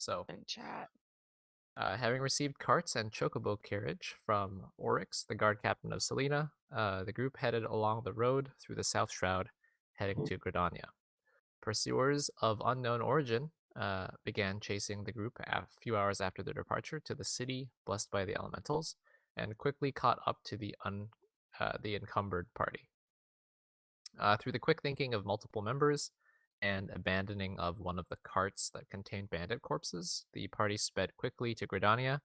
So, in chat. having received carts and chocobo carriage from Oryx, the guard captain of Selena, the group headed along the road through the South Shroud, heading to Gridania. Pursuers of unknown origin began chasing the group a few hours after their departure to the city blessed by the elementals, and quickly caught up to the encumbered party. Through the quick thinking of multiple members and abandoning of one of the carts that contained bandit corpses, the party sped quickly to Gridania,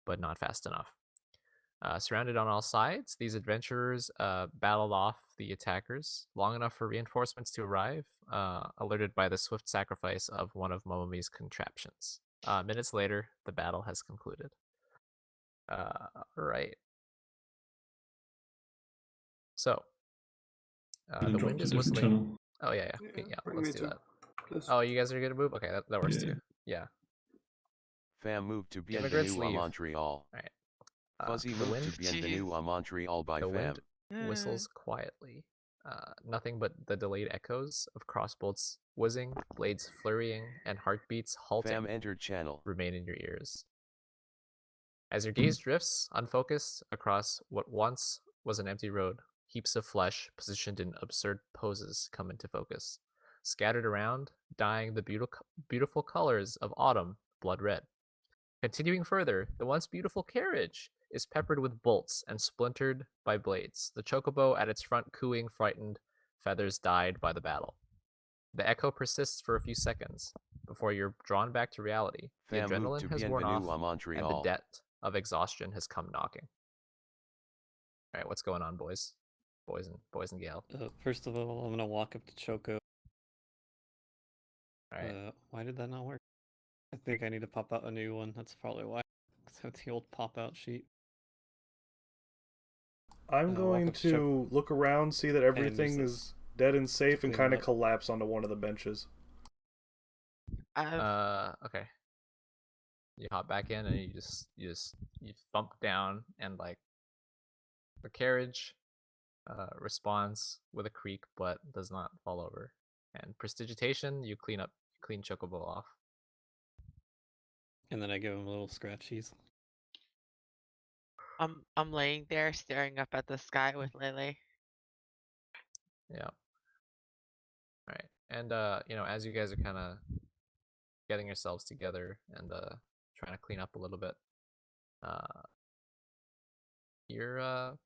but not fast enough. Surrounded on all sides, these adventurers battled off the attackers long enough for reinforcements to arrive, alerted by the swift sacrifice of one of Momomi's contraptions. Minutes later, the battle has concluded. Right. So, Gonna the drop wind to is different whistling. channel. Oh, yeah. Yeah, bring Let's me do too. that. Please. Oh, you guys are going to move? Okay, that works Yeah. too. Yeah. Fam moved to Immigrants Bienvenue à leave. Montreal. Right. Fuzzy The moved to wind, Bienvenue à Montreal by the fam. wind whistles quietly. Nothing but the delayed echoes of crossbolts whizzing, blades flurrying, and heartbeats halting Fam entered channel. remain in your ears. As your gaze drifts, unfocused, across what once was an empty road, heaps of flesh positioned in absurd poses come into focus, scattered around, dyeing the beautiful colors of autumn blood red. Continuing further, the once beautiful carriage is peppered with bolts and splintered by blades, the chocobo at its front cooing frightened, feathers dyed by the battle. The echo persists for a few seconds before you're drawn back to reality. The Fam moved to adrenaline has worn Bienvenue off, à Montreal. and the debt of exhaustion has come knocking. All right, what's going on, boys? Boys and gal. First of all, I'm gonna walk up to Choco. All right. Why did that not work? I think I need to pop out a new one. That's probably why. Because I have the old pop out sheet. I'm going to look around, see that everything is dead and safe, and kind of collapse onto one of the benches. Okay. You hop back in and you thump down, and like the carriage responds with a creak but does not fall over. And prestidigitation, you clean Chocobo off. And then I give him little scratchies. I'm laying there staring up at the sky with Lily. Yeah. All right. And as you guys are kind of getting yourselves together and trying to clean up a little bit, your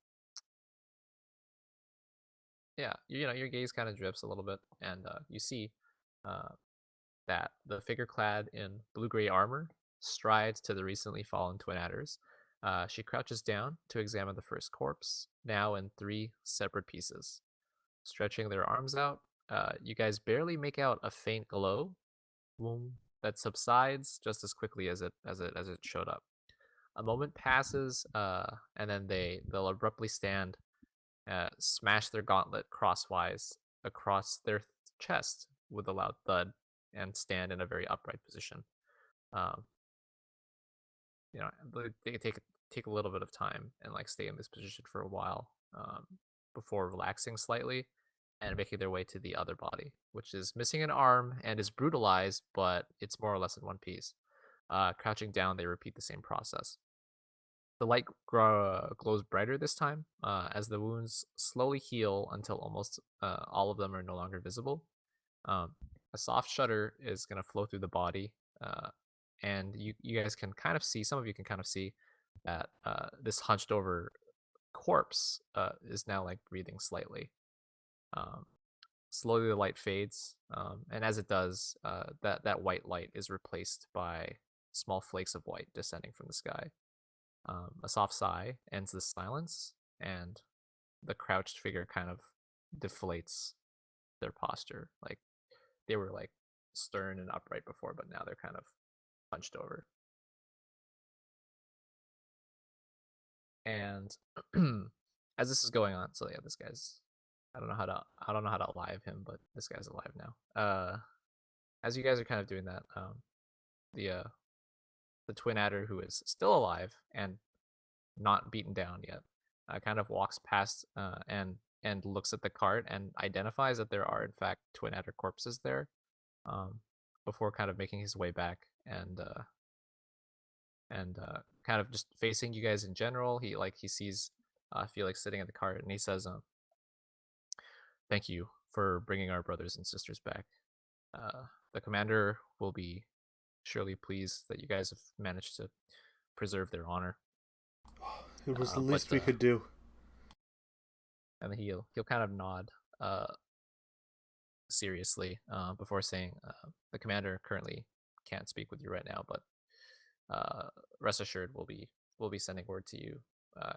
gaze kind of drifts a little bit, and you see that the figure clad in blue-gray armor strides to the recently fallen twin adders. She crouches down to examine the first corpse, now in 3 separate pieces. Stretching their arms out, you guys barely make out a faint glow that subsides just as quickly as it showed up. A moment passes, and then they'll abruptly stand, smash their gauntlet crosswise across their chest with a loud thud, and stand in a very upright position. They take a little bit of time and like stay in this position for a while before relaxing slightly and making their way to the other body, which is missing an arm and is brutalized, but it's more or less in one piece. Crouching down, they repeat the same process. The light glows brighter this time as the wounds slowly heal until almost all of them are no longer visible. A soft shudder is going to flow through the body, and you guys can kind of see, some of you can kind of see that this hunched over corpse is now like breathing slightly. Slowly the light fades, and as it does, that white light is replaced by small flakes of white descending from the sky. A soft sigh ends the silence, and the crouched figure kind of deflates their posture. Like they were like stern and upright before, but now they're kind of hunched over. And as this is going on, so yeah, this guy's I don't know how to alive him, but this guy's alive now. As you guys are kind of doing that, the twin adder, who is still alive and not beaten down yet, kind of walks past and looks at the cart and identifies that there are in fact twin adder corpses there. before kind of making his way back and kind of just facing you guys in general. He sees Felix sitting in the cart, and he says, "Thank you for bringing our brothers and sisters back. The commander will be surely pleased that you guys have managed to preserve their honor." It was the but, least we could do. And then he'll kind of nod seriously before saying, "The commander currently can't speak with you right now, but rest assured we'll be sending word to you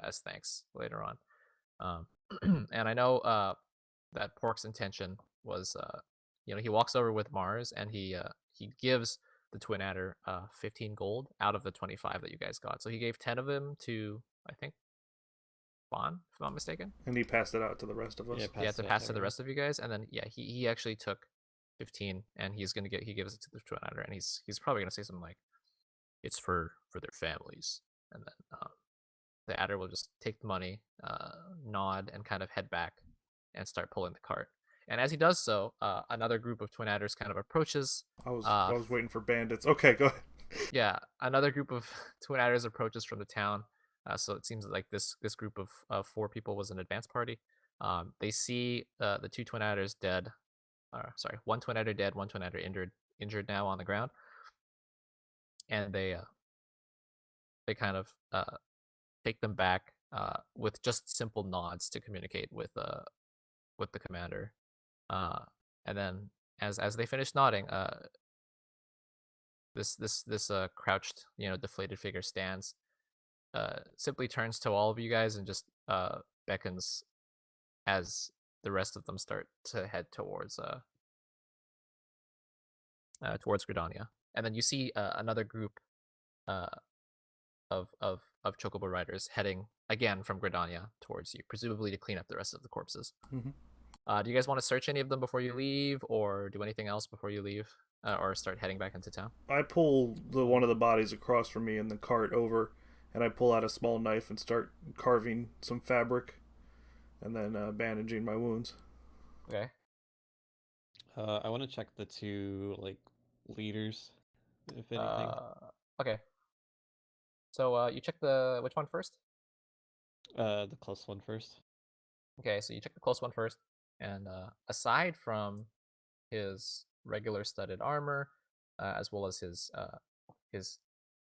as thanks later on." And I know that Pork's intention was, he walks over with Mars, and he gives the Twin Adder 15 gold out of the 25 that you guys got. So he gave 10 of them to, I think, Bon, if I'm not mistaken. And he passed it out to the rest of us. Yeah, to pass to the rest of you guys, and then he actually took 15, and he gives it to the Twin Adder, and he's probably gonna say something like, "It's for their families," and then the Adder will just take the money, nod, and kind of head back and start pulling the cart. And as he does so, another group of Twin Adders kind of approaches. I was waiting for bandits. Okay, go ahead. Yeah, another group of Twin Adders approaches from the town. So it seems like this group of 4 people was an advance party. They see the 2 Twin Adders dead. Sorry, 1 Twin Adder dead, 1 Twin Adder injured now on the ground. And they kind of take them back with just simple nods to communicate with the commander. And then as they finish nodding, this crouched, deflated figure stands, simply turns to all of you guys and just beckons as the rest of them start to head towards Gridania. And then you see another group of Chocobo riders heading again from Gridania towards you, presumably to clean up the rest of the corpses. Mhm. Do you guys want to search any of them before you leave, or do anything else before you leave, or start heading back into town? I pull one of the bodies across from me in the cart over, and I pull out a small knife and start carving some fabric, and then bandaging my wounds. Okay. I want to check the 2 leaders, if anything. Okay. So you check which one first? The close one first. Okay, so you check the close one first, and aside from his regular studded armor, as well as his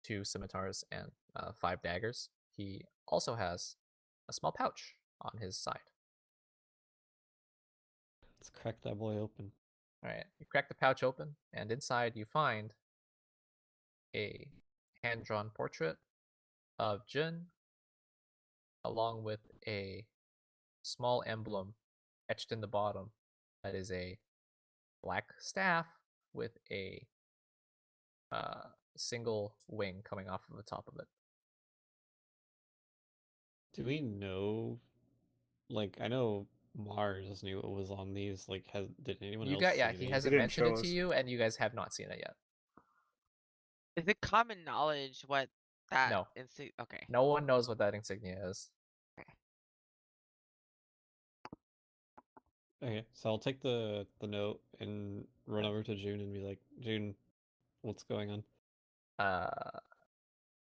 2 scimitars and 5 daggers, he also has a small pouch on his side. Let's crack that boy open. All right, you crack the pouch open, and inside you find a hand-drawn portrait of Jin, along with a small emblem etched in the bottom that is a black staff with a single wing coming off of the top of it. Do we know? I know Mars knew it was on these. Did anyone else see He these? hasn't didn't mentioned show it to us. you, and you guys have not seen it yet. Is it common knowledge what that No. Okay. No one knows what that insignia is. Okay, so I'll take the note and run over to June and be like, June, what's going on?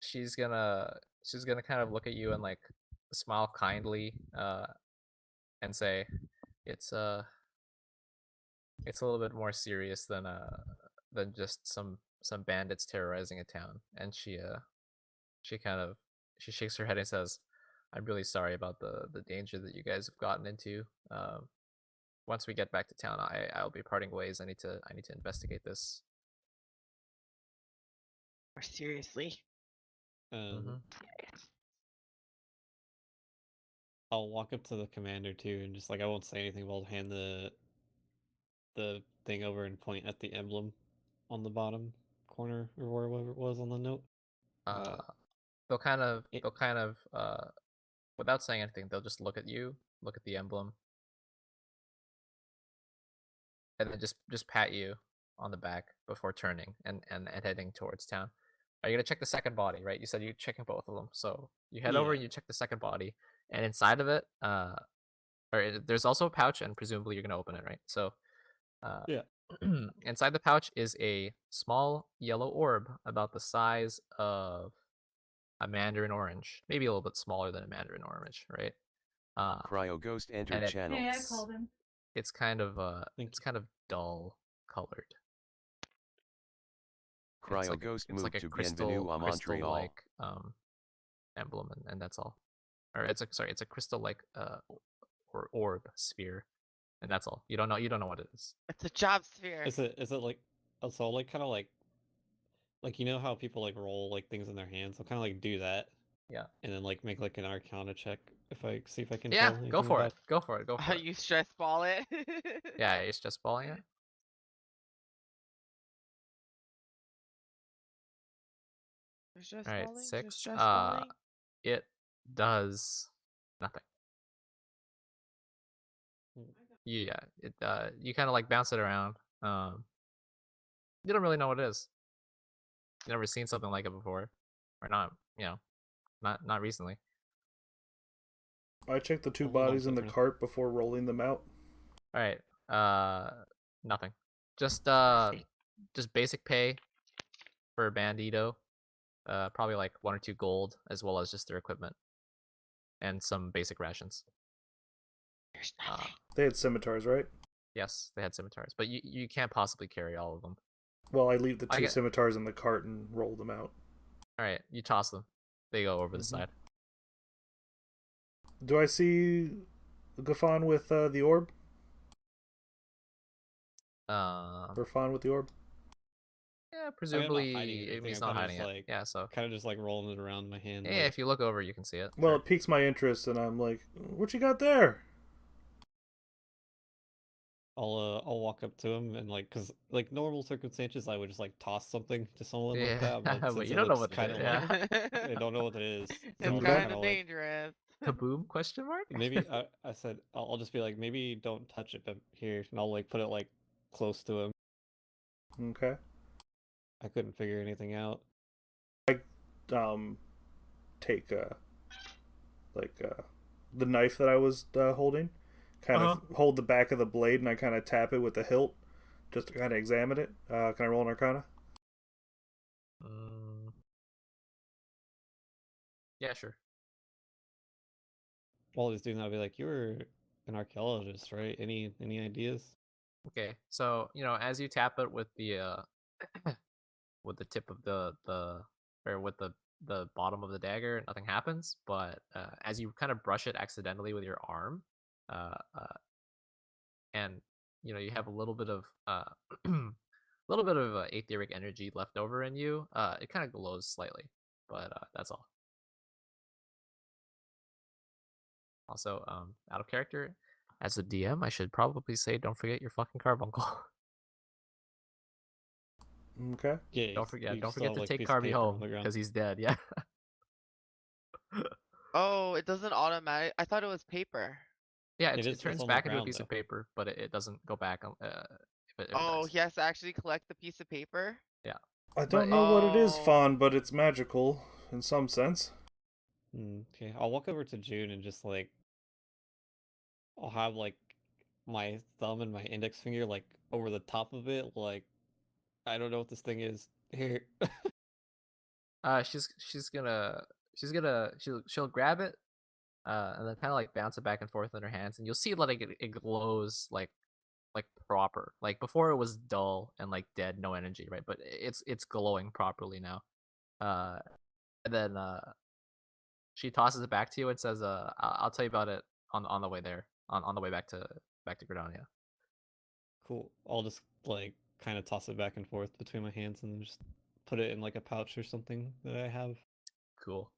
She's gonna kind of look at you and smile kindly, and say, it's a little bit more serious than just some bandits terrorizing a town. And she shakes her head and says, "I'm really sorry about the danger that you guys have gotten into. Once we get back to town, I'll be parting ways. I need to investigate this." More seriously. I'll walk up to the commander too, and just I won't say anything, but I'll hand the thing over and point at the emblem on the bottom corner or wherever it was on the note. They'll kind of without saying anything, they'll just look at you, look at the emblem, and then just pat you on the back before turning and heading towards town. Are you gonna check the second body, right? You said you're checking both of them, so you head over and you check the second body, and inside of it, there's also a pouch, and presumably you're gonna open it, right? So, Yeah. Inside the pouch is a small yellow orb about the size of a mandarin orange, maybe a little bit smaller than a mandarin orange, right? Cryo Ghost entered and it- channel. Hey, I called him. It's kind of Thank it's kind of dull colored. Cryo like Ghost it's moved like a to crystal Montreal. like emblem, and that's all. Or it's a crystal like or orb sphere, and that's all. You don't know what it is. It's a job sphere. Is it like also like kind of like you know how people like roll like things in their hands? I'll kind of like do that. Yeah. And then like make like an Arcana check if I see if I can Yeah, tell anything go for about it. Go for it. Go for it. You stress ball it. Yeah, it's just balling it. There's stress All right, balling, 6. there's stress balling. It does nothing. Yeah, it you kind of like bounce it around. You don't really know what it is. You never seen something like it before, or not. Not recently. I checked the 2 I'll hold on bodies to in it the for now. cart before rolling them out. All right. Nothing. Just Mercy. just basic pay for Bandito. Probably like 1 or 2 gold, as well as just their equipment and some basic rations. There's nothing. They had scimitars, right? Yes, they had scimitars, but you can't possibly carry all of them. Well, I leave the I 2 get- scimitars in the cart and roll them out. All right, you toss them. They go over the Mhm. side. Do I see Gafan with the orb? Or Fawn with the orb? Yeah, I mean, I'm not presumably hiding anything, he's I'm not kinda hiding just, it. like- Yeah, so Kind of just like rolling it around in my hand. yeah, like, if you look over, you can see it. Well, Sure. it piques my interest, and I'm like, what you got there? I'll walk up to him and like, cause like normal circumstances, I would just like toss something to someone Yeah, like that. But, but since you it don't know looks what it kinda is, like, yeah. I don't know what it is. So It's I'll just kind kinda of like, dangerous. Kaboom? Question mark? maybe I said I'll just be like, maybe don't touch it, but here, and I'll like put it like close to him. Okay. I couldn't figure anything out. Take the knife that I was holding, kind of hold the back of the blade, and I kind of tap it with the hilt, just to kind of examine it. Can I roll an Arcana? Yeah, sure. While he's doing that, I'll be like, you were an archaeologist, right? Any ideas? Okay, so as you tap it with the with the tip of or with the bottom of the dagger, nothing happens. But as you kind of brush it accidentally with your arm, and you have a little bit of aetheric energy left over in you, it kind of glows slightly, but that's all. Also, out of character, as a DM, I should probably say, don't forget your fucking carbuncle. Okay. Yeah. Don't forget you to still have, like, take piece of Carby paper on home the ground. because he's dead. Yeah. Oh, it doesn't automatic. I thought it was paper. Yeah, It is- it it's turns on the back into a ground, piece of though. paper, but it doesn't go back. If it Oh, dies. he has to actually collect the piece of paper. I But don't know what it is, Oh. Fawn, but it's magical in some sense. Okay, I'll walk over to June and just like, I'll have like my thumb and my index finger like over the top of it, like, I don't know what this thing is. Here. She'll grab it, and then kind of like bounce it back and forth in her hands, and you'll see like it glows like proper. Like before it was dull and like dead, no energy, right? But it's glowing properly now. And then she tosses it back to you and says, I'll tell you about it on the way there, on the way back to Gridania." Cool. I'll just like kind of toss it back and forth between my hands and just put it in like a pouch or something that I have. Cool.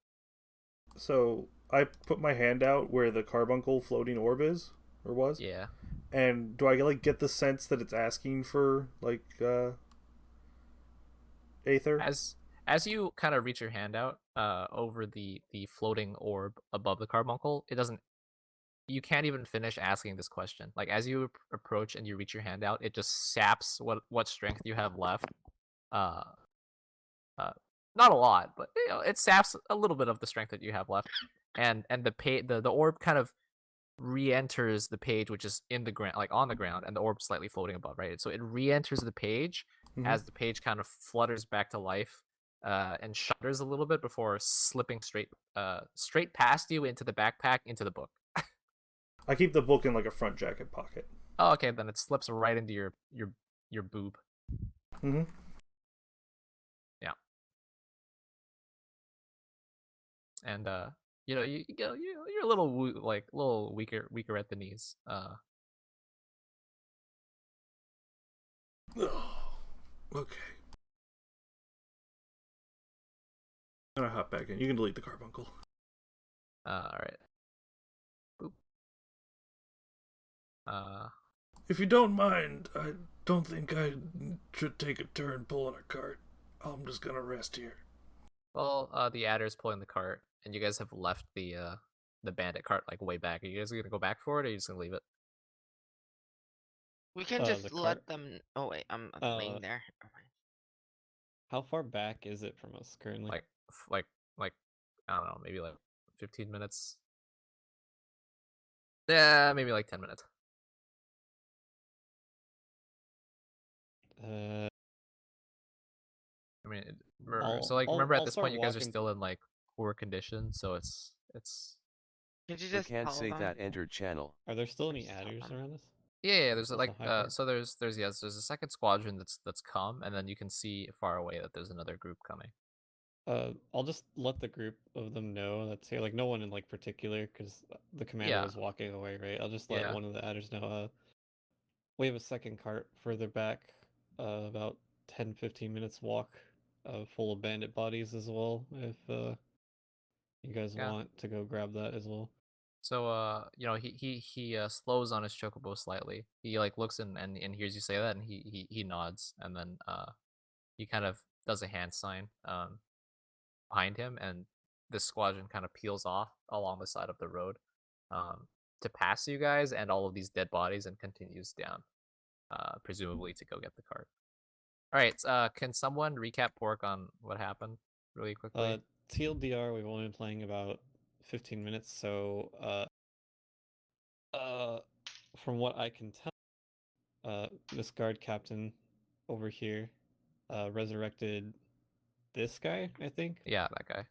So I put my hand out where the carbuncle floating orb is, or was. Yeah. And do I like get the sense that it's asking for like aether? As you kind of reach your hand out over the floating orb above the carbuncle, it doesn't. You can't even finish asking this question. Like as you approach and you reach your hand out, it just saps what strength you have left. Not a lot, but it saps a little bit of the strength that you have left, and the orb kind of re-enters the page, which is in the ground, like on the ground, and the orb slightly floating above, right? So it re-enters the page as the page kind of flutters back to life, and shudders a little bit before slipping straight past you into the backpack into the book. I keep the book in like a front jacket pocket. Oh, okay, then it slips right into your boob. Mm-hmm. Yeah. And you're a little weaker at the knees. Okay. I'm gonna hop back in. You can delete the carbuncle. All right. Boop. If you don't mind, I don't think I should take a turn pulling a cart. I'm just gonna rest here. Well, the adder's pulling the cart, and you guys have left the bandit cart like way back. Are you guys gonna go back for it, or are you just gonna leave it? We can The just let cart? them. Oh wait, I'm laying there. Oh, my- How far back is it from us currently? Like I don't know, maybe like 15 minutes. Yeah, maybe like 10 minutes. I mean, remember at I'll this start point you guys are walking. still in like poor condition, so it's Could you We just can't follow say them? that entered channel. Are there still any Just adders stop 'em. around us? yeah. There's There's like a high cart? so there's a second squadron that's come, and then you can see far away that there's another group coming. I'll just let the group of them know that's here. Like no one in like particular, because the commander Yeah. was walking away, right? I'll just let Yeah. one of the adders know. We have a second cart further back, about 10-15 minutes walk, full of bandit bodies as well. If you guys Yeah. want to go grab that as well. So he slows on his chocobo slightly. He like looks and hears you say that, and he nods, and then he kind of does a hand sign behind him, and the squadron kind of peels off along the side of the road to pass you guys and all of these dead bodies, and continues down, presumably to go get the cart. All right, can someone recap Pork on what happened really quickly? TLDR, we've only been playing about 15 minutes, so from what I can tell, this guard captain over here resurrected this guy, I think. Yeah, that guy.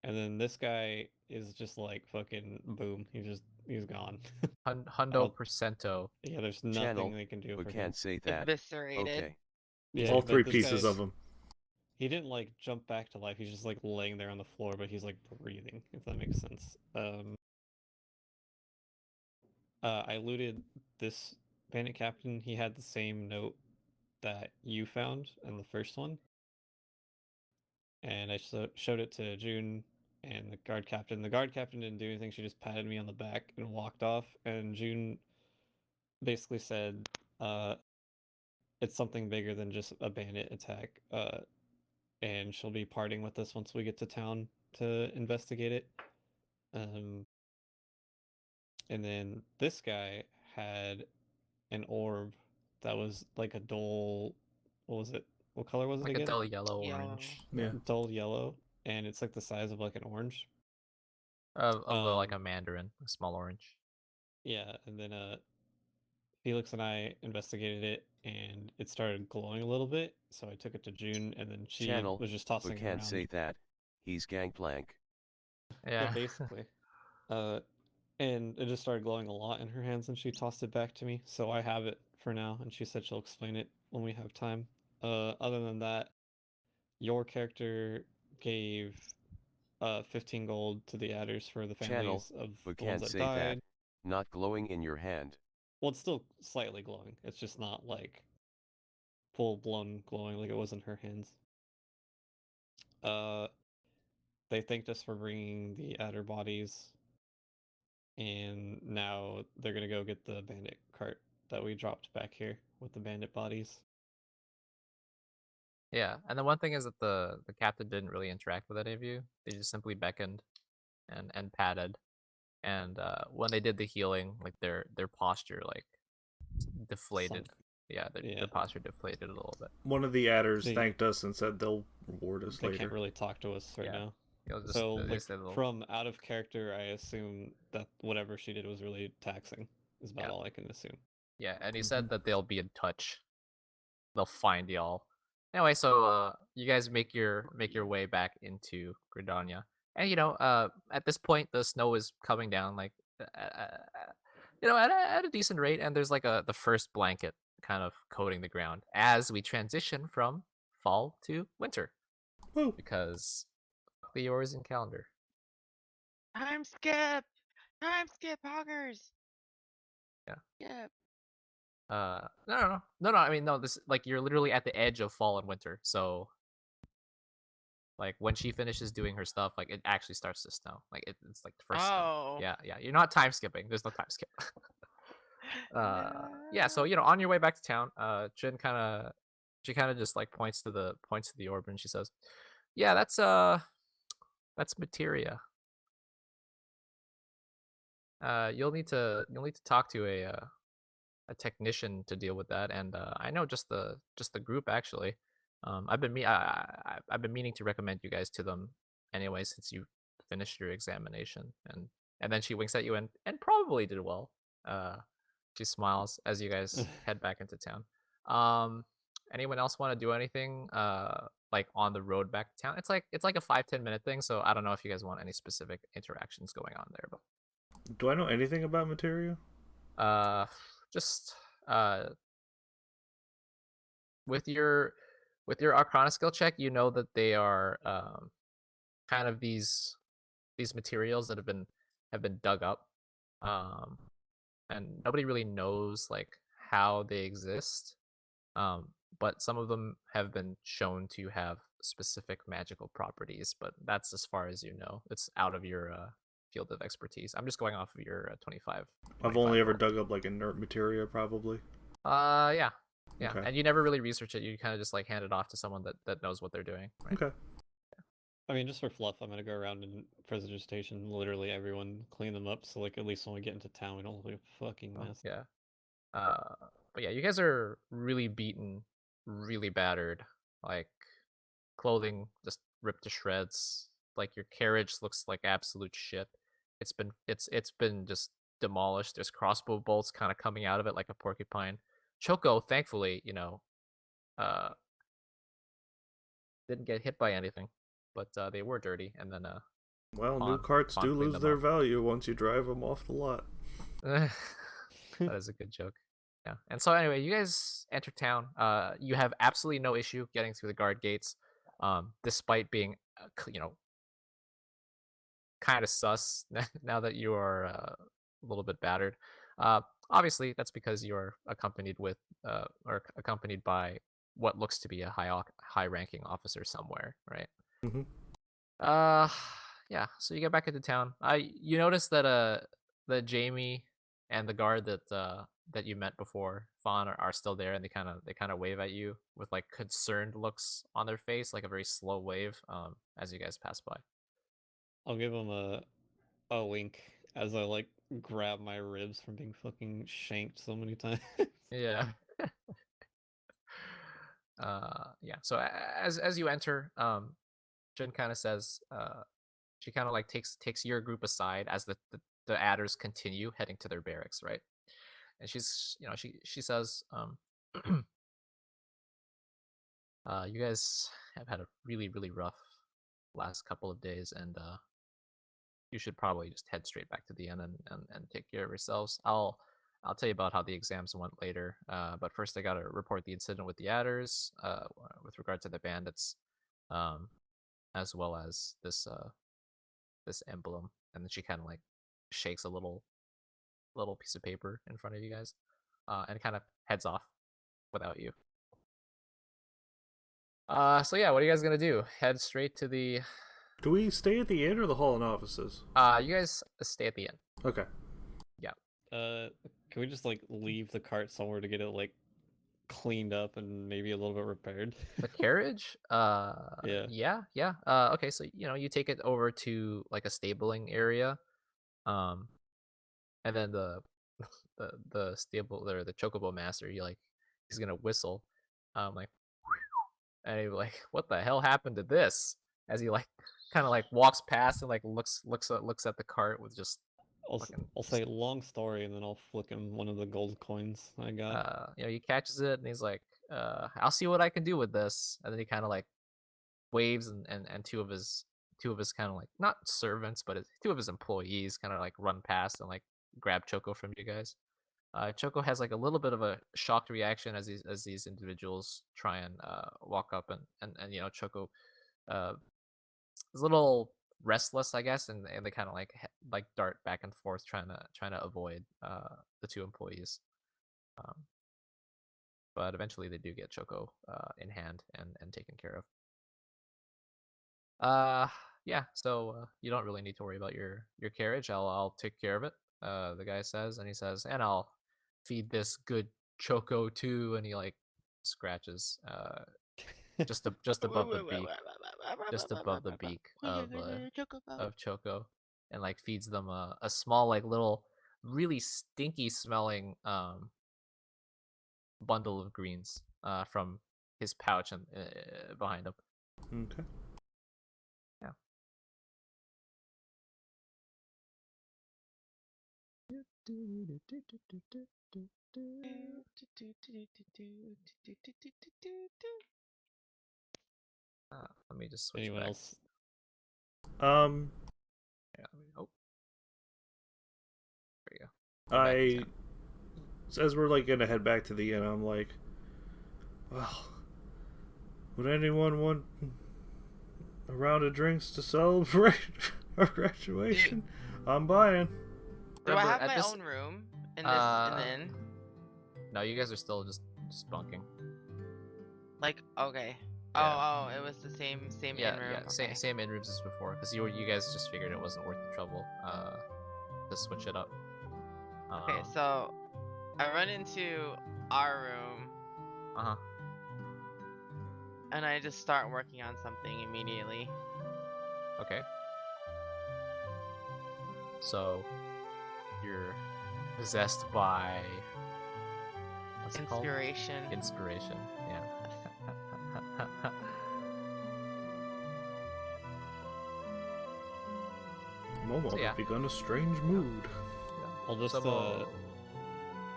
And then this guy is just like fucking boom. He's gone. Hundo Percento. Yeah, there's Channel, nothing they can do we for can't him. say that. Eviscerated. Okay. Yeah, All but three this pieces guy's- of them. He didn't like jump back to life. He's just like laying there on the floor, but he's like breathing, if that makes sense. I looted this bandit captain. He had the same note that you found in the first one. And I showed it to June and the guard captain. The guard captain didn't do anything. She just patted me on the back and walked off. And June basically said, it's something bigger than just a bandit attack. And she'll be parting with us once we get to town to investigate it. And then this guy had an orb that was like a dull. What was it? What color was it Like again? a dull yellow Yellow. orange. Yeah. Dull yellow, and it's like the size of like an orange. Like a mandarin, a small orange. Yeah, and then Felix and I investigated it, and it started glowing a little bit. So I took it to June, and then she Channel, was just we tossing it can't around. say that. He's gangplank. Yeah. Basically. And it just started glowing a lot in her hands, and she tossed it back to me. So I have it for now, and she said she'll explain it when we have time. Other than that, your character gave 15 gold to the adders for the Channel, families of we the ones can't that say died. that. Not glowing in your hand. Well, it's still slightly glowing. It's just not like full-blown glowing like it was in her hands. They thanked us for bringing the adder bodies, and now they're gonna go get the bandit cart that we dropped back here with the bandit bodies. Yeah, and the one thing is that the captain didn't really interact with any of you. They just simply beckoned and patted. And when they did the healing, like their posture like deflated. Sunk. Yeah, Yeah. their posture deflated a little bit. One of the adders They- thanked us and said they'll reward us They later. can't really talk to us right Yeah. now. You'll just, So, they like, say they'll- from out of character, I assume that whatever she did was really taxing. Is about Yeah. all I can assume. Yeah, and he said that they'll be in touch. They'll find y'all. Anyway, so you guys make your way back into Gridania, and at this point the snow is coming down like at a decent rate, and there's like the first blanket kind of coating the ground as we transition from fall to winter Woo. because the Orisian calendar. Time skip! Time skip, hoggers! Yeah. Skip. No. I mean, no. This like you're literally at the edge of fall and winter, so like when she finishes doing her stuff, like it actually starts to snow. Like it's like the first snow. Oh. Yeah. You're not time skipping. There's no time skip. Yeah. So on your way back to town, Jin she kind of just like points to the orb and she says, "Yeah, that's materia. You'll need to talk to a technician to deal with that, and I know just the group actually. I've been I've been meaning to recommend you guys to them anyway since you finished your examination, and then she winks at you and probably did well. She smiles as you guys head back into town. Anyone else want to do anything like on the road back to town? It's like a 5-10 minute thing, so I don't know if you guys want any specific interactions going on there, but Do I know anything about materia? just with your Arcana skill check, you know that they are kind of these materials that have been dug up, and nobody really knows like how they exist. But some of them have been shown to have specific magical properties, but that's as far as you know. It's out of your field of expertise. I'm just going off of your 25. I've only ever roll. dug up like inert materia, probably. Yeah. Okay. And you never really research it. You kind of just like hand it off to someone that knows what they're doing. Right? Okay. I mean, just for fluff, I'm gonna go around and presentation literally everyone, clean them up, so like at least when we get into town, we don't look like a fucking Oh, mess. yeah. But yeah, you guys are really beaten, really battered. Like clothing just ripped to shreds. Like your carriage looks like absolute shit. It's been just demolished. There's crossbow bolts kind of coming out of it like a porcupine. Choco, thankfully, uh, didn't get hit by anything, but they were dirty. And then Well, new Fawn- carts Fawn do cleaned lose them their up. value once you drive them off the lot. that is a good joke. Yeah. And so anyway, you guys enter town. You have absolutely no issue getting through the guard gates, despite being, kind of sus now that you are a little bit battered. Obviously, that's because you're accompanied by what looks to be a high-ranking officer somewhere, right? Mhm. Yeah. So you get back into town. You notice that that Jamie and the guard that you met before, Fawn, are still there, and they kind of wave at you with like concerned looks on their face, like a very slow wave, as you guys pass by. I'll give him a wink as I like grab my ribs from being fucking shanked so many times. Yeah. Yeah. So as you enter, Jin kind of says, she kind of like takes your group aside as the adders continue heading to their barracks, right? And she's, she says, you guys have had a really, really rough last couple of days, and you should probably just head straight back to the inn and take care of yourselves. I'll tell you about how the exams went later, but first I gotta report the incident with the adders, with regard to the bandits, as well as this emblem. And then she kind of like shakes a little piece of paper in front of you guys, and kind of heads off without you. So yeah, what are you guys gonna do? Head straight to the. Do we stay at the inn or the hall and offices? You guys stay at the inn. Okay. Can we just like leave the cart somewhere to get it like cleaned up and maybe a little bit repaired? The carriage? Yeah. Yeah. Okay, so you take it over to like a stabling area, and then the stable or the chocobo master, he's gonna whistle, like, and he's like, what the hell happened to this? As he like kind of like walks past and like looks at the cart with just fucking I'll say long story, and then I'll flick him one of the gold coins I got. he catches it and he's like, I'll see what I can do with this. And then he kind of like waves and two of his kind of like not servants, but two of his employees kind of like run past and like grab Choco from you guys. Choco has like a little bit of a shocked reaction as these individuals try and walk up and Choco is a little restless, I guess, and they kind of like dart back and forth trying to avoid the two employees. But eventually they do get Choco in hand and taken care of. Yeah, so you don't really need to worry about your carriage. I'll take care of it. The guy says, and he says, and I'll feed this good Choco too, and he like scratches just above the beak, just above the beak of Choco, and like feeds them a small like little really stinky smelling bundle of greens from his pouch and behind him. Okay. Yeah. Let me just switch Anyone back. else? Yeah, oh. There you go. Back in town. As we're like gonna head back to the inn, I'm like, well, would anyone want a round of drinks to celebrate our graduation? I'm buying. Do I Remember, have at my this- own room in the inn? No, you guys are still just bunking. Like, okay. Yeah. Oh, it was the same Yeah, inn room. yeah, Okay. same in rooms as before, because you guys just figured it wasn't worth the trouble to switch it up. Okay, so I run into our room Uh-huh. and I just start working on something immediately. Okay. So you're possessed by what's it called? Inspiration. Inspiration. Yeah. Momo So, yeah. has begun a strange mood. I'll just So Oh,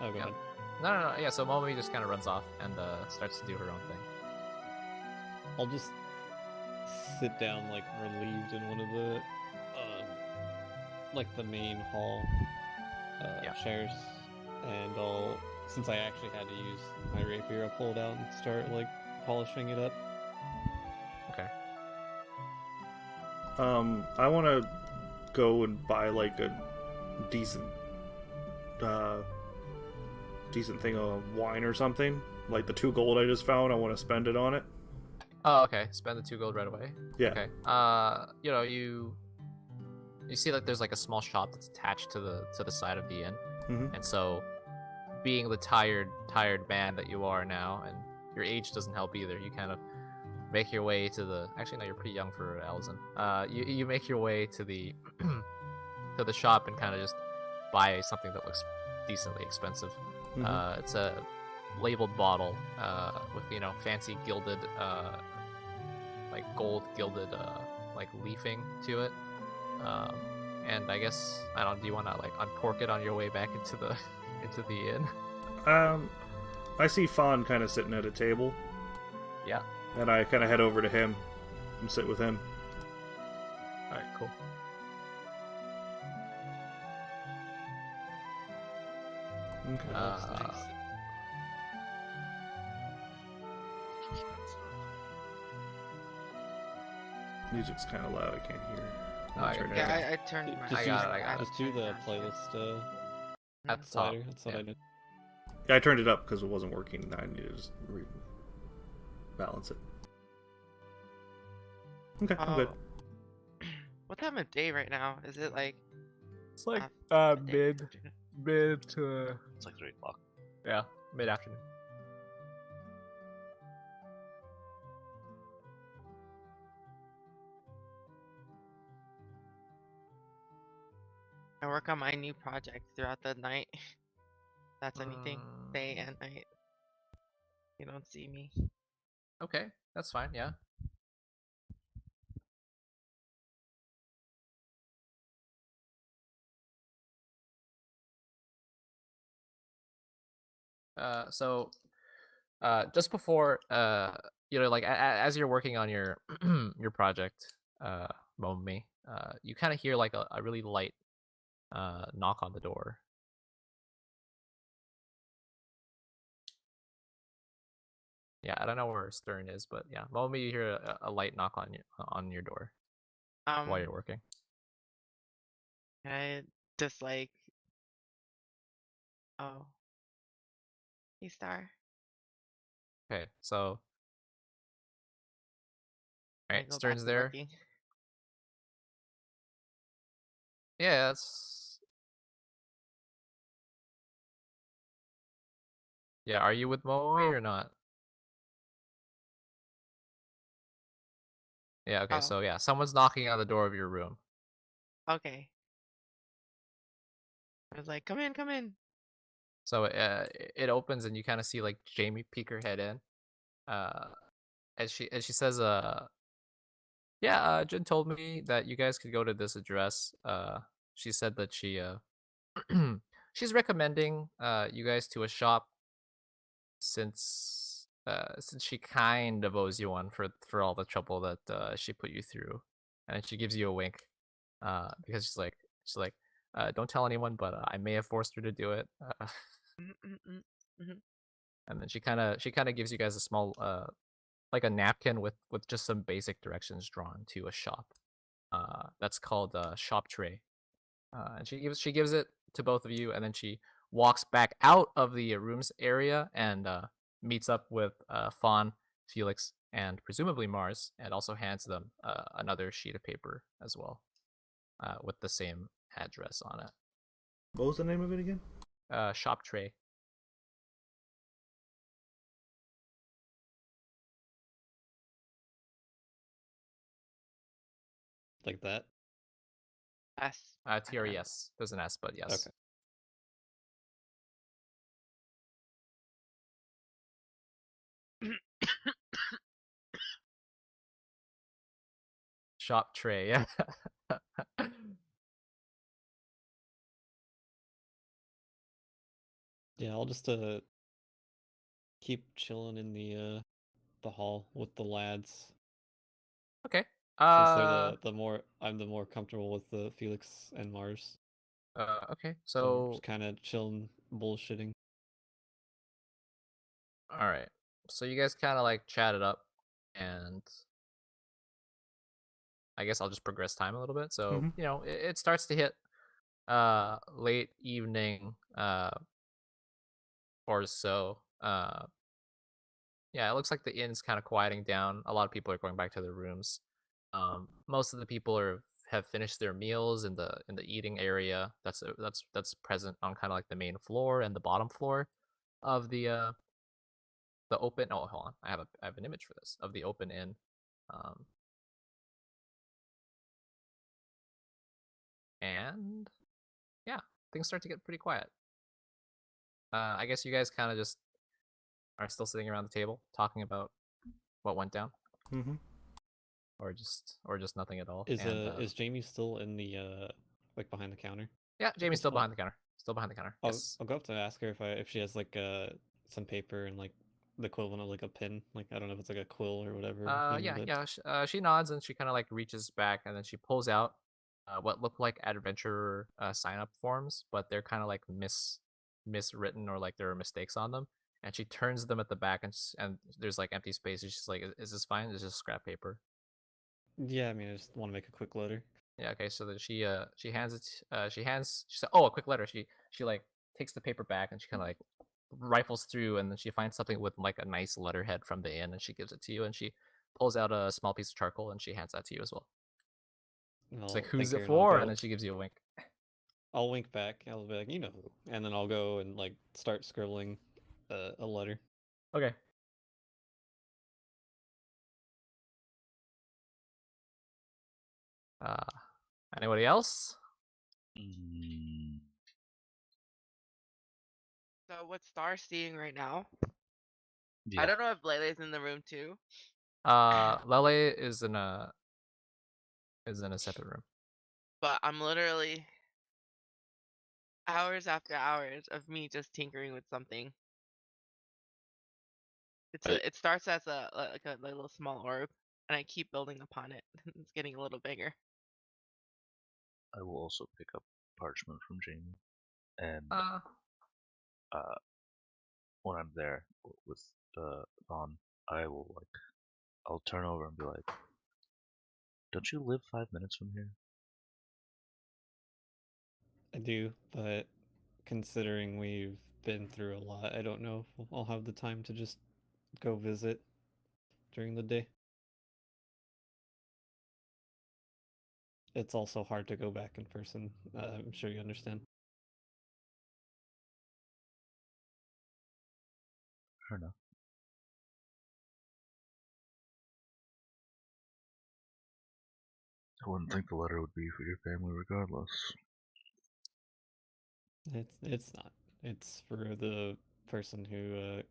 go yeah. ahead. No. Yeah. So Momi just kind of runs off and starts to do her own thing. I'll just sit down like relieved in one of the like the main hall Yeah. chairs, and I'll, since I actually had to use my rapier, I'll pull it out and start like polishing it up. Okay. I want to go and buy like a decent thing of wine or something. Like the 2 gold I just found, I want to spend it on it. Oh, okay. Spend the 2 gold right away. Yeah. Okay. You see that there's like a small shop that's attached to the side of the inn, Mhm. and so, being the tired man that you are now, and your age doesn't help either. You kind of make your way to the. Actually, no, you're pretty young for Elzen. You make your way to the to the shop and kind of just buy something that looks decently expensive. Mhm. It's a labeled bottle with fancy gilded like gold gilded like leafing to it. And I guess I don't know, do you want to like uncork it on your way back into the inn? I see Fawn kind of sitting at a table, Yeah. and I kind of head over to him and sit with him. All right, cool. Okay. That's nice. Music's kind of loud. I can't hear. Oh, I Turn can it hear down. Yeah, I turned my. Just I got it. Just do the playlist At the top. slider. That's what Yeah. I did. Yeah, I turned it up because it wasn't working. I need to just balance it. Okay, I'm good. What time of day right now? Is it like? It's like midday? mid to It's like 3 o'clock. yeah, mid afternoon. I work on my new project throughout the night. That's anything. Day and night. You don't see me. Okay, that's fine. Yeah. So just before like as you're working on your your project, Momi, you kind of hear like a really light knock on the door. Yeah, I don't know where Stern is, but yeah, Momi, you hear a light knock on your door while you're working. I just like, oh, hey Star. Okay, so I alright, go back Stern's to there. working. Yeah, that's yeah. Are you with Momi or not? Yeah. Okay. Oh, So yeah, someone's knocking on the door of your room. okay. I was like, come in, come in. So it opens and you kind of see like Jamie peek her head in. Uh, as she says, yeah, Jin told me that you guys could go to this address. She said that she's recommending you guys to a shop since she kind of owes you one for all the trouble that she put you through, and she gives you a wink, because she's like, don't tell anyone, but I may have forced her to do it. Mm-mm-mm-mm. And then she kind of gives you guys a small like a napkin with just some basic directions drawn to a shop. That's called Shop Tray. And she gives it to both of you, and then she walks back out of the rooms area and meets up with Fawn, Felix, and presumably Mars, and also hands them another sheet of paper as well, with the same address on it. What was the name of it again? Shop Tray. Like that? S. TRES. There's an S, but yes. Okay. Shop Tray. Yeah. Yeah, I'll just keep chilling in the hall with the lads. Okay. Since they're I'm the more comfortable with the Felix and Mars. Okay. So I'm So just kinda chilling, bullshitting. all right. So you guys kind of like chatted up, and I guess I'll just progress time a little bit. So Mm-hmm. it starts to hit late evening or so. Yeah, it looks like the inn's kind of quieting down. A lot of people are going back to their rooms. Most of the people have finished their meals in the eating area. That's present on kind of like the main floor and the bottom floor of the open. Oh, hold on, I have an image for this of the open inn. Um, and yeah, things start to get pretty quiet. I guess you guys kind of just are still sitting around the table talking about what went down, Mm-hmm. or just nothing at all. And Is Jamie still in the like behind the counter yeah, at Jamie's this still point? behind the counter. Still behind the counter. I'll Yes. I'll go up to ask her if she has like some paper and like the equivalent of like a pin. Like I don't know if it's like a quill or whatever thing, Yeah, but yeah. She nods and she kind of like reaches back and then she pulls out what look like adventure sign up forms, but they're kind of like miswritten, or like there are mistakes on them. And she turns them at the back, and there's like empty spaces. She's like, "Is this fine? It's just scrap paper." yeah, I mean I just want to make a quick letter. Yeah. Okay. So then she hands it. She said, "Oh, a quick letter." She like takes the paper back and she kind of like rifles through, and then she finds something with like a nice letterhead from the inn, and she gives it to you, and she pulls out a small piece of charcoal and she hands that to you as well. And It's like, I'll "Who's thank her it and I'll for?" And go. then she gives you a wink. I'll wink back. I'll be like, you know who, and then I'll go and like start scribbling a letter. Okay. Uh, Anybody else? So what's Star seeing right now? I Yeah. don't know if Lele's in the room too, Lele is in a separate room. but I'm literally hours after hours of me just tinkering with something. It starts as like a little small orb, and I keep building upon it. It's getting a little bigger. I will also pick up parchment from Jamie, and when I'm there with Vaughn, I will I'll turn over and be like, "Don't you live 5 minutes from here?" I do, but considering we've been through a lot, I don't know if I'll have the time to just go visit during the day. It's also hard to go back in person. I'm sure you understand. Fair enough. I wouldn't think the letter would be for your family regardless. It's not. It's for the person who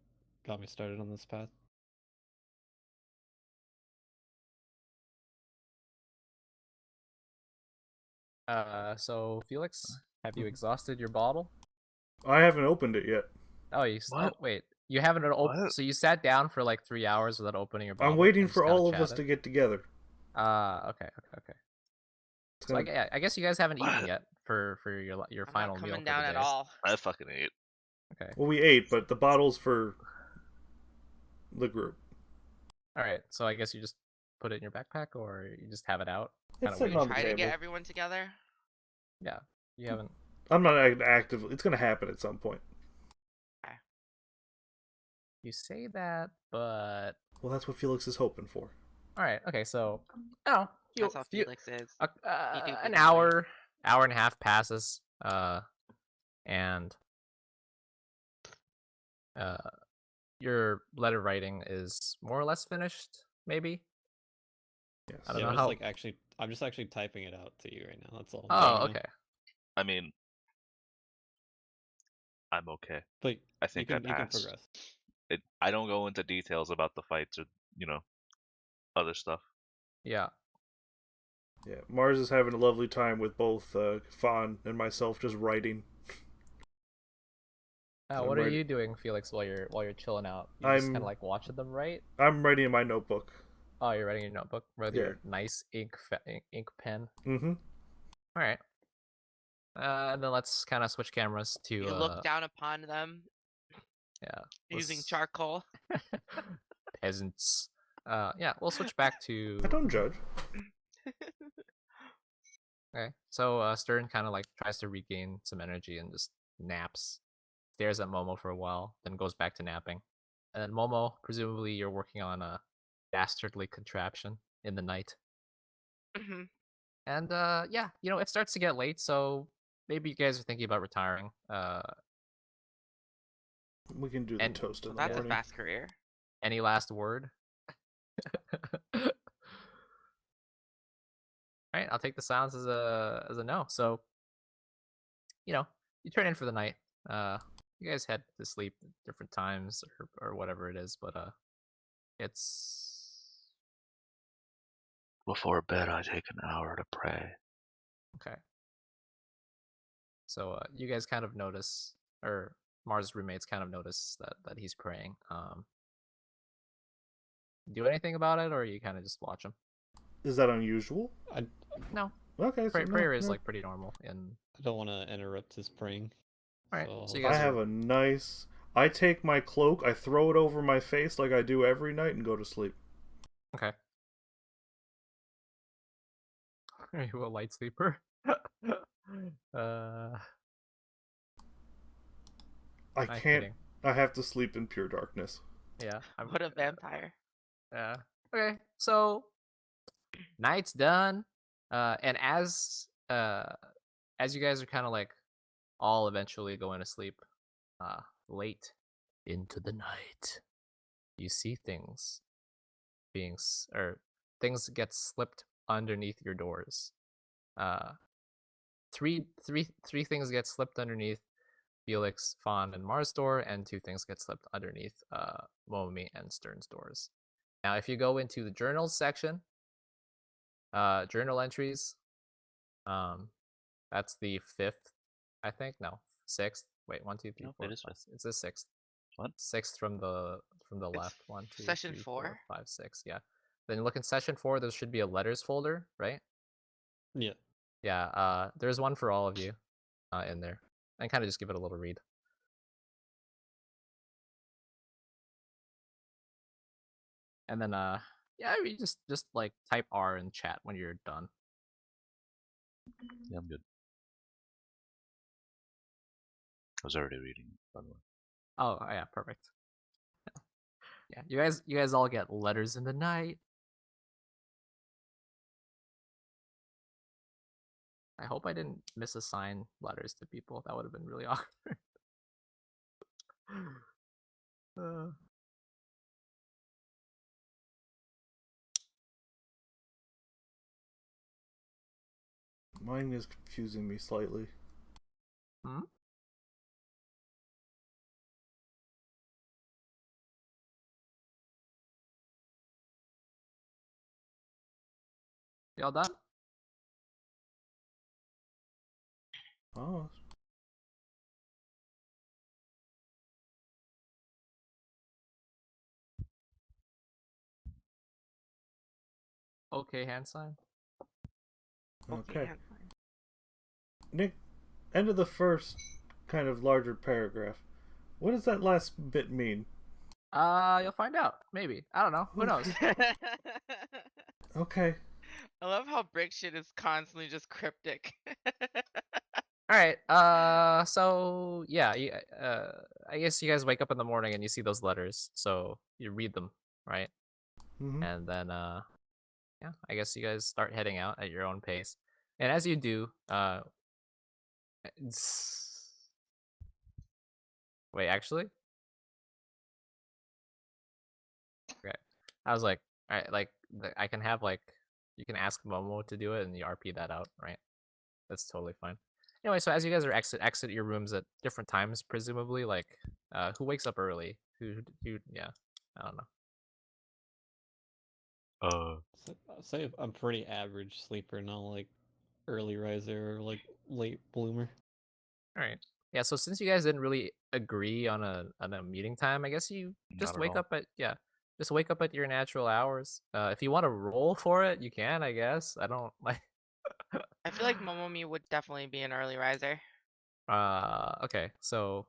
got me started on this path. So Felix, have you exhausted your bottle? I haven't opened it yet. Oh, What? wait. You haven't opened. What? So you sat down for like 3 hours without opening your bottle. I'm waiting and for just kinda all of us to chatted? get together. Okay. It's So gonna- I guess you guys haven't eaten What? yet for your I'm final not meal coming for the down day. at all. I fucking ate. Okay. Well, we ate, but the bottle's for the group. All right. So I guess you just put it in your backpack, or you just have it out. It's Kinda sitting waiting. on the Try to get table. everyone together. Yeah. You haven't. I'm not actively. It's gonna happen at some point. You say that, but Well, that's what Felix is hoping for. all right. Okay. So, oh, That's how Felix is. You do an things hour and a half passes. And your letter writing is more or less finished, maybe. Yes. I don't Yeah, know I'm how. I'm just actually typing it out to you right now. That's all. Oh, doing now. okay. I mean, I'm okay. But I think you can I passed. progress. I don't go into details about the fights or other stuff. Yeah. Yeah. Mars is having a lovely time with both Fawn and myself just writing. I'm What are ready. you doing, Felix, while you're chilling out? You're just kind of I'm- like watching them write. I'm writing in my notebook. Oh, you're writing in your notebook with Yeah. your nice ink pen. Mm-hmm. All right. And then let's kind of switch cameras to. You look down upon them Yeah. using let's- charcoal. Peasants. Yeah, we'll switch back to. I don't judge. Okay. So Stern kind of like tries to regain some energy and just naps. Stares at Momo for a while, then goes back to napping. And then Momo, presumably you're working on a dastardly contraption in the night. hmm And yeah, it starts to get late, so maybe you guys are thinking about retiring. We can do the And- toast in the That's a morning. fast career. Any last word? All right, I'll take the silence as a no. So, you turn in for the night. You guys head to sleep at different times or whatever it is, but it's Before bed, I take an hour to pray. okay. So you guys kind of notice, or Mars' roommates kind of notice that he's praying. Do anything about it, or you kind of just watch him? Is that unusual? No, Okay. So prayer no, is no. like pretty normal. And I don't want to interrupt his praying. all right, So so you I guys have a nice. I take my cloak, I throw it over my face like I do every night, and go to sleep. okay. Are you a light sleeper? I I'm can't. kidding. I have to sleep in pure darkness. Yeah. What a vampire. Yeah. Okay. So night's done. And as you guys are kind of like all eventually going to sleep, late into the night, you see things or things get slipped underneath your doors. Three things get slipped underneath Felix, Fawn, and Mars' door, and 2 things get slipped underneath Momi and Stern's doors. Now, if you go into the journals section, journal entries, that's the 5th, I think. No, 6th. Wait, 1, 2, 3, Nope, 4, it is 5. It's the 6th. What? 6th from the It's left. 1, 2, session 3, 4? 4, 5, 6. Yeah. Then look in session 4. There should be a letters folder, right? Yeah. Yeah. There's one for all of you, in there, and kind of just give it a little read. And then yeah, you just like type R in chat when you're done. Yeah, I'm good. I was already reading, by the way. Oh yeah, perfect. Yeah, you guys all get letters in the night. I hope I didn't misassign letters to people. That would have been really awkward. uh, Mine is confusing me slightly. hmm? Y'all done? Oh, Okay, hand sign. okay. hand sign. Nick, end of the first kind of larger paragraph. What does that last bit mean? You'll find out. Maybe. I don't know. Who knows? Okay. I love how brick shit is constantly just cryptic. All right. So yeah, I guess you guys wake up in the morning and you see those letters, so you read them, right? Mm-hmm. And then yeah, I guess you guys start heading out at your own pace. And as you do, wait, actually, okay. I was like, all right, like I can have like you can ask Momo to do it and you RP that out, right? That's totally fine. Anyway, so as you guys are exit your rooms at different times, presumably, like, who wakes up early? Who? Yeah, I don't know. So, I'd say I'm pretty average sleeper, not like early riser or like late bloomer. All right. Yeah. So since you guys didn't really agree on a meeting time, I guess you just Not at wake all. up at just wake up at your natural hours. If you want to roll for it, you can. I guess I don't like. I feel like Momomi would definitely be an early riser. Okay. So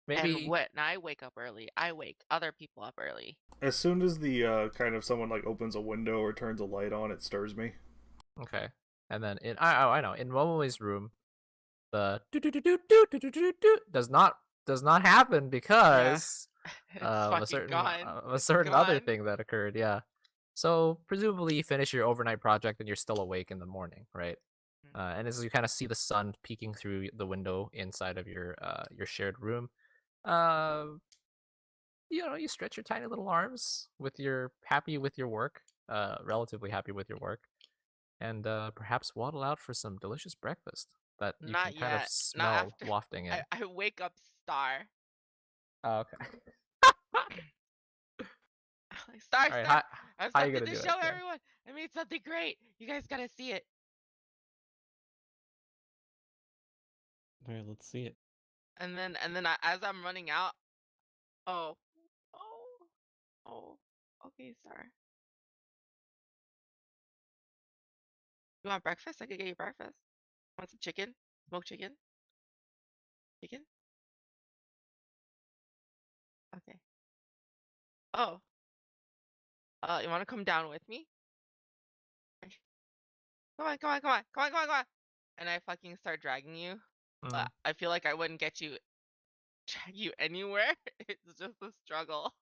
And maybe when I wake up early, I wake other people up early. As soon as the kind of someone like opens a window or turns a light on, it stirs me. okay. And then I know in Momomi's room, the do does not happen because It's of fucking gone. a It's certain other gone. thing that occurred. Yeah. So presumably you finish your overnight project and you're still awake in the morning, right? And as you kind of see the sun peeking through the window inside of your shared room, uh, you know, you stretch your tiny little arms with your happy with your work, relatively happy with your work, and perhaps waddle out for some delicious breakfast that you can Not kind of yet. Not smell after. wafting in. I wake up Star. Oh, okay. Star, All right. Star. I have How you something gonna to do show it? Yeah. everyone. I made something great. You guys gotta see it. Alright, let's see it. And then as I'm running out, oh, oh, oh. Okay, Star. You want breakfast? I could get you breakfast. Want some chicken? Smoked chicken? Chicken? Okay. Oh. You want to come down with me? Come on, come on, come on, come on, come on, come on. And I fucking start dragging you. Mm. I feel like I wouldn't drag you anywhere. It's just a struggle.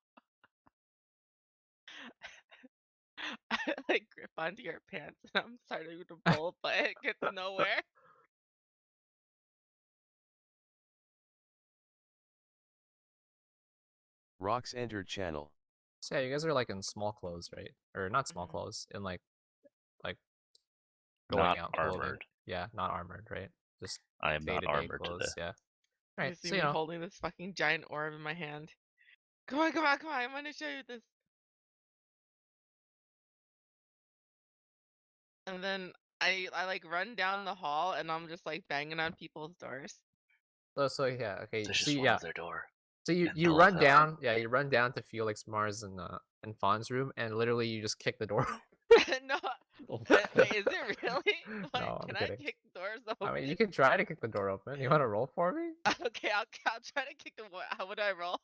I like grip onto your pants and I'm starting to pull, but it gets nowhere. Rocks entered channel. So yeah, you guys are like in small clothes, right? Or not small Mhm. clothes, in like going Not out clothing. armored. Yeah, not armored, right? Just I am not day-to-day armored today. clothes. Yeah. All You right. see So me you know, holding this fucking giant orb in my hand. Come on, come on, come on. I want to show you this. And then I like run down the hall and I'm just like banging on people's doors. so yeah, okay. There's So just one yeah, other door. So you And you the run left down, yeah, you run down to Felix, Mars, and Fawn's room, and literally you just kick the door. No. Oh, Wait, is it really? Like, No, I'm can I kidding. kick doors I open? mean, you can try to kick the door open. You want to roll for me? Okay, I'll try to kick the. How would I roll?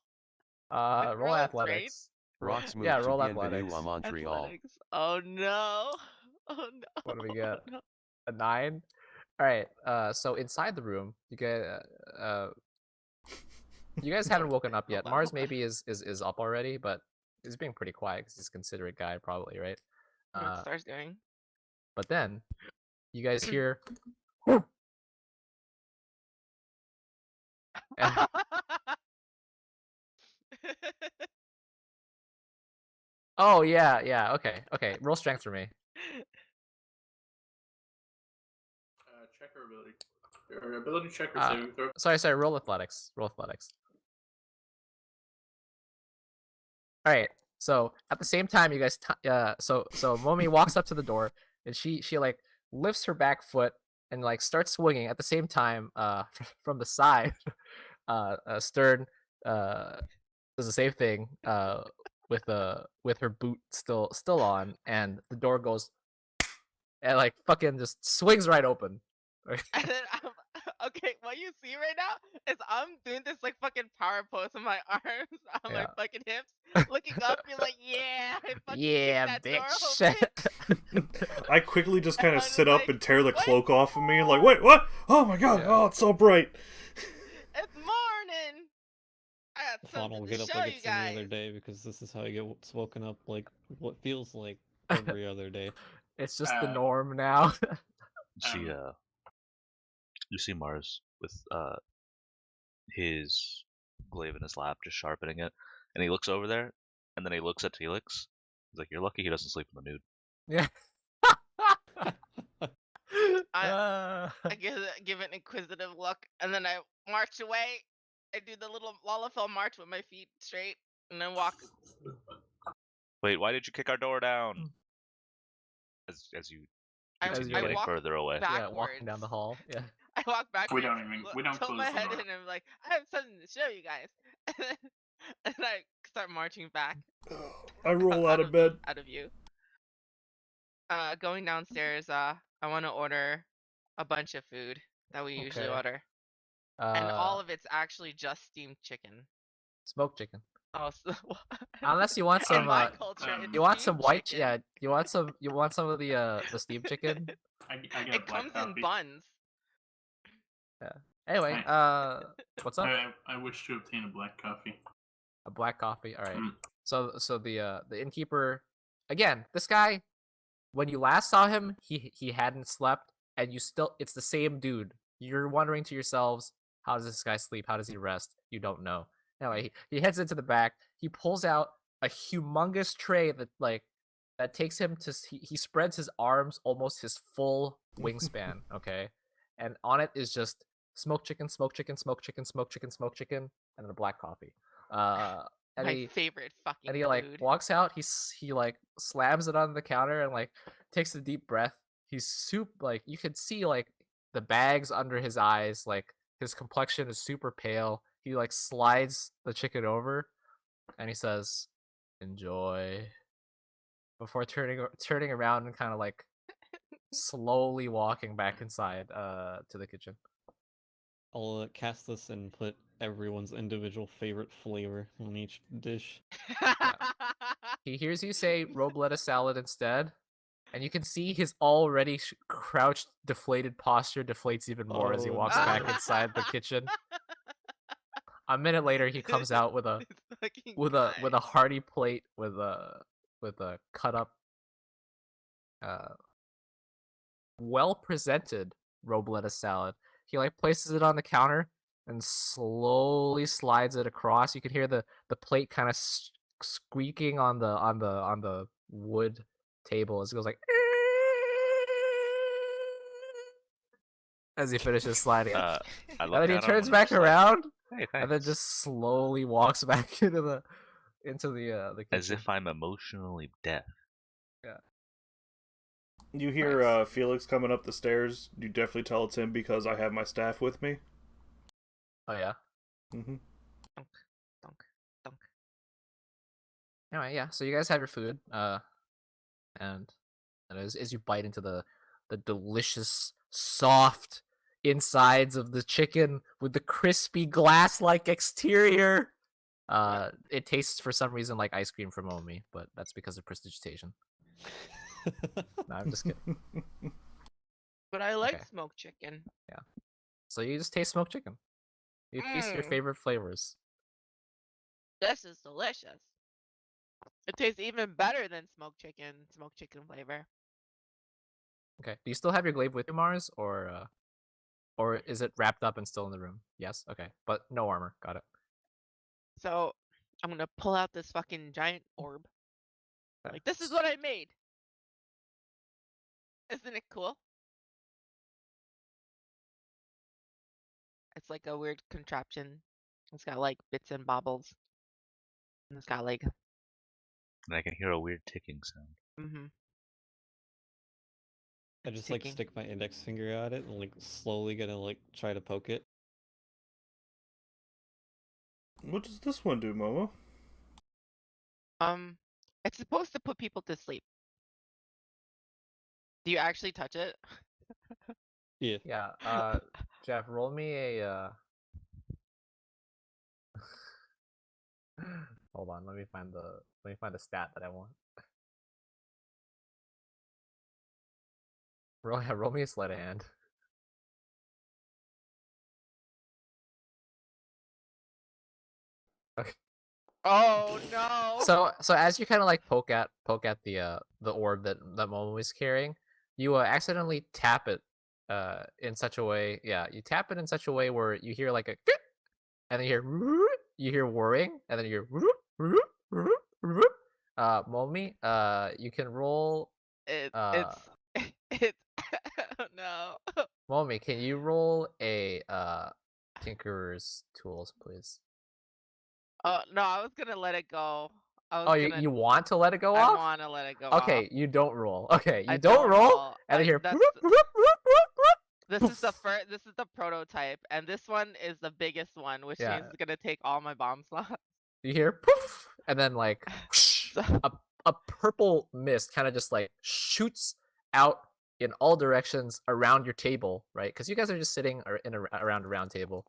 Roll Roll trade. athletics. Rocks Yeah, moved to roll Bienvenue à athletics. Montreal. Athletics. Oh no. Oh no. What do we get? Oh, no. A 9. All right. So inside the room, you guys haven't woken up yet. Hold on, Mars hold on. maybe is up already, but he's being pretty quiet because he's a considerate guy, probably, right? What Star's doing? But then you guys hear. and- oh yeah. Okay. Roll strength for me. Check her ability. Or ability check or saving throw. Sorry. Roll athletics. Roll athletics. All right. So at the same time, you guys. So Momi walks up to the door and she like lifts her back foot and like starts swinging at the same time. From the side, Stern does the same thing. With her boot still on, and the door goes and like fucking just swings right open. And then okay, what you see right now is I'm doing this like fucking power pose with my arms on my Yeah. fucking hips, looking up, being like, yeah, I fucking Yeah, kicked that door bitch. open. I quickly just kind of I'm sit up like, and tear the "What?" cloak off of me, like, wait, what? Oh my god! Yeah. Oh, it's so bright. It's morning. I got Fawn will something get to up show like you it's any guys. other day because this is how he gets woken up like what feels like every other day. It's just the norm now. You see Mars with his glaive in his lap, just sharpening it, and he looks over there, and then he looks at Felix. He's like, "You're lucky he doesn't sleep in the nude." Yeah. I give an inquisitive look, and then I march away. I do the little Lalafell march with my feet straight, and then walk. Wait, why did you kick our door down? As you continue you're getting walk further away. Yeah, walking down the hall. Yeah. I walk backwards. We don't tilt close my the head door. in, and I'm like, I have something to show you guys. And then I start marching back. I roll out of bed. Out of you. Going downstairs. I want to order a bunch of food that we usually Okay. order, and all of it's actually just steamed chicken. Smoked chicken. Oh, so, Unless you want in some, my culture, it's you want some steamed white, chicken. yeah. You want some of the steamed chicken. I get a It black comes coffee. in buns. Anyway, Nice. what's up? I wish to obtain a black coffee. A black coffee. All right. Mm. So the innkeeper, again, this guy, when you last saw him, he hadn't slept, and it's the same dude. You're wondering to yourselves, how does this guy sleep? How does he rest? You don't know. Anyway, he heads into the back. He pulls out a humongous tray that takes him to. He spreads his arms almost his full wingspan. Okay, and on it is just smoked chicken, smoked chicken, smoked chicken, smoked chicken, smoked chicken, and then a black coffee. And My favorite fucking and he like food. walks out. He like slams it on the counter and like takes a deep breath. He's like you could see like the bags under his eyes. Like his complexion is super pale. He like slides the chicken over, and he says, "Enjoy." Before turning around and kind of like slowly walking back inside to the kitchen. I'll cast this and put everyone's individual favorite flavor on each dish. He hears you say robe lettuce salad instead, and you can see his already crouched, deflated posture deflates even more as he Oh, walks no. back inside the kitchen. A minute later, he comes out with a hearty plate with a cut up, well presented robe lettuce salad. He like places it on the counter and slowly slides it across. You can hear the plate kind of squeaking on the wood table as it goes like as he finishes sliding it. I And look then he at him turns and back just like, around "Hey, and then thanks." just slowly walks back into the kitchen. As if I'm emotionally deaf. You hear Nice. Felix coming up the stairs. You definitely tell it's him because I have my staff with me. Oh yeah. Mm-hmm. Anyway, yeah. So you guys have your food, and as you bite into the delicious, soft insides of the chicken with the crispy glass-like exterior, it tastes for some reason like ice cream from Omi, but that's because of prestidigitation. No, I'm just kidding. But I like Okay. smoked chicken. So you just taste smoked chicken. You taste your Mm. favorite flavors. This is delicious. It tastes even better than smoked chicken flavor. Okay. Do you still have your glaive with you, Mars, or is it wrapped up and still in the room? Yes. Okay. But no armor. Got it. So I'm gonna pull out this fucking giant orb. Okay. Like, this is what I made. Isn't it cool? It's like a weird contraption. It's got like bits and bobbles. And it's got like, And I can hear a weird ticking sound. I just like ticking. stick my index finger at it and like slowly gonna like try to poke it. What does this one do, Momo? It's supposed to put people to sleep. Do you actually touch it? Yeah. Yeah. Jeff, roll me a. Hold on. Let me find the stat that I want. Roll me a sleight of hand. Okay. Oh no! So as you kind of like poke at the orb that Momo is carrying, you accidentally tap it in such a way. Yeah, you tap it in such a way where you hear like a and then you hear whirring, and then you hear Momi, you can roll. It's oh no. Momi, can you roll a Tinkerer's Tools, please? Oh no, I was gonna let it go. Oh, you want to let it go I off? want to let it go Okay, off. you don't roll. Okay, you I don't roll, and then I- you hear. This is the prototype, and this one is the biggest one, which Yeah. means it's gonna take all my bomb slots. You hear poof, and then like So, a purple mist kind of just like shoots out in all directions around your table, right? Because you guys are just sitting around a round table.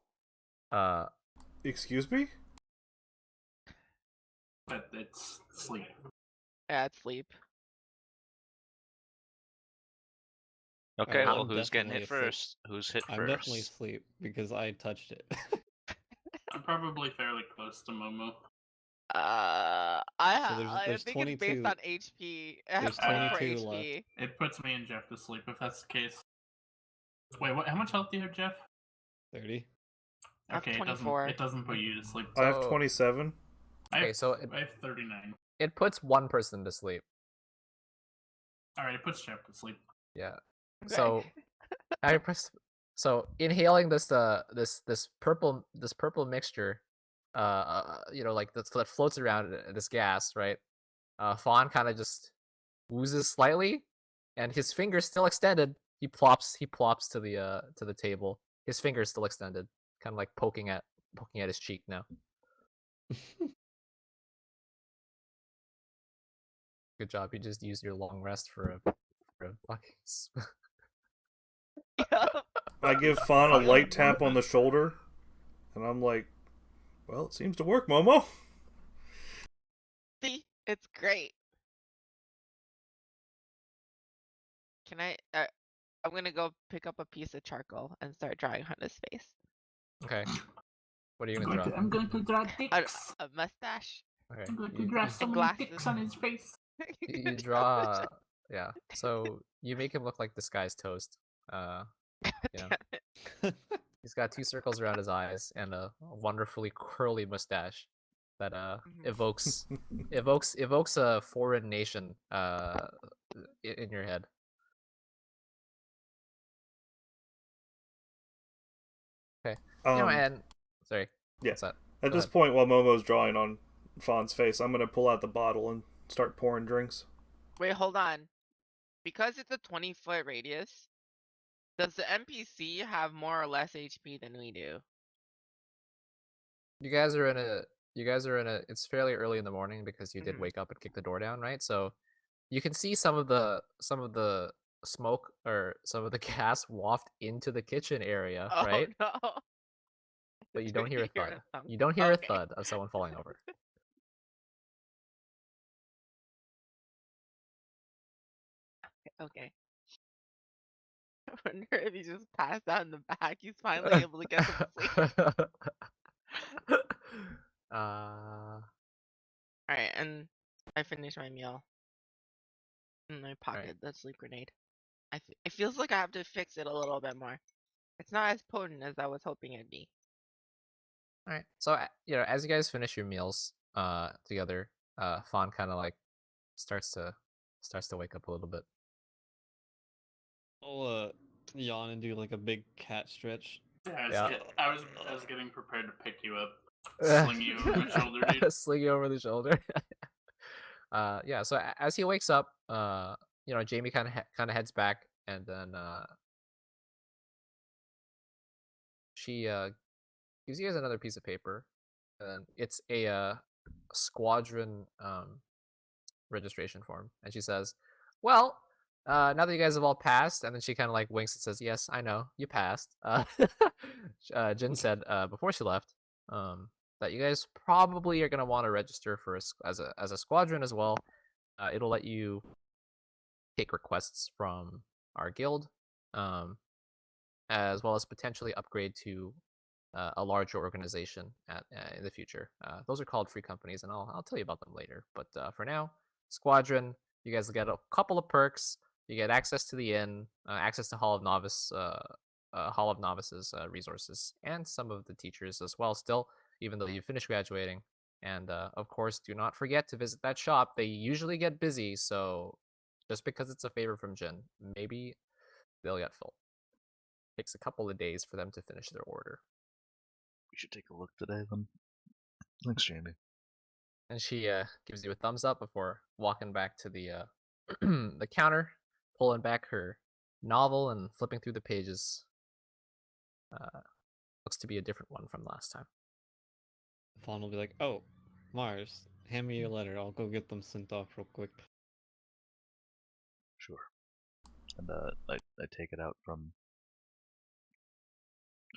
Excuse me? But it's sleep. yeah, it's sleep. Okay, Alright, well, I'm who's getting definitely hit asleep. first? Who's hit I'm first? definitely asleep because I touched it. I'm probably fairly close to Momo. I there's think it's based 22 on HP. there's for 22 HP. left. It puts me and Jeff to sleep if that's the case. Wait, what? How much health do you have, Jeff? 30. I have Okay, 24. it doesn't put you to sleep. I have So- 27. Okay, so I have 39. it puts one person to sleep. All right, it puts Jeff to sleep. Yeah. Okay. So I press. So inhaling this this purple mixture, like that floats around this gas, right? Fawn kind of just woozes slightly, and his fingers still extended. He plops to the table. His fingers still extended, kind of like poking at his cheek now. Good job. You just used your long rest for a fucking. I give Fawn a light tap on the shoulder, and I'm like, well, it seems to work, Momo. See, it's great. Can I? I'm gonna go pick up a piece of charcoal and start drawing on his face. Okay. What are you gonna draw? I'm going to draw dicks. A mustache. Okay. I'm going to draw so many glasses. dicks on his face. You draw. Yeah. So you make him look like disguised toast. You know. He's got 2 circles around his eyes and a wonderfully curly mustache that evokes a foreign nation in your head. Okay. And sorry. Yeah. What's that? At Go this ahead. point, while Momo's drawing on Fawn's face, I'm gonna pull out the bottle and start pouring drinks. Wait, hold on. Because it's a 20-foot radius, does the NPC have more or less HP than we do? You guys are in a you guys are in a. It's fairly early in the morning because you did Mhm. wake up and kick the door down, right? So you can see some of the smoke or some of the gas waft into the kitchen area, Oh right? no. But you Do don't hear a hear thud. thump? You don't hear a Okay. thud of someone falling over. Okay. I wonder if he just passed out in the back. He's finally able to get some sleep. uh, Alright, and I finished my meal. And I Alright. pocketed the sleep grenade. It feels like I have to fix it a little bit more. It's not as potent as I was hoping it'd be. all right. So as you guys finish your meals together, Fawn kind of like starts to wake up a little bit. I'll yawn and do like a big cat stretch. Yeah, I was getting prepared to pick you up, sling you over my shoulder, dude. Sling you over the shoulder. Yeah. So as he wakes up, Jamie kind of heads back, and then she gives you guys another piece of paper, and it's a squadron registration form, and she says, "Well, now that you guys have all passed," and then she kind of like winks and says, "Yes, I know you passed." Jin said before she left that you guys probably are gonna want to register for as a squadron as well. It'll let you take requests from our guild, as well as potentially upgrade to a larger organization in the future. Those are called free companies, and I'll tell you about them later. But for now, Squadron, you guys get a couple of perks. You get access to the inn, access to Hall of Novices resources, and some of the teachers as well. Still, even though you finished graduating, and of course, do not forget to visit that shop. They usually get busy, so just because it's a favor from Jin, maybe they'll get full. Takes a couple of days for them to finish their order. We should take a look today then. Thanks, Jamie. And she gives you a thumbs up before walking back to the the counter, pulling back her novel and flipping through the pages. Looks to be a different one from last time. Fawn will be like, "Oh, Mars, hand me your letter. I'll go get them sent off real quick." Sure. And I take it out from,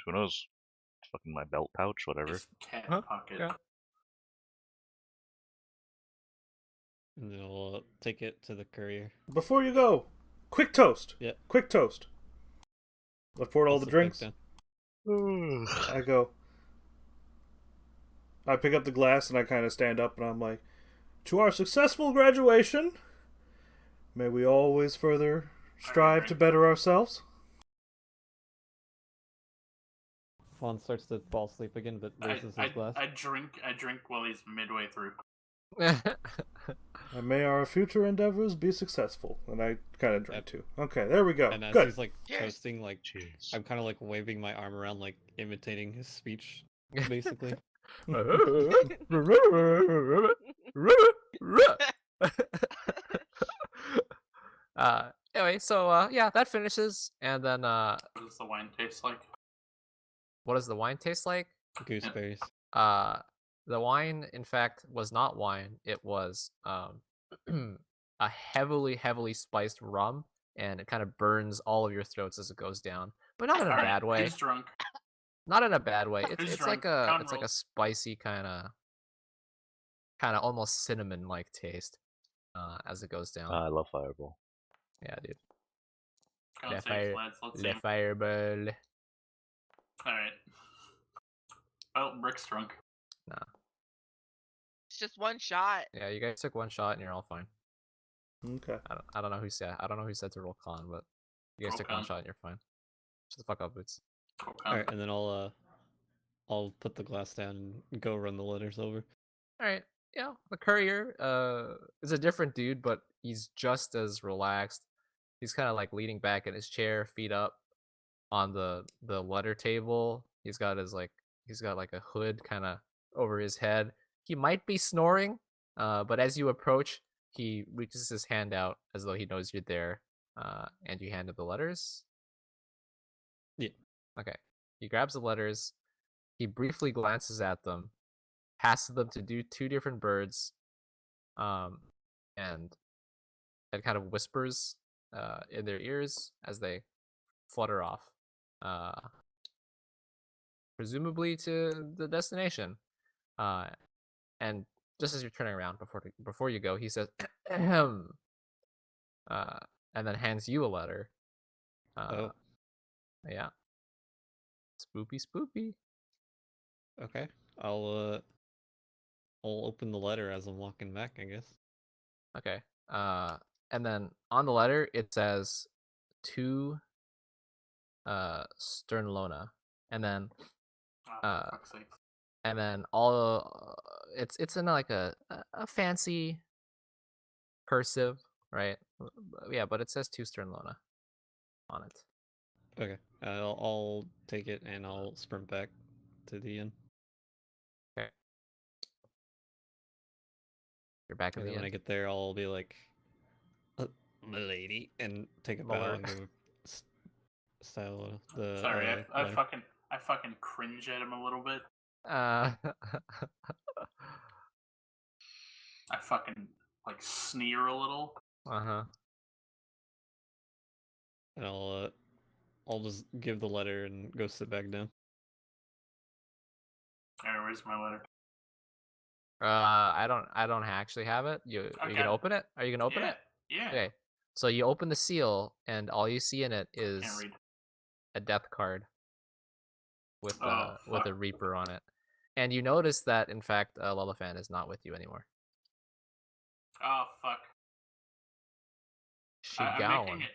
who knows, fucking my belt pouch, whatever. His cat Huh? pocket. Yeah. And then I'll take it to the courier. Before you go, quick toast. Yeah. Quick toast. I've poured all I'll the sit back drinks. down. I go. I pick up the glass and I kind of stand up and I'm like, to our successful graduation, may we always further strive to better ourselves. Fawn starts to fall asleep again, but raises his glass. I drink while he's midway through. And may our future endeavors be successful. And I kind of drink Yep. too. Okay, there we go. And as Good. he's like Cheers. toasting, like Cheers. I'm kind of like waving my arm around, like imitating his speech, basically. Anyway, so yeah, that finishes, and then What does the wine taste like? what does the wine taste like? Gooseberries. The wine, in fact, was not wine. It was a heavily spiced rum, and it kind of burns all of your throats as it goes down, but not in a Alright, bad way. Who's drunk? Not in a bad way. Who's It's like drunk? Count it's like a rolls. spicy kind of almost cinnamon like taste as it goes down. I love Fireball. Yeah, dude. Count Le safe, fire, lads. Let's see. le fireball. Alright. Oh, Brick's drunk. It's just one shot. Yeah, you guys took one shot and you're all fine. Okay. I don't know who said to roll con, but you guys Roll took con. one shot and you're fine. Shut the fuck up, Boots. Cool, All right, and then I'll put the glass down and go run the letters over. All right, yeah. The courier is a different dude, but he's just as relaxed. He's kind of like leaning back in his chair, feet up on the letter table. He's got like a hood kind of over his head. He might be snoring, but as you approach, he reaches his hand out as though he knows you're there, and you hand him the letters. Yeah. Okay. He grabs the letters. He briefly glances at them, passes them to do 2 different birds, and it kind of whispers in their ears as they flutter off, presumably to the destination. And just as you're turning around before you go, he says, "Ahem," and then hands you a letter. Oh, Yeah. Spoopy. okay. I'll open the letter as I'm walking back, I guess. Okay. And then on the letter it says to Sternlona, and then Oh, for fuck's sake. and then all it's in like a fancy cursive, right? Yeah, but it says to Sternlona on it. Okay. I'll take it and I'll sprint back to the inn. Okay. You're back in And the then when I inn. get there, I'll be like, "Milady," and take a My bow lord. and go style the. Sorry, I letter. fucking cringe at him a little bit. Uh, I fucking like sneer a little. uh-huh. And I'll just give the letter and go sit back down. Alright, where's my letter? I don't actually have it. Are you Okay. gonna open it? Are you gonna open Yeah, it? yeah. Okay. So you open the seal, and all you see in it Can't is read. a death card with Oh, with a fuck. Reaper on it, and you notice that in fact Lelafan is not with you anymore. Oh, fuck. I'm Shigawan. making it.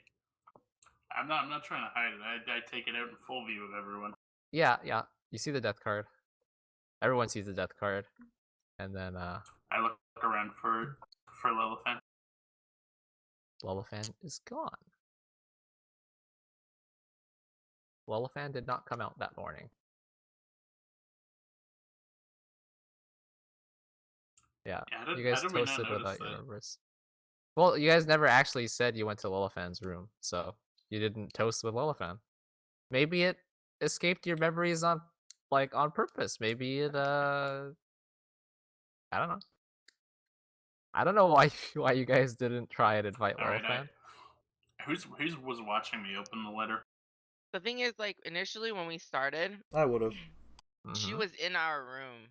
I'm not trying to hide it. I take it out in full view of everyone. Yeah. You see the death card. Everyone sees the death card, and then I look around for Lilifan. Lelafan is gone. Lelafan did not come out that morning. Yeah, you guys how did we not toasted notice without your that? numbers. Well, you guys never actually said you went to Lelafan's room, so you didn't toast with Lelafan. Maybe it escaped your memories on purpose. Maybe it I don't know. I don't know why why you guys didn't try and invite Alright, Lelafan. who's was watching me open the letter? The thing is, like, initially when we started, I would have. she Mhm. was in our room.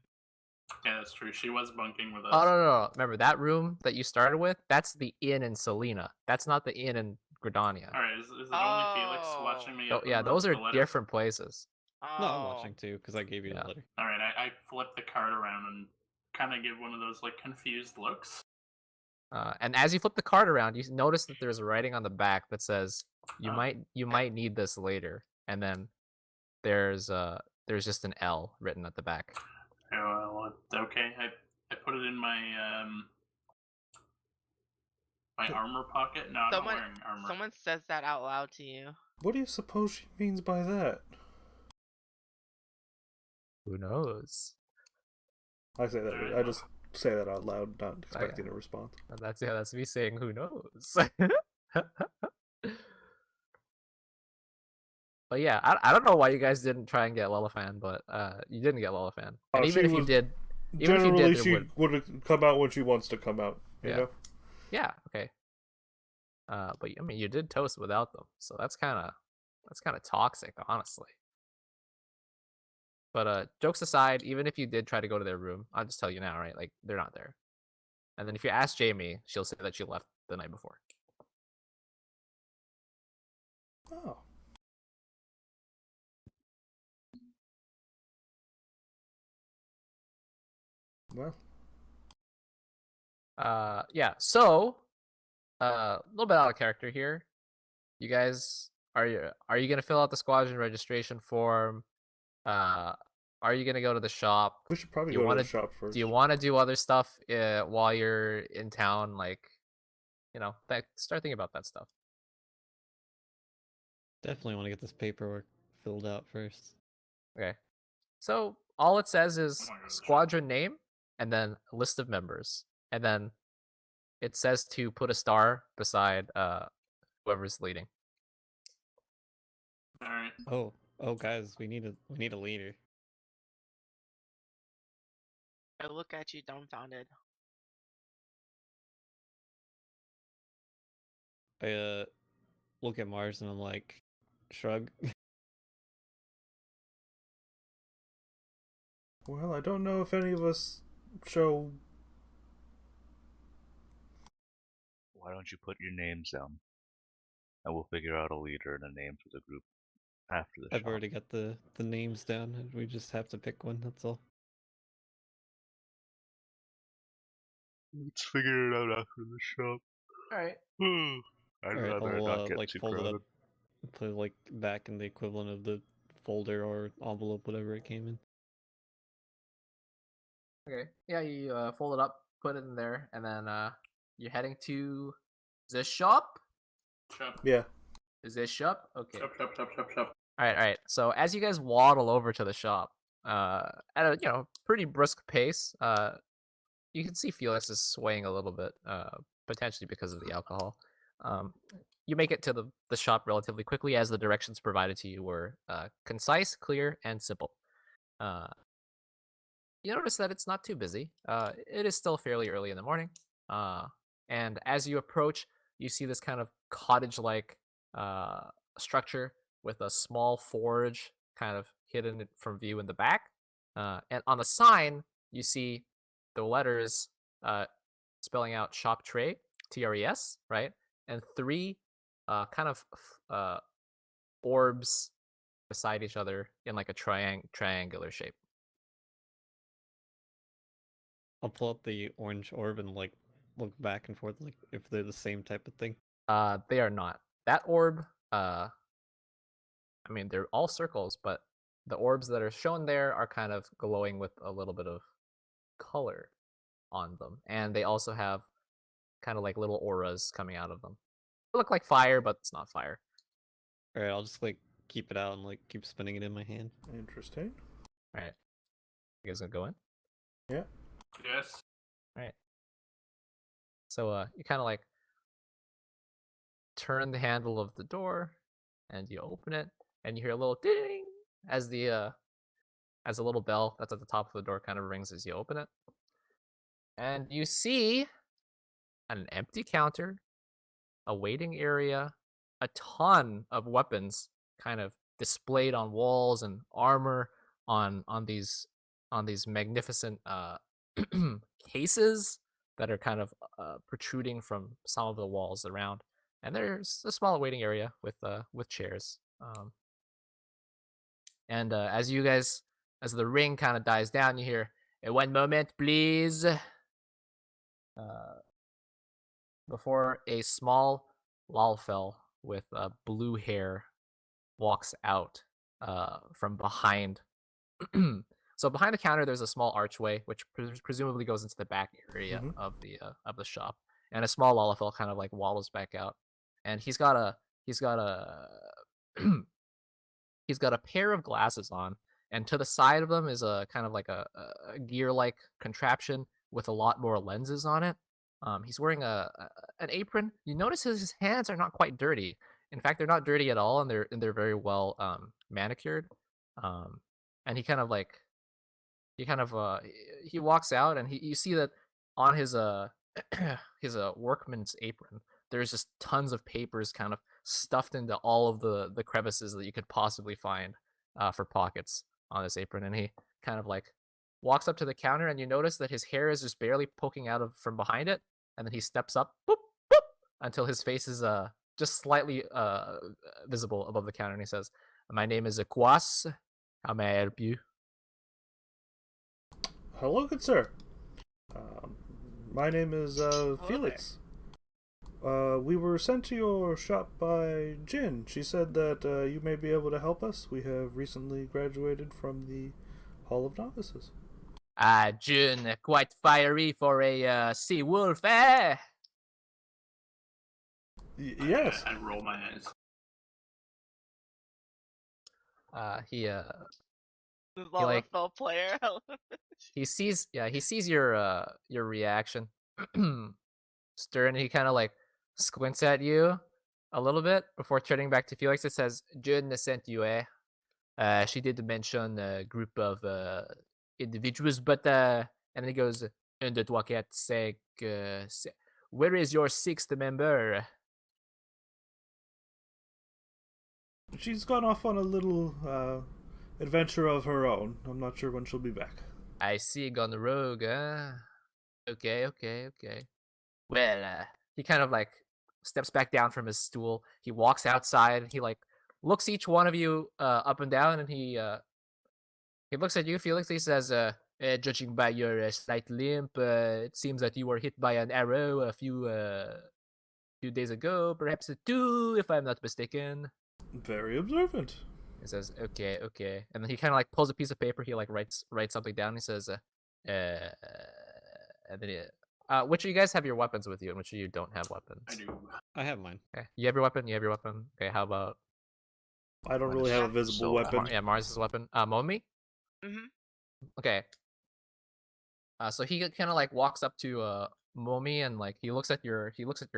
Yeah, that's true. She was bunking with us. Oh no. Remember that room that you started with? That's the inn in Selena. That's not the inn in Gridania. Alright, is it only Felix watching me Oh, open yeah, those the are letter? different places. No, I'm watching too because I gave you Yeah. the letter. Alright, I flip the card around and kind of give one of those like confused looks. And as you flip the card around, you notice that there's writing on the back that says you Oh. might need this later, and then there's just an L written at the back. Oh, well, okay. I put it in my my armor pocket. No, I'm not wearing armor. Someone says that out loud to you. What do you suppose she means by that? Who knows? I say that. I just say that out loud, not expecting a response. That's me saying who knows. But yeah, I don't know why you guys didn't try and get Lelafan, but you didn't get Lelafan. And even if you did, Generally, it she would have come out when she wants to come out. You know? Yeah, okay. But I mean, you did toast without them, so that's kind of toxic, honestly. But jokes aside, even if you did try to go to their room, I'll just tell you now, right? Like they're not there. And then if you ask Jamie, she'll say that she left the night before. Oh. Well. Yeah. So, a little bit out of character here. You guys, are you gonna fill out the squadron registration form? Are you gonna go to the shop? We should probably go to the shop first. Do you want to do other stuff while you're in town? Like, start thinking about that stuff. Definitely want to get this paperwork filled out first. Okay. So all it says is Oh my God, squadron name and then a list of members. And then it says to put a star beside whoever's leading. Alright. Oh, guys, we need a leader. I look at you dumbfounded. I look at Mars and I'm like, shrug. Well, I don't know if any of us show. Why don't you put your names down? And we'll figure out a leader and a name for the group after the I've shop. already got the names down, and we just have to pick one. That's all. Let's figure it out after the shop. All right. I'd All right, rather I'll not get like too fold it crowded. up, put it like back in the equivalent of the folder or envelope, whatever it came in. Okay. Yeah, you fold it up, put it in there, and then you're heading to the shop. Shop. Yeah. Is this shop? Okay. Shop, shop, shop, shop, shop. All right. So as you guys waddle over to the shop, at a pretty brisk pace, you can see Felix is swaying a little bit, potentially because of the alcohol. You make it to the shop relatively quickly, as the directions provided to you were concise, clear, and simple. You notice that it's not too busy. It is still fairly early in the morning. And as you approach, you see this kind of cottage-like structure with a small forge kind of hidden from view in the back. And on the sign, you see the letters spelling out shop tray, TRES, right? And three kind of orbs beside each other in like a triangular shape. I'll pull up the orange orb and like look back and forth, like if they're the same type of thing. They are not. That orb, I mean, they're all circles, but the orbs that are shown there are kind of glowing with a little bit of color on them. And they also have kind of like little auras coming out of them. They look like fire, but it's not fire. All right, I'll just like keep it out and like keep spinning it in my hand. Interesting. All right. You guys gonna go in? Yeah. Yes. All right. So you kind of like turn the handle of the door and you open it and you hear a little ding as the as a little bell that's at the top of the door kind of rings as you open it. And you see an empty counter, a waiting area, a ton of weapons kind of displayed on walls and armor on these magnificent cases that are kind of protruding from some of the walls around. And there's a small waiting area with chairs. And as the ring kind of dies down, you hear, "One moment, please." Before a small Lalfell with blue hair walks out from behind. So behind the counter, there's a small archway which presumably goes into the back area of the shop, and a small Lalfell kind of like waddles back out, and he's got a he's got a pair of glasses on, and to the side of them is a kind of like a gear-like contraption with a lot more lenses on it. He's wearing an apron. You notice his hands are not quite dirty. In fact, they're not dirty at all, and they're very well manicured. And he walks out, and you see that on his his workman's apron, there's just tons of papers kind of stuffed into all of the crevices that you could possibly find for pockets on this apron. And he kind of like walks up to the counter, and you notice that his hair is just barely poking out from behind it, and then he steps up, boop, boop, until his face is just slightly visible above the counter, and he says, "My name is Aquas. How may I help you?" Hello, good sir. My name is Felix. We were sent to your shop by Jin. She said that you may be able to help us. We have recently graduated from the Hall of Novices. Jin, quite fiery for a sea wolf, eh? Yes. I roll my eyes. This is all a fell player. He sees your reaction. Stern, he kind of like squints at you a little bit before turning back to Felix. It says, "June sent you, eh? She did mention a group of individuals, but And then he goes, "Un, deux, trois, quatre, cinq, where is your sixth member?" She's gone off on a little adventure of her own. I'm not sure when she'll be back. I see, gone rogue, huh? Okay. Well, he kind of like steps back down from his stool. He walks outside. He like looks each one of you up and down, and he looks at you, Felix. He says, "Judging by your slight limp, it seems that you were hit by an arrow a few days ago, perhaps 2, if I'm not mistaken." Very observant. He says, "Okay," and then he kind of like pulls a piece of paper. He like writes something down. He says, and then which of you guys have your weapons with you, and which of you don't have weapons? I do. I have mine. Okay, you have your weapon. Okay, how about I don't really have a visible So, weapon. yeah, Mars' weapon? Momi? Mm-hmm. Okay. So he kind of like walks up to Momi and like he looks at your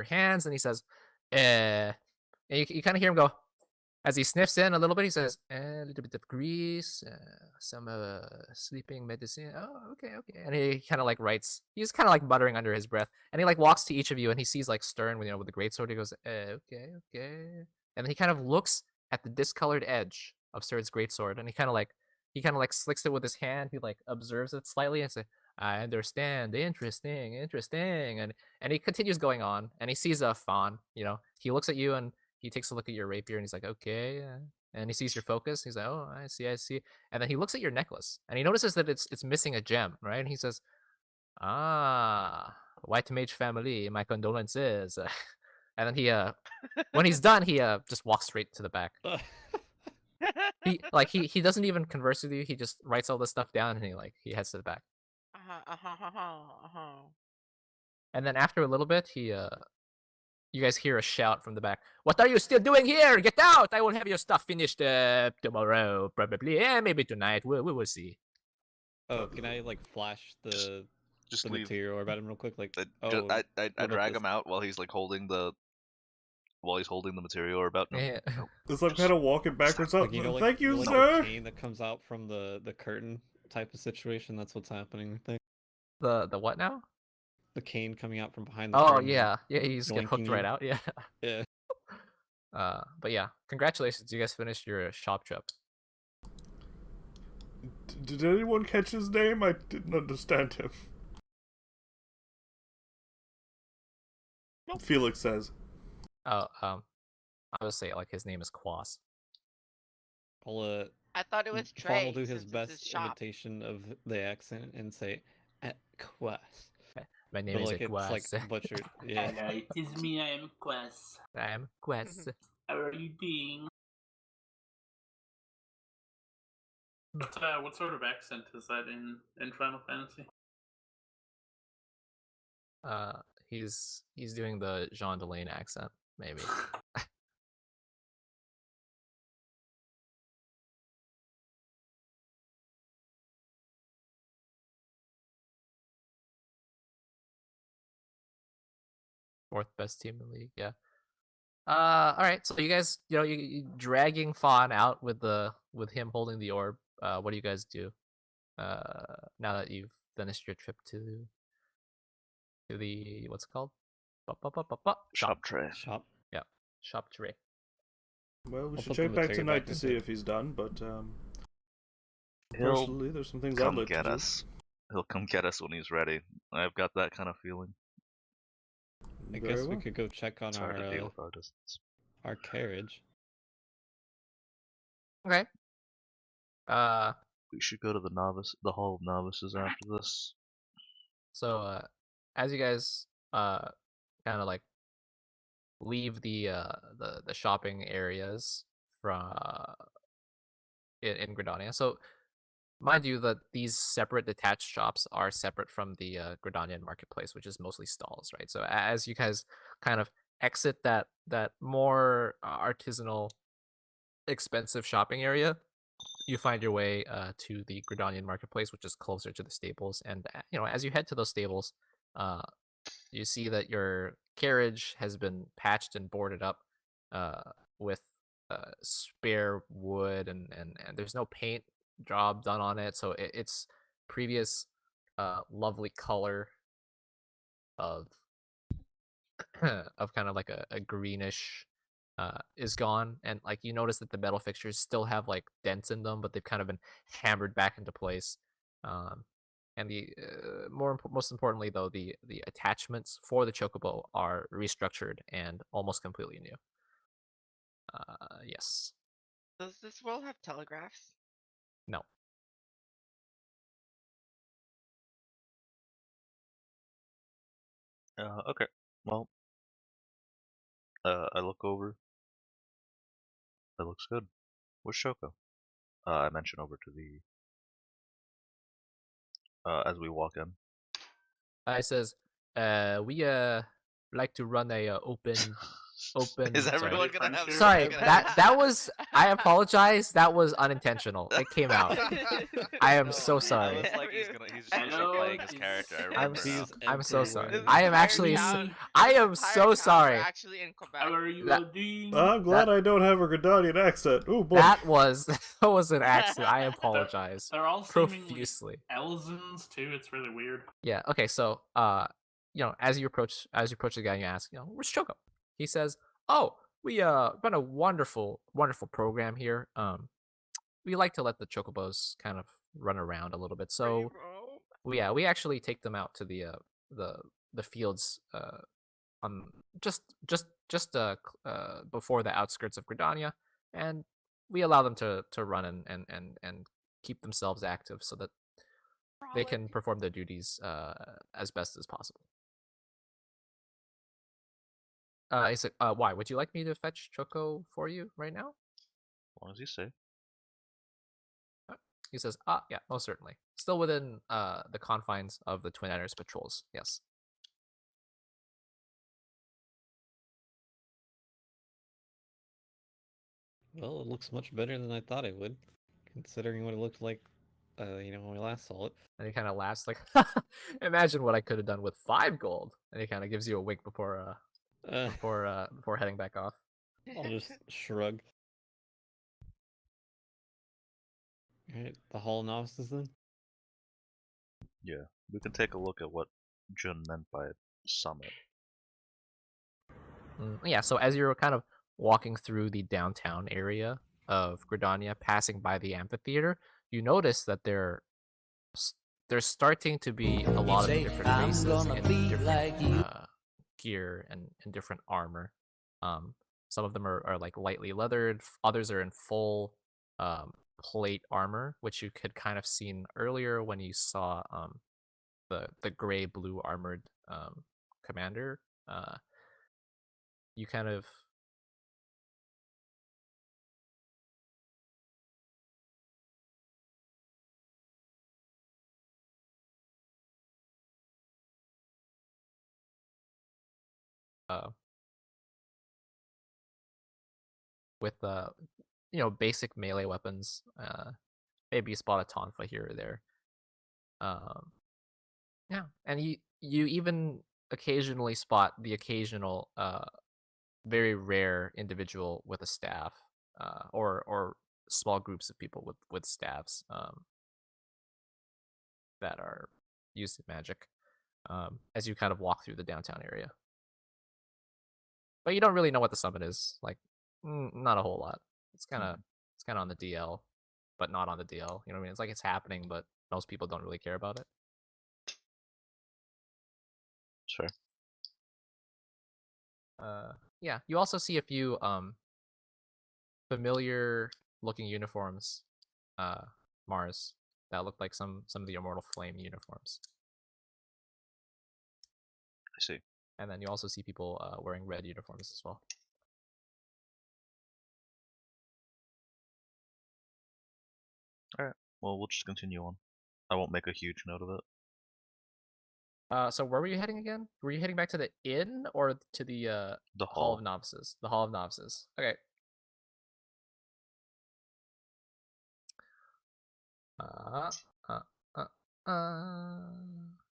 hands and he says, and you kind of hear him go as he sniffs in a little bit. He says, a little bit of grease, some sleeping medicine. Oh, okay. And he kind of like writes. He's kind of like muttering under his breath, and he like walks to each of you and he sees like Stern, with the greatsword. He goes, okay, and then he kind of looks at the discolored edge of Stern's greatsword, and he kind of like slicks it with his hand. He like observes it slightly and says, "I understand. Interesting." And he continues going on, and he sees a fawn. He looks at you and he takes a look at your rapier, and he's like, "Okay." And he sees your focus. He's like, "Oh, I see." And then he looks at your necklace, and he notices that it's missing a gem, right? And he says, "Ah, White Mage family, my condolences." And then he when he's done, he just walks straight to the back. He doesn't even converse with you. He just writes all this stuff down, and he heads to the back. And then after a little bit, you guys hear a shout from the back. "What are you still doing here? Get out! I will have your stuff finished tomorrow, probably. Maybe tonight. We will see." Oh, can I like flash the Just the leave. material about him real quick? Like, I about drag this? him out while he's like holding the material about. No, Yeah. no, It's like kind of walking backwards up. Like, like, Thank you, like sir. the chain that comes out from the curtain type of situation. That's what's happening. I think The what now? the cane coming out from behind the Oh curtain. yeah, you just get hooked blinking right you. out. Yeah. Yeah. But yeah, congratulations, you guys finished your shop trip. Did anyone catch his name? I didn't understand him. Nope. Felix says. Oh, I would say like his name is Quas. I'll I thought it was Fawn Trey. will do his since it's best his shop. imitation of the accent and say, "Quest." My name But is like it's Quas. like butchered. Yeah. Hello, it is me. I am Quest. I am Quas. How are you doing? What sort of accent is that in Final Fantasy? He's doing the Jean Delane accent, maybe. Fourth best team in the league, yeah. All right. So you guys, you dragging Fawn out with him holding the orb. What do you guys do? Now that you've finished your trip to the what's it called? shop tray. Shop. Yeah, shop tray. Well, we I'll should put the check back material tonight back to see into- if he's done, but He'll personally, there's some things I'd come like get to do. us. He'll come get us when he's ready. I've got that kind of feeling. I Very guess we well. could go check on It's hard to deal with our distance. our carriage. Okay. We should go to the Hall of Novices after this. So as you guys kind of like leave the shopping areas from in Gridania. So mind you that these separate detached shops are separate from the Gridanian marketplace, which is mostly stalls, right? So as you guys kind of exit that more artisanal, expensive shopping area, you find your way to the Gridanian marketplace, which is closer to the stables. And as you head to those stables, you see that your carriage has been patched and boarded up with spare wood, and there's no paint job done on it, so it's previous lovely color of of kind of like a greenish is gone, and like you notice that the metal fixtures still have like dents in them, but they've kind of been hammered back into place. Um, and the most importantly though, the attachments for the chocobo are restructured and almost completely new. Yes. Does this world have telegraphs? No. Okay. Well, I look over. That looks good. Where's Shoko? I mention over to the as we walk in. I says, we like to run a open. Is Sorry. everyone gonna have? Sorry, gonna that have- that was. I apologize. That was unintentional. It came out. I am so sorry. I was like, he's just I know, playing his he's- character. I I'm remember s- now. I'm so sorry. This I am entire actually. town- I am entire so towns are sorry. actually in Quebec. How are you, That- Odin? I'm glad I don't have a Gridanian accent. Oh boy. That was an accident. I apologize They're all seemingly profusely. Elzins too. It's really weird. Yeah. Okay. So, as you approach the guy, you ask, where's Choco? He says, "Oh, we run a wonderful program here. We like to let the chocobos kind of run around a little bit. So, we actually take them out to the fields on just before the outskirts of Gridania, and we allow them to run and keep themselves active so that they can perform their duties as best as possible." He said, "Why? Would you like me to fetch Choco for you right now?" As long as you say. He says, yeah, most certainly. Still within the confines of the Twin Enters patrols, yes." Well, it looks much better than I thought it would, considering what it looked like, when we last saw it. And he kind of laughs like, "Imagine what I could have done with 5 gold." And he kind of gives you a wink before heading back off. I'll just shrug. Alright, the Hall of Novices then? Yeah, we can take a look at what Jun meant by summit. Yeah, so as you're kind of walking through the downtown area of Gridania, passing by the amphitheater, you notice that there's starting to be a lot of different races and different gear and different armor. Some of them are like lightly leathered, others are in full plate armor, which you could kind of seen earlier when you saw the gray blue armored commander. You kind of with basic melee weapons. Maybe you spot a tonfa here or there. Yeah, and you even occasionally spot the occasional very rare individual with a staff, or small groups of people with staffs that are used in magic, as you kind of walk through the downtown area. But you don't really know what the summit is. Like, not a whole lot. It's kind of on the DL, but not on the DL. You know what I mean? It's like it's happening, but most people don't really care about it. Sure. Yeah. You also see a few familiar looking uniforms, Mars, that look like some of the Immortal Flame uniforms. I see. And then you also see people wearing red uniforms as well. Alright, well, we'll just continue on. I won't make a huge note of it. So where were you heading again? Were you heading back to the inn or to the The Hall hall. of Novices? The Hall of Novices. Okay.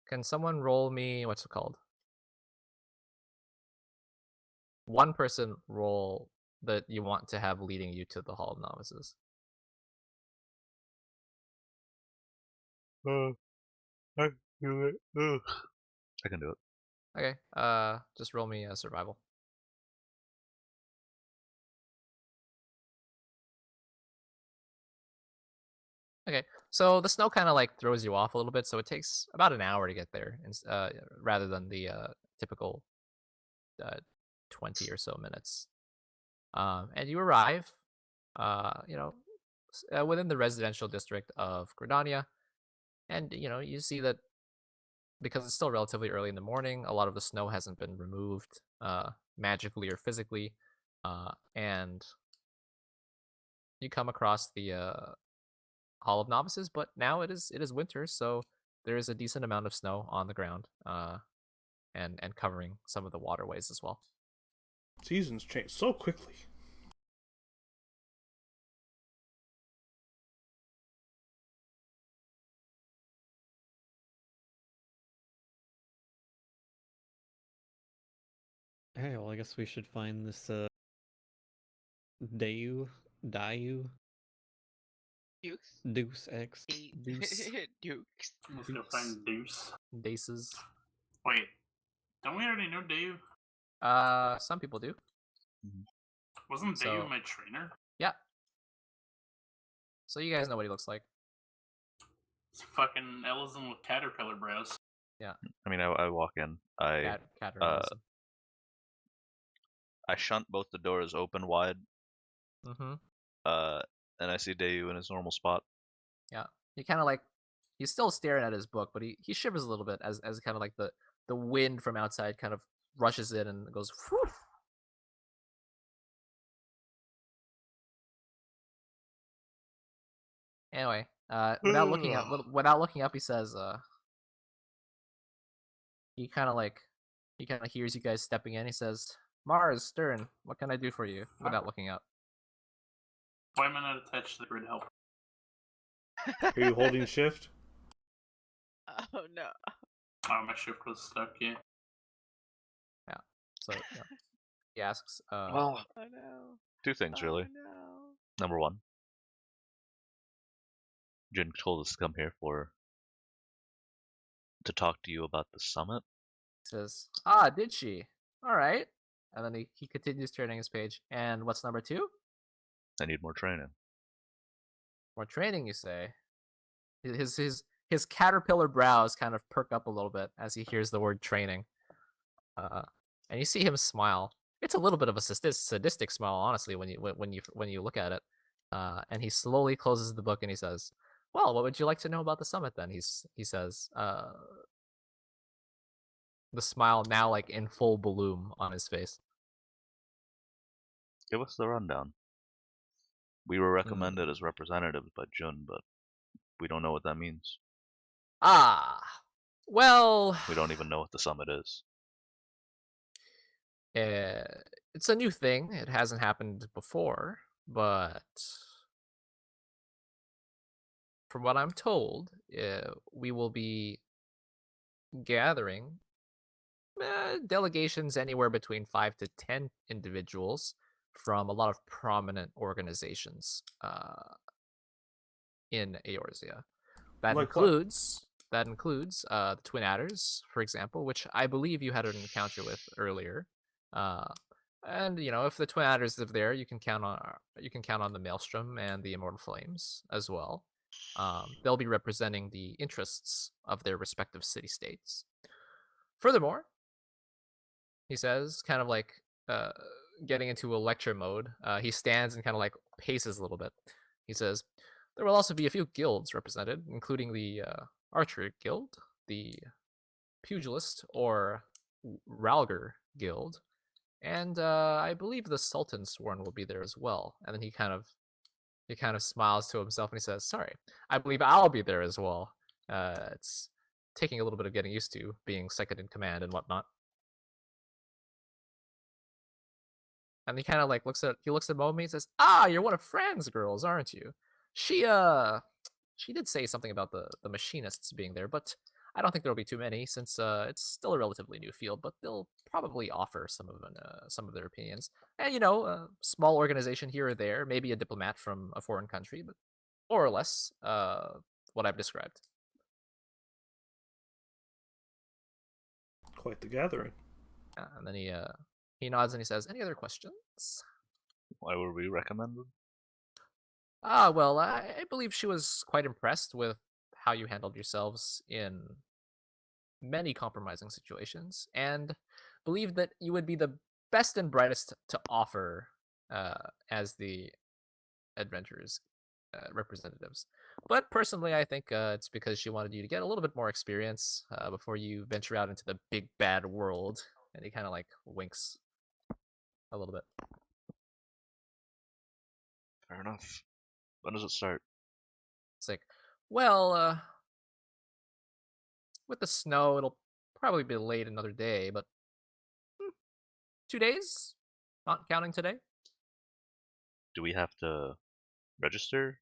Can someone roll me, what's it called? One person roll that you want to have leading you to the Hall of Novices. Ugh. I can do it. Okay. Just roll me a survival. Okay, so the snow kind of like throws you off a little bit, so it takes about an hour to get there, rather than the typical 20 or so minutes. And you arrive, within the residential district of Gridania, and you see that because it's still relatively early in the morning, a lot of the snow hasn't been removed magically or physically, and you come across the Hall of Novices, but now it is winter, so there is a decent amount of snow on the ground, and covering some of the waterways as well. Seasons change so quickly. Hey, well, I guess we should find this Dayu, Dukes. Deuce X. Deuce. Dukes. Let's go find Deuce. Daces. Wait, don't we already know Dave? Some people do. Wasn't Dave So- my trainer? Yeah. So you guys know what he looks like. It's fucking Ellison with caterpillar brows. I mean, I walk in. I Caterpillar. shunt both the doors open wide. Mm-hmm. And I see Dayu in his normal spot. Yeah. He kind of like he's still staring at his book, but he shivers a little bit as kind of like the wind from outside kind of rushes in and goes. Whew. Anyway, without looking up, he says, he kind of hears you guys stepping in. He says, "Mars, Stern, what can I do for you?" Without looking up. Why am I not attached to the grid help? Are you holding shift? Oh no. Oh, my shift was stuck, yeah. So he asks, Well, Oh no. two things really. Oh no. Number one, Jin told us to come here to talk to you about the summit. he says, did she? All right. And then he continues turning his page. And what's number 2? I need more training. More training, you say? His caterpillar brows kind of perk up a little bit as he hears the word training. And you see him smile. It's a little bit of a sadistic smile, honestly, when you look at it. And he slowly closes the book and he says, "Well, what would you like to know about the summit then?" He says, the smile now like in full bloom on his face. Give us the rundown. We were recommended as representatives by Jun, but we don't know what that means. Well, We don't even know what the summit is. it's a new thing. It hasn't happened before, but from what I'm told, we will be gathering delegations anywhere between 5 to 10 individuals from a lot of prominent organizations in Eorzea. That Like what? includes the Twin Adders, for example, which I believe you had an encounter with earlier. And if the Twin Adders live there, you can count on the Maelstrom and the Immortal Flames as well. They'll be representing the interests of their respective city-states. Furthermore, he says, kind of like getting into a lecture mode, he stands and kind of like paces a little bit. He says, there will also be a few guilds represented, including the Archer Guild, the Pugilist or Ralger Guild, and I believe the Sultan Sworn will be there as well. And then he kind of smiles to himself and he says, "Sorry, I believe I'll be there as well. It's taking a little bit of getting used to being second in command and whatnot." And he kind of like looks at Momi and says, "You're one of Fran's girls, aren't you? She did say something about the machinists being there, but I don't think there'll be too many since it's still a relatively new field, but they'll probably offer some of their opinions. And a small organization here or there, maybe a diplomat from a foreign country, but more or less what I've described." Quite the gathering. And then he nods and he says, "Any other questions?" Why were we recommended? Well, I believe she was quite impressed with how you handled yourselves in many compromising situations, and believed that you would be the best and brightest to offer as the adventurers' representatives. But personally, I think it's because she wanted you to get a little bit more experience before you venture out into the big bad world. And he kind of like winks a little bit. Fair enough. When does it start? It's like, well, with the snow, it'll probably be late another day, but 2 days, not counting today. Do we have to register?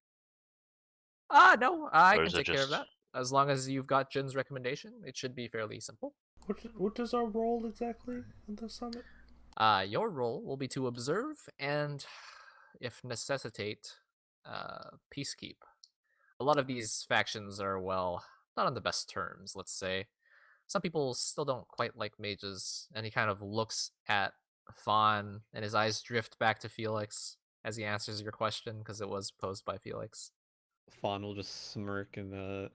No, I Or can is it take care of just- that. As long as you've got Jin's recommendation, it should be fairly simple. What is our role exactly in the summit? Your role will be to observe and, if necessitate, peacekeep. A lot of these factions are, well, not on the best terms, let's say. Some people still don't quite like mages, and he kind of looks at Fawn, and his eyes drift back to Felix as he answers your question, because it was posed by Felix. Fawn will just smirk and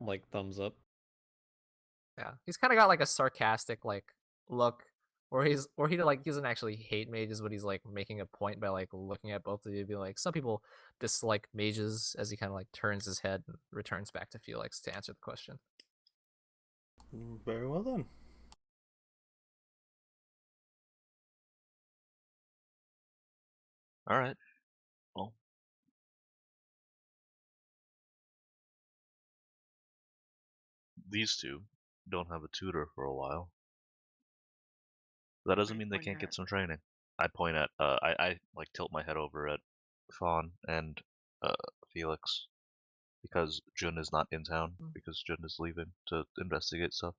like thumbs up. Yeah, he's kind of got like a sarcastic like look, or he doesn't actually hate mages, but he's like making a point by like looking at both of you, be like, some people dislike mages, as he kind of like turns his head and returns back to Felix to answer the question. Very well then. All right. Well, these two don't have a tutor for a while. That doesn't mean they can't get some training. I point at I like tilt my head over at Fawn and Felix because Jun is not in town because Jun is leaving to investigate stuff.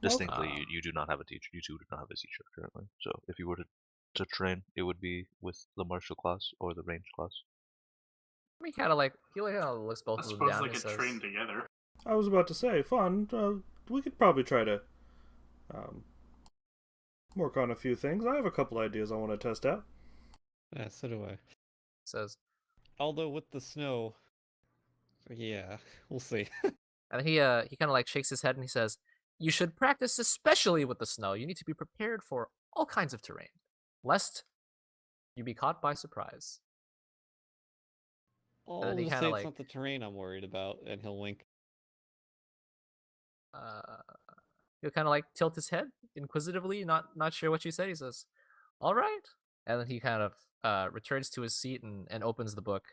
Distinctly, you do not have a teacher. You two do not have a teacher currently. So if you were to train, it would be with the martial class or the range class. He kind of looks both I of them suppose down. they And could says, train together. I was about to say, Fun, we could probably try to work on a few things. I have a couple ideas I want to test out. Yeah, so do I. says, Although with the snow, yeah, we'll see. and he kind of like shakes his head and he says, "You should practice, especially with the snow. You need to be prepared for all kinds of terrain, lest you be caught by surprise." I'll then he just kinda say like- it's not the terrain I'm worried about, and he'll wink. He'll kind of like tilt his head inquisitively, not sure what you said. He says, "All right," and then he kind of returns to his seat and opens the book.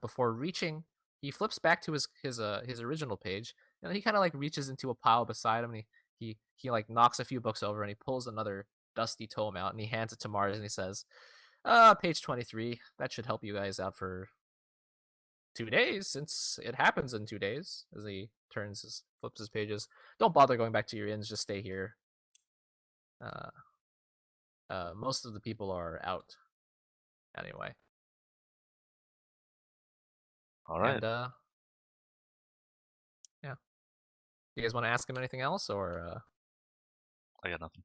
Before reaching, he flips back to his original page, and then he kind of like reaches into a pile beside him, and he like knocks a few books over, and he pulls another dusty tome out, and he hands it to Mars, and he says, "Page 23. That should help you guys out for 2 days, since it happens in 2 days." As he flips his pages. Don't bother going back to your inns, just stay here. Most of the people are out anyway. All right. And yeah. You guys want to ask him anything else, or I got nothing.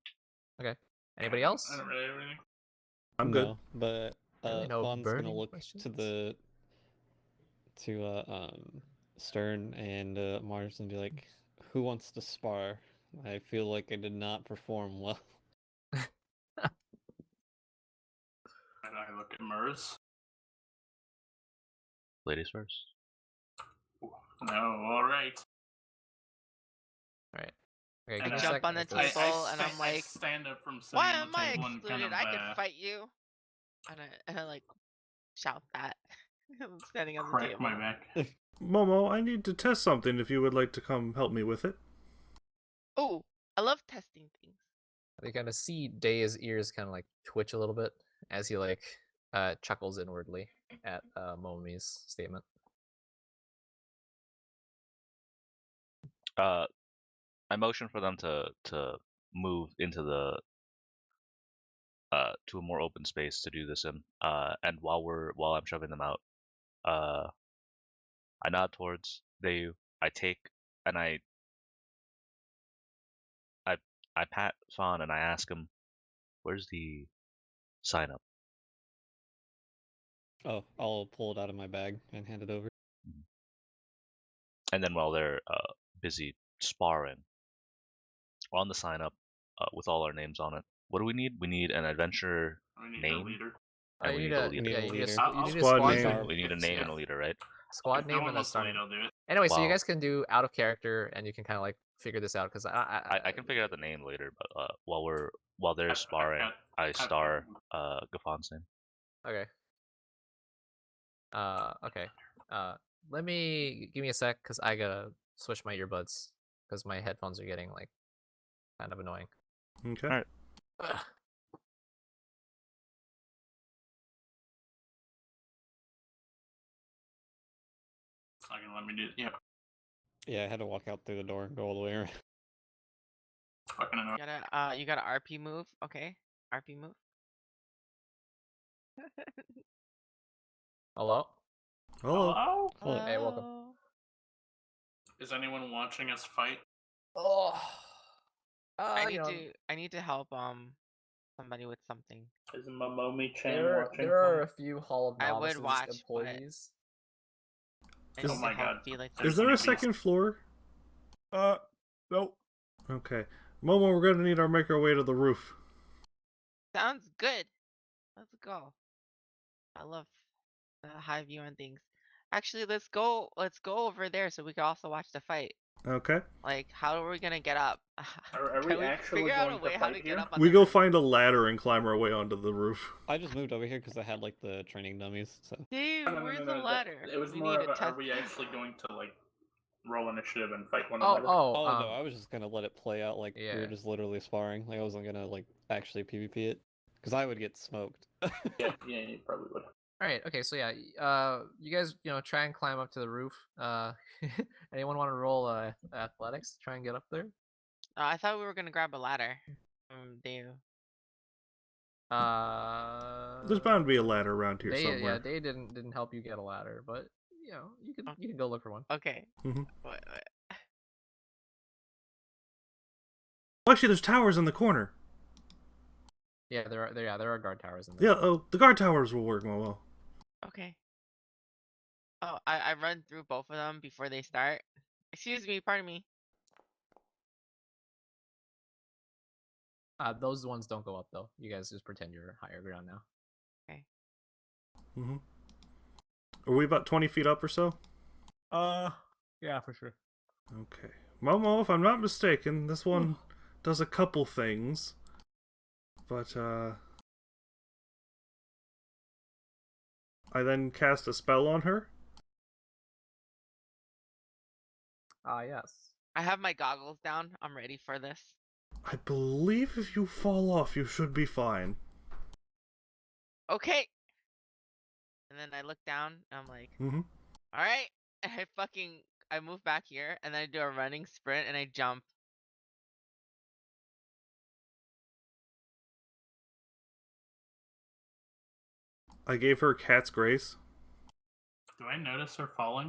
okay? Anybody else? I don't really have anything. I'm good. No, but Really no Fawn's gonna burning look questions? to Stern and Mars and be like, "Who wants to spar? I feel like I did not perform well." And I look at Mers. Ladies first. No, alright. All right. Okay, I give me a jump sec. on the Let this- table and I'm I like, stand up from sitting "Why on am the I table and excluded? kind of, I could fight you." And I like shout that. I'm standing on the crack table. my back. Momo, I need to test something if you would like to come help me with it. Oh, I love testing things. You kind of see Day's ears kind of like twitch a little bit as he like chuckles inwardly at Momi's statement. I motion for them to move into the to a more open space to do this in. And while I'm shoving them out, I nod towards Dayu. I take and I pat Fawn and I ask him, "Where's the sign up?" Oh, I'll pull it out of my bag and hand it over. And then while they're busy sparring, on the sign up with all our names on it, what do we need? We need an adventurer We need a name, leader. and we need a We leader. need yeah, a you need a, leader. you need a Squad squad name. name. We need a name and a leader, right? Squad If no name one and a wants to star lead, name. I'll do it. Anyway, so you Wow. guys can do out of character, and you can kind of like figure this out because I can figure out the name later, but while they're I've sparring, got- I I've star got- Gafon's name. Okay. Okay. Let me give me a sec because I gotta switch my earbuds because my headphones are getting like kind of annoying. Okay. Alright. Ugh. It's not gonna let me do it. Yep. Yeah, I had to walk out through the door and go all the way around. Fucking annoying. You got an RP move, okay? RP move. Hello. Hello. Hello? Hello. Hey, welcome. Is anyone watching us fight? Oh. I You know, need to help somebody with something. Is Momomi-chan there watching? there are a few Hall of I would Novices watch, but- employees. I Is- need Oh my to help God. Felix. Is there a second floor? Nope. Okay. Momo, we're gonna need to make our way to the roof. Sounds good. Let's go. I love the high view on things. Actually, let's go over there so we can also watch the fight. Okay. Like, how are we gonna get up? Are we Can actually figure out a going to way how fight to here? get up on We the go roof? find a ladder and climb our way onto the roof. I just moved over here because I had like the training dummies. So Dude, No, where's the ladder? It was We more need of to a, are test. we actually going to like roll initiative and fight one Oh, another? oh no, I was just gonna let it play out like we Yeah. were just literally sparring. Like I wasn't gonna like actually PvP it because I would get smoked. Yeah, you probably would. All right. Okay. So yeah, you guys, try and climb up to the roof. Anyone want to roll athletics to try and get up there? I thought we were gonna grab a ladder. Dave. There's bound to be a ladder around here They, somewhere. yeah, they didn't help you get a ladder, but you can go look for one. Okay. Mhm. What? Oh, actually, there's towers in the corner. Yeah, there are guard towers in there. Yeah. Oh, the guard towers will work, Momo. Okay. Oh, I run through both of them before they start. Excuse me, pardon me. Those ones don't go up though. You guys just pretend you're higher ground now. Mhm. Are we about 20 feet up or so? Yeah, for sure. Okay. Momo, if I'm not mistaken, this one does a couple things. But, I then cast a spell on her. Yes. I have my goggles down. I'm ready for this. I believe if you fall off, you should be fine. Okay. And then I look down and I'm like, Mm-hmm. all right. And I move back here and then I do a running sprint and I jump. I gave her cat's grace. Do I notice her falling?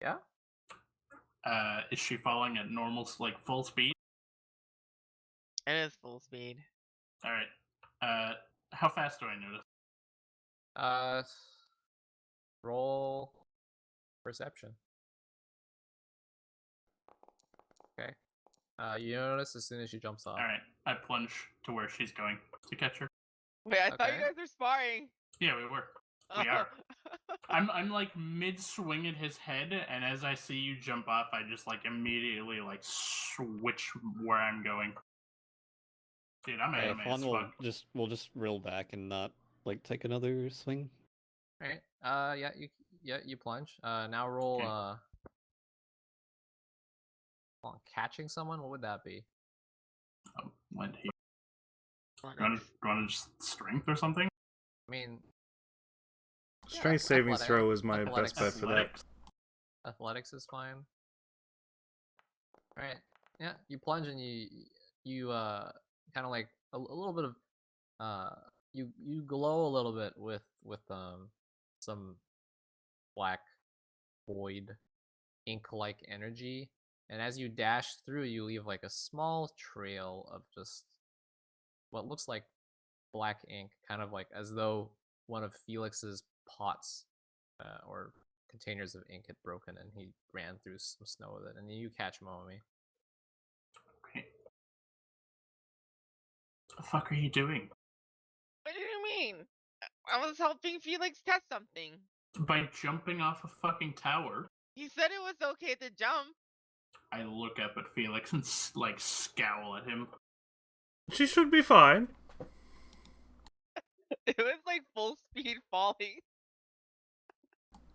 Yeah. Is she falling at normal, like full speed? It is full speed. All right. How fast do I notice? Roll perception. Okay. You notice as soon as she jumps off. All right. I plunge to where she's going to catch her. Wait, I thought you Okay. guys were sparring. Yeah, we were. We are. I'm like mid swing at his head, and as I see you jump off, I just like immediately like switch where I'm going. Dude, I'm Okay, anime Fawn as will fuck. we'll just reel back and not like take another swing. All right. You plunge. Now roll Okay. on catching someone. What would that be? When he, do you want to just strength or something? I mean, Strength savings throw is my athletics. best bet for that. Athletics is fine. All right. Yeah, you plunge and you kind of like a little bit of you glow a little bit with some black void ink-like energy, and as you dash through, you leave like a small trail of just what looks like black ink, kind of like as though one of Felix's pots or containers of ink had broken, and he ran through some snow with it. And you catch Momi. Okay. What the fuck are you doing? What do you mean? I was helping Felix test something. By jumping off a fucking tower. He said it was okay to jump. I look up at Felix and like scowl at him. She should be fine. It was like full speed falling.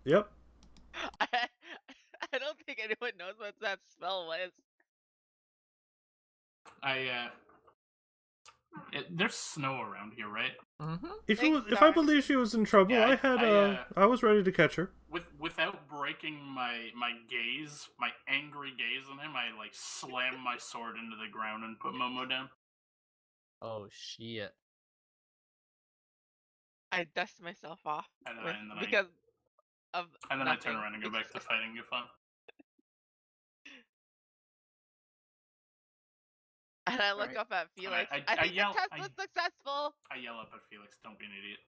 Yep. I don't think anyone knows what that spell was. There's snow around here, right? Mm-hmm. If I believe she was in trouble, Yeah, I was ready to catch her. Without breaking my gaze, my angry gaze on him, I like slam my sword into the ground and put Momo down. Oh shit. I dust myself off And then I turn around and go back to fighting Gufon. And I look up at Felix. I think the test was successful. I yell up at Felix, don't be an idiot.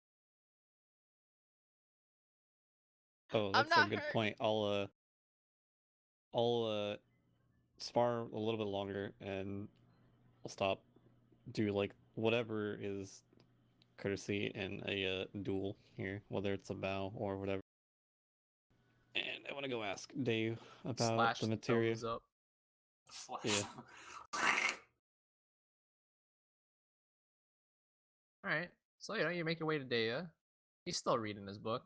Oh, that's a good point. I'll spar a little bit longer, and I'll stop. Do like whatever is courtesy in a duel here, whether it's a bow or whatever. And I want to go ask Dave about Slash the materia. toes up. Yeah. Alright, so you make your way to Dea. He's still reading his book.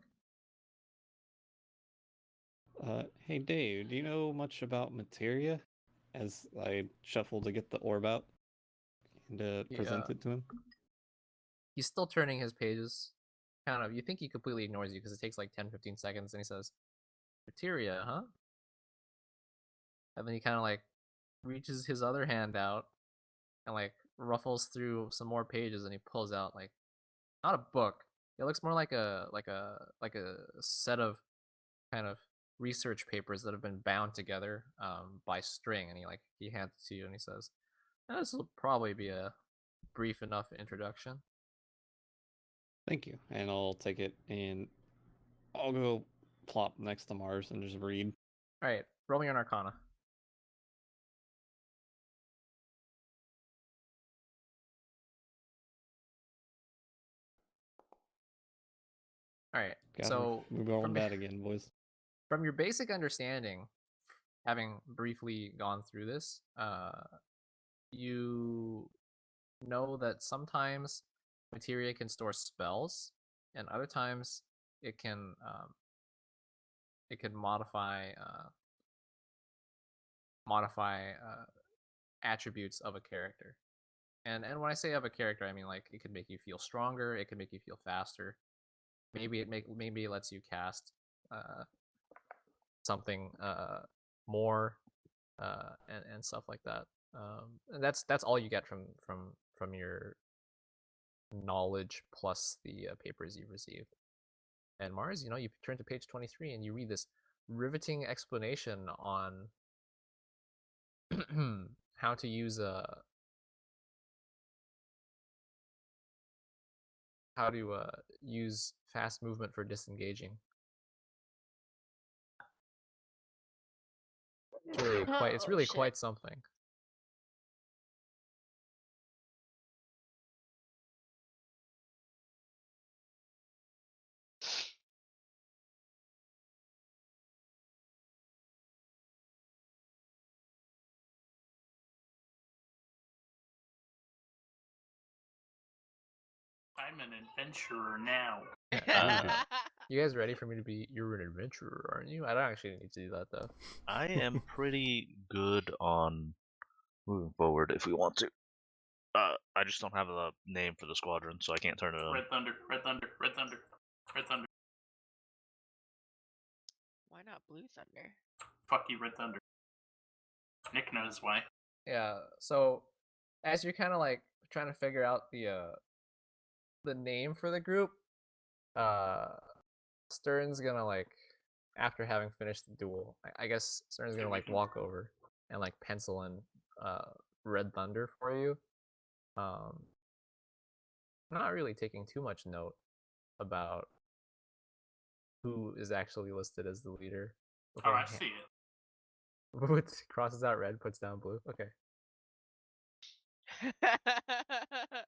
Hey Dave, do you know much about materia? As I shuffle to get the orb out and present it to him. He's still turning his pages. Kind of, you think he completely ignores you because it takes like 10-15 seconds, and he says, "Materia, huh?" And then he kind of like reaches his other hand out and like ruffles through some more pages, and he pulls out like not a book. It looks more like a set of kind of research papers that have been bound together by string, and he hands it to you, and he says, "This will probably be a brief enough introduction." Thank you. And I'll take it and I'll go plop next to Mars and just read. Alright, roll me an Arcana. Alright, so we're going bad again, boys. From your basic understanding, having briefly gone through this, you know that sometimes materia can store spells, and other times it can modify attributes of a character. And when I say of a character, I mean like it can make you feel stronger, it can make you feel faster. Maybe it lets you cast something more and stuff like that. And that's all you get from your knowledge plus the papers you've received. And Mars, you turn to page 23 and you read this riveting explanation on how to use use fast movement for disengaging. It's really quite something. I'm an adventurer now. You guys ready for me to be? You're an adventurer, aren't you? I don't actually need to do that though. I am pretty good on moving forward if we want to. I just don't have a name for the squadron, so I can't turn it on. Red Thunder, Red Thunder, Red Thunder, Red Thunder. Why not Blue Thunder? Fuck you, Red Thunder. Nick knows why. Yeah, so as you're kind of like trying to figure out the name for the group, Stern's gonna like after having finished the duel, I guess Stern's gonna like walk over and like pencil in Red Thunder for you. Not really taking too much note about who is actually listed as the leader. Oh, I see it. Crosses out red, puts down blue. Okay. All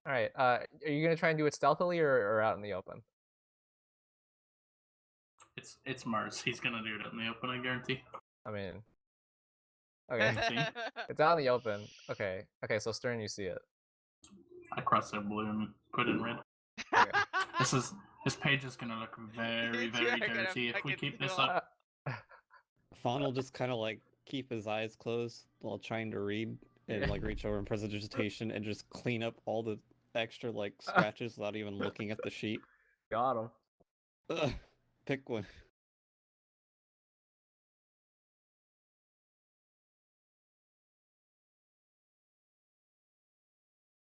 right. Are you gonna try and do it stealthily or out in the open? It's Mars. He's gonna do it in the open, I guarantee. I mean, okay. See? It's out in the open. Okay. Okay. So Stern, you see it. I crossed out blue and put in red. Okay. This page is gonna look very, You very are gonna dirty if we fucking keep this do up. Fawn will just kind of like keep his eyes closed while trying to read and like reach over in prestidigitation and just clean up all the extra like scratches without even looking at the sheet. Got him. Ugh, pick one.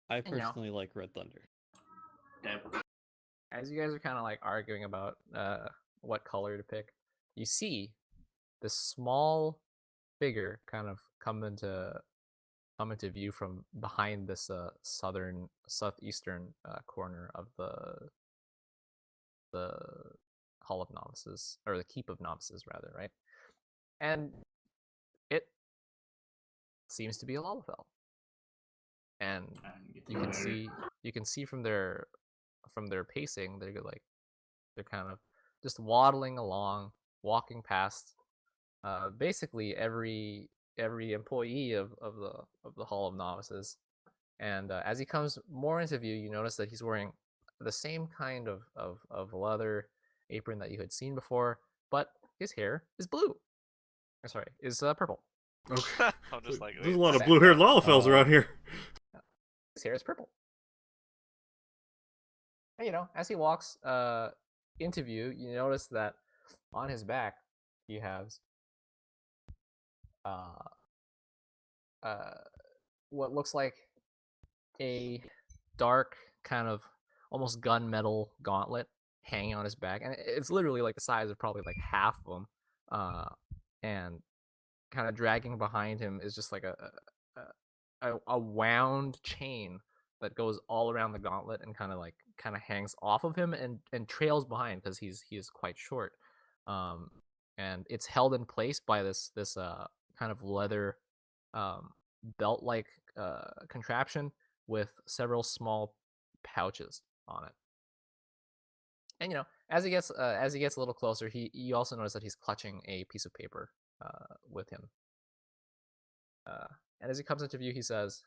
I personally like Red Thunder. Yep. As you guys are kind of like arguing about what color to pick, you see this small figure kind of come into view from behind this southeastern corner of the Hall of Novices, or the Keep of Novices rather, right? And it seems to be a Lalafell. And you can see from their pacing, they're kind of just waddling along, walking past basically every employee of the Hall of Novices. And as he comes more into view, you notice that he's wearing the same kind of leather apron that you had seen before, but his hair is blue. Sorry, is purple. Okay. I'm just like, There's wait, a lot of blue-haired Lalafells around here. His hair is purple. And, you know, as he walks into view, you notice that on his back he has what looks like a dark kind of almost gunmetal gauntlet hanging on his back, and it's literally like the size of probably like half of them, and kind of dragging behind him is just like a wound chain that goes all around the gauntlet and kind of hangs off of him and trails behind because he is quite short, and it's held in place by this kind of leather belt like contraption with several small pouches on it. And you know, as he gets a little closer, you also notice that he's clutching a piece of paper with him. And as he comes into view, he says,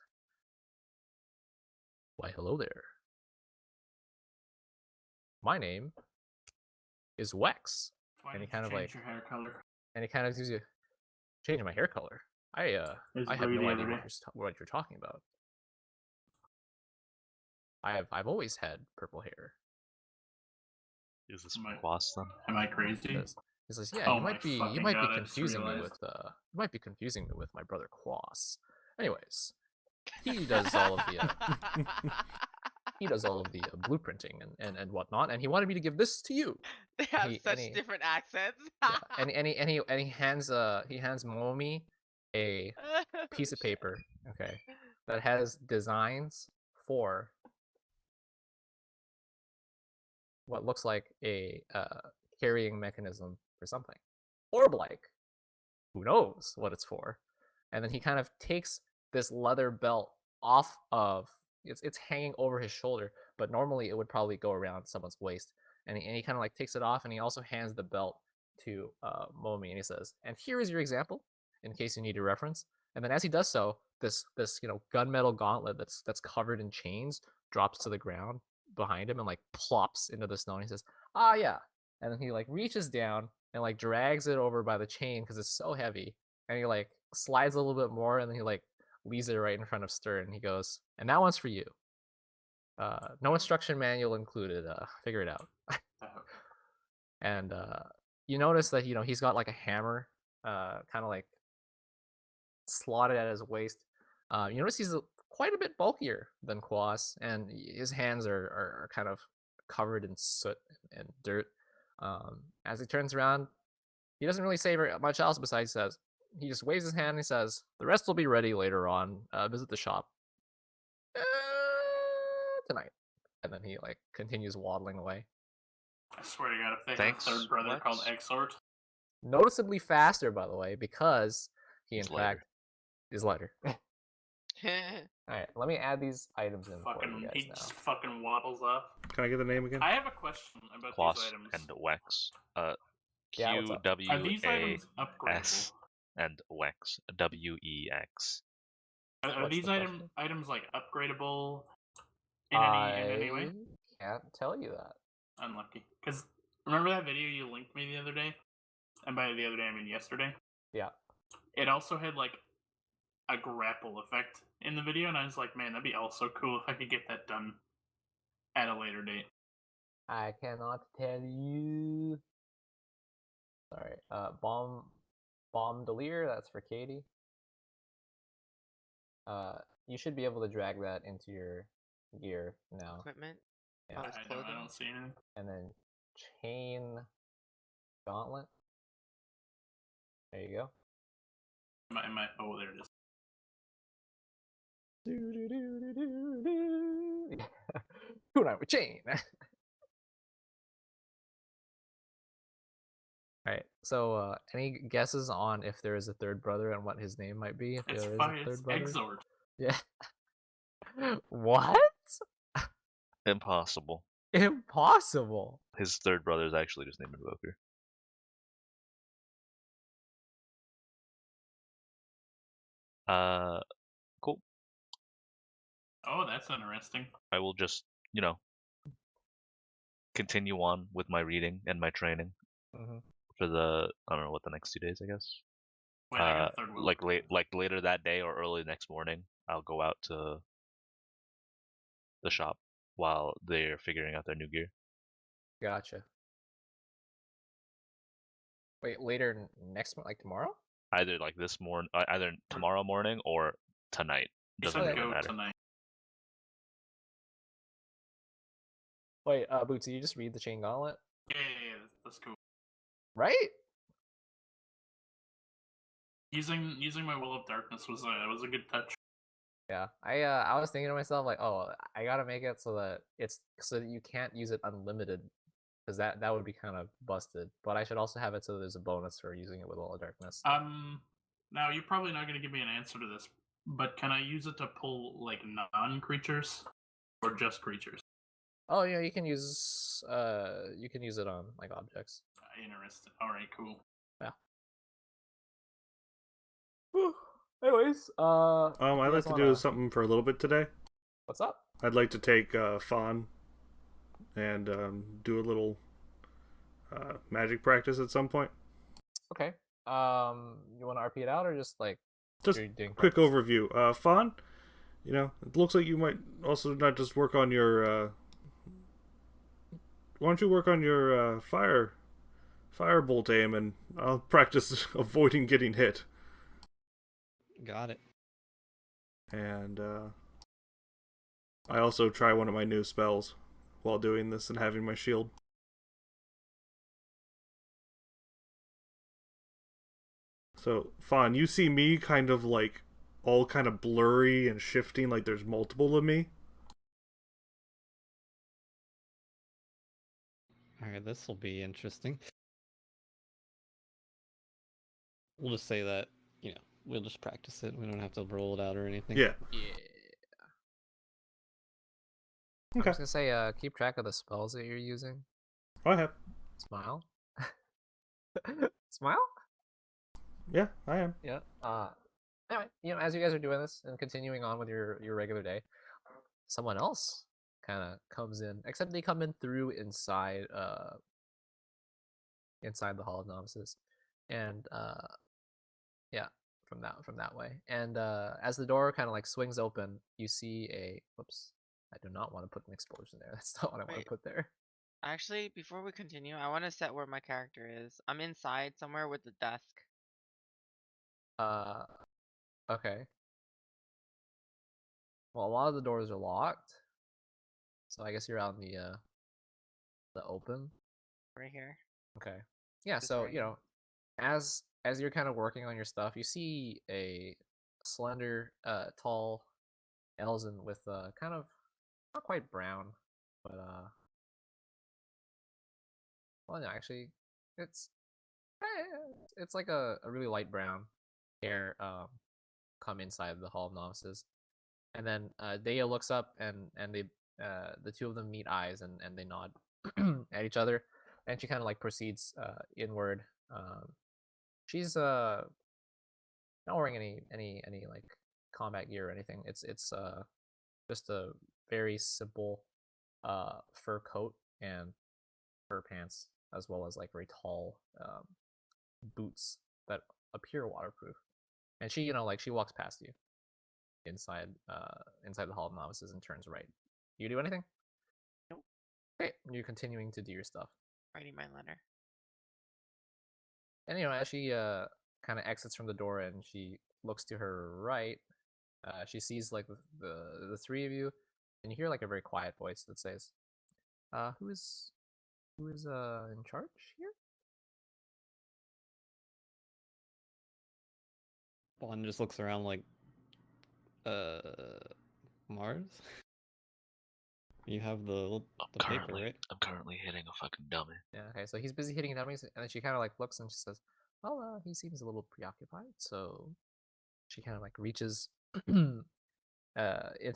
"Why, hello there. My name is Wex." Why And he did kind you of change like, your hair color? and he kind of gives you, changing my hair color. I have no idea what you're talking about. I've always had purple hair. is this Quas then? Am I crazy? He says, "Yeah, Oh you my might be fucking God, I just confusing me realized. with my brother Quas. Anyways, he does all of the blueprinting and whatnot, and he wanted me to give this to you." They have such different accents. Yeah, and he hands Momi a piece of paper, okay, that has designs for what looks like a carrying mechanism for something. Orb-like. Who knows what it's for? And then he kind of takes this leather belt off of it's hanging over his shoulder, but normally it would probably go around someone's waist. And he kind of like takes it off, and he also hands the belt to Momi, and he says, "And here is your example, in case you need a reference." And then as he does so, this gunmetal gauntlet that's covered in chains drops to the ground behind him and like plops into the snow. And he says, "Ah, yeah." And then he like reaches down and like drags it over by the chain because it's so heavy, and he like slides a little bit more, and then he like leaves it right in front of Stern, and he goes, "And that one's for you. No instruction manual included. Figure it out." And you notice that he's got like a hammer, kind of like slotted at his waist. You notice he's quite a bit bulkier than Quas, and his hands are kind of covered in soot and dirt. As he turns around, he doesn't really say very much else besides says he just waves his hand and he says, "The rest will be ready later on. Visit the shop tonight." And then he like continues waddling away. I swear to God, if they Thanks, have a third brother called Lex. Exort, Noticeably faster, by the way, because he in He's lighter. fact is lighter. Alright, let me add these items in for you he guys now. just fucking waddles off. Can I get the name again? I have a question about Quas these items. and Wex. Yeah, what's up? Are these items QWAS upgradable? and Wex. WEX. Are What's these the question? items like upgradable in any way? I can't tell you that. Unlucky. Because remember that video you linked me the other day? And by the other day, I mean yesterday. Yeah. It also had like a grapple effect in the video, and I was like, man, that'd be also cool if I could get that done at a later date. I cannot tell you. Sorry. Bombdelier, that's for Katie. You should be able to drag that into your gear now. Equipment. Yeah. Oh, his I clothing. don't see anything. And then chain gauntlet. There you go. Oh, there it is. Kunai with chain. Alright, so any guesses on if there is a third brother and what his name might be? If It's there is fine. a It's third brother? Exort. Yeah. What? Impossible. Impossible. His third brother is actually just named Invoker. Cool. Oh, that's interesting. I will just, continue on with my reading and my training for the, I don't know, what the next 2 days, I guess. Wait, I got a third will. Like later that day or early next morning, I'll go out to the shop while they're figuring out their new gear. Gotcha. Wait, later next month, like tomorrow? Either like this morning, either tomorrow morning or tonight. You Doesn't said really go matter. tonight. Wait, Bootsy, you just read the chain gauntlet? Yeah, that's cool. Right? Using my Will of Darkness was a good touch. Yeah. I was thinking to myself like, oh, I gotta make it so that you can't use it unlimited. Because that would be kind of busted. But I should also have it so there's a bonus for using it with Will of Darkness. Now you're probably not gonna give me an answer to this, but can I use it to pull like non-creatures or just creatures? Oh yeah, you can use it on like objects. Interesting. All right, cool. Yeah. Anyways, I'd like to do something for a little bit today. What's up? I'd like to take Fawn and do a little magic practice at some point. Okay. You want to RP it out or just like just quick overview? Fawn, it looks like you might also not just work on your. Why don't you work on your firebolt aim, and I'll practice avoiding getting hit. Got it. And I also try one of my new spells while doing this and having my shield. So, Fawn, you see me kind of like all kind of blurry and shifting, like there's multiple of me. Alright, this will be interesting. We'll just say that, we'll just practice it. We don't have to roll it out or anything. Yeah. Yeah. Okay. I was gonna say, keep track of the spells that you're using. I have. Smile. Smile? Yeah, I am. Yeah. Anyway, as you guys are doing this and continuing on with your regular day, someone else kind of comes in. Except they come in through inside the Hall of Novices, and yeah, from that way. And as the door kind of like swings open, you see a whoops. I do not want to put an explosion there. That's not what I want to put there. Actually, before we continue, I want to set where my character is. I'm inside somewhere with the desk. Okay. Well, a lot of the doors are locked, so I guess you're out in the open. Right here. Okay. Yeah. Just So right here. as you're kind of working on your stuff, you see a slender, tall Elzen with kind of not quite brown, but well, no, actually, it's it's like a really light brown hair come inside the Hall of Novices, and then Dea looks up and they the two of them meet eyes and they nod at each other, and she kind of like proceeds inward. She's not wearing any like combat gear or anything. It's just a very simple fur coat and fur pants, as well as like very tall boots that appear waterproof. And she, like she walks past you inside inside the Hall of Novices and turns right. You do anything? Nope. Okay, you're continuing to do your stuff. Writing my letter. And as she kind of exits from the door and she looks to her right, she sees like the three of you, and you hear like a very quiet voice that says, who is in charge here?" Bond just looks around like, Mars? You have the paper, right? I'm currently hitting a fucking dummy. Yeah. Okay. So he's busy hitting dummies, and then she kind of like looks and she says, "Well, he seems a little preoccupied." So she kind of like reaches into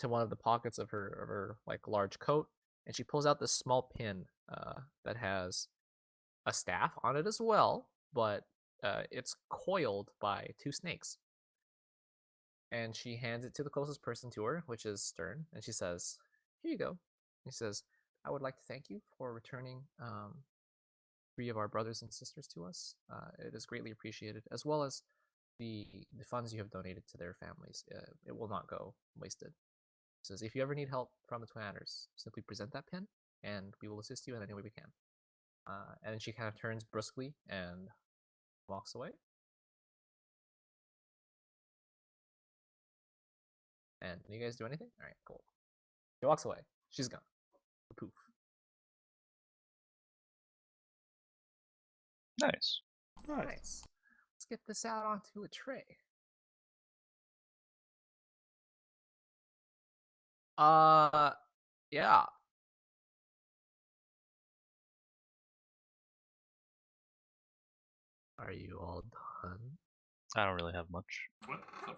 one of the pockets of her like large coat, and she pulls out this small pin that has a staff on it as well, but it's coiled by two snakes. And she hands it to the closest person to her, which is Stern, and she says, "Here you go." He says, "I would like to thank you for returning 3 of our brothers and sisters to us. It is greatly appreciated, as well as the funds you have donated to their families. It will not go wasted." He says, "If you ever need help from the Twin-Adders, simply present that pin, and we will assist you in any way we can." And then she kind of turns brusquely and walks away. And you guys do anything? All right, cool. She walks away. She's gone. Poof. Nice. Nice. Let's get this out onto a tray. Yeah. Are you all done? I don't really have much. What the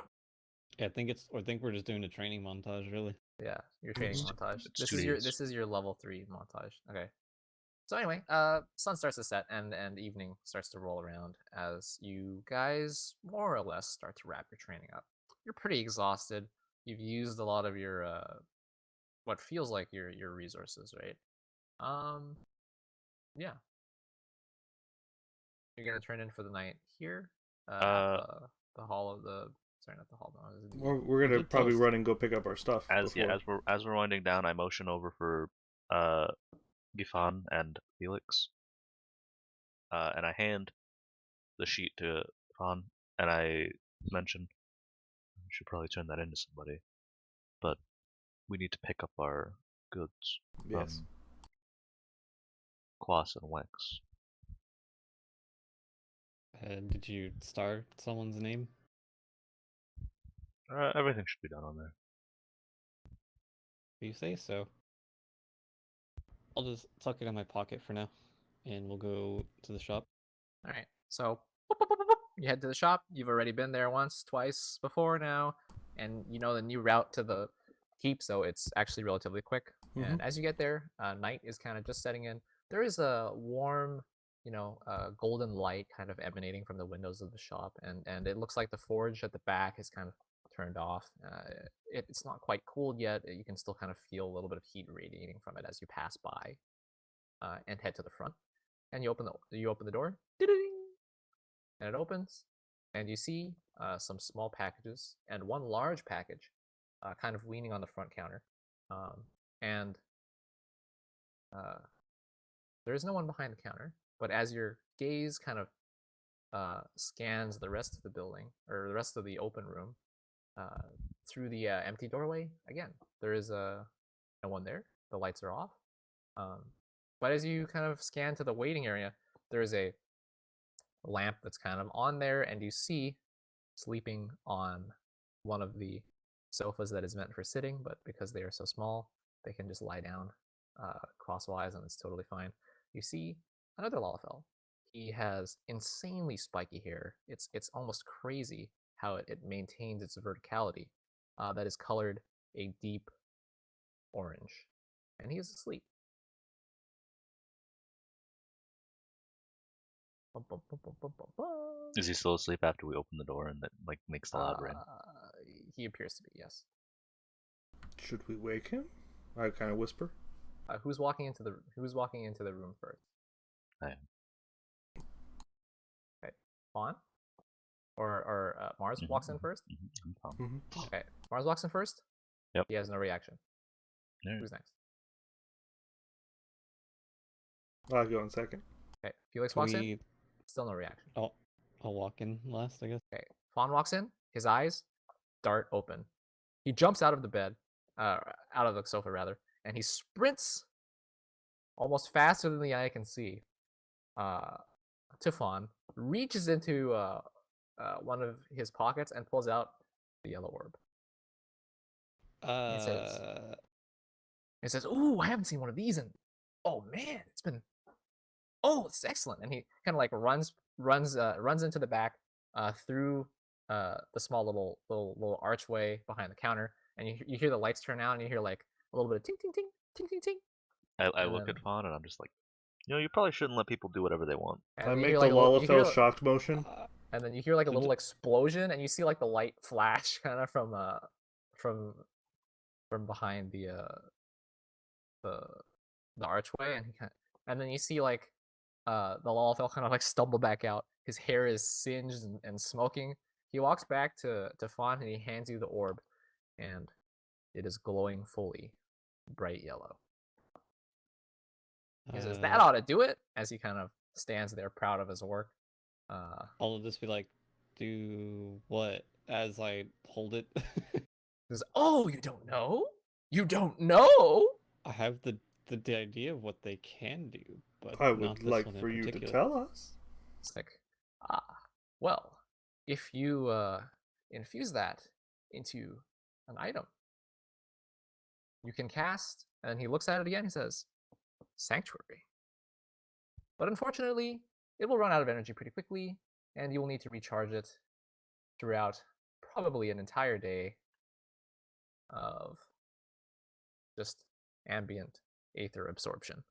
Yeah, I think we're just doing a training montage, really. Yeah, your training It's- montage. it's This 2 is your days. level 3 montage. Okay. So anyway, sun starts to set and evening starts to roll around as you guys more or less start to wrap your training up. You're pretty exhausted. You've used a lot of your what feels like your resources, right? Yeah. You're gonna turn in for the night here at the hall of the not the hall. No, We're gonna Good probably toast. run and go pick up our stuff. As before. we're winding down, I motion over for Gifan and Felix, and I hand the sheet to Gifan, and I mention we should probably turn that into somebody, but we need to pick up our goods from Yes. Quas and Wex. Did you star someone's name? Everything should be done on there. You say so. I'll just tuck it in my pocket for now, and we'll go to the shop. All right. So you head to the shop. You've already been there once, twice before now, and you know the new route to the keep, so it's actually relatively quick. And as you get there, night is kind of just setting in. There is a warm, golden light kind of emanating from the windows of the shop, and it looks like the forge at the back is kind of turned off. It's not quite cooled yet. You can still kind of feel a little bit of heat radiating from it as you pass by and head to the front. And you open the door, and it opens, and you see some small packages and one large package, kind of leaning on the front counter, and there is no one behind the counter. But as your gaze kind of scans the rest of the building or the rest of the open room through the empty doorway, again there is no one there. The lights are off. But as you kind of scan to the waiting area, there is a lamp that's kind of on there, and you see sleeping on one of the sofas that is meant for sitting, but because they are so small, they can just lie down crosswise, and it's totally fine. You see another Lalafell. He has insanely spiky hair. It's almost crazy how it maintains its verticality. That is colored a deep orange, and he is asleep. Bum, bum, bum, bum, bum, bum, bum. Is he still asleep after we open the door and that like makes the loud rain? He appears to be, yes. Should we wake him? I kind of whisper. Who's walking into the room first? I am. Okay, Fawn or Mars walks in first. I'm fine. Okay, Mars walks in first. Yep. He has no reaction. Alright. Who's next? I'll go in second. Okay, Felix walks in. Still no reaction. I'll walk in last, I guess. Okay, Fawn walks in. His eyes dart open. He jumps out of the bed, out of the sofa rather, and he sprints almost faster than the eye can see to Fawn, reaches into one of his pockets and pulls out the yellow orb. He says, "Ooh, I haven't seen one of these in. Oh man, it's been. Oh, it's excellent." And he kind of like runs into the back, through the small little archway behind the counter, and you hear the lights turn out, and you hear like a little bit of ting ting ting ting ting ting. I look at Fawn and I'm just like, you probably shouldn't let people do whatever they want. I make the Lalafell shocked motion. And then you hear like a little explosion, and you see like the light flash kind of from behind the archway, and then you see like the Lalafell kind of like stumble back out. His hair is singed and smoking. He walks back to Fawn and he hands you the orb, and it is glowing fully, bright yellow. He says, "That ought to do it," as he kind of stands there proud of his work. I'll just be like, "Do what?" as I hold it. He says, "Oh, you don't know? You don't know?" I have the idea of what they can do, but I not would this like one in for you to particular. tell us. It's like, well, if you infuse that into an item, you can cast, and he looks at it again, he says, Sanctuary. But unfortunately, it will run out of energy pretty quickly, and you will need to recharge it throughout probably an entire day of just ambient aether absorption.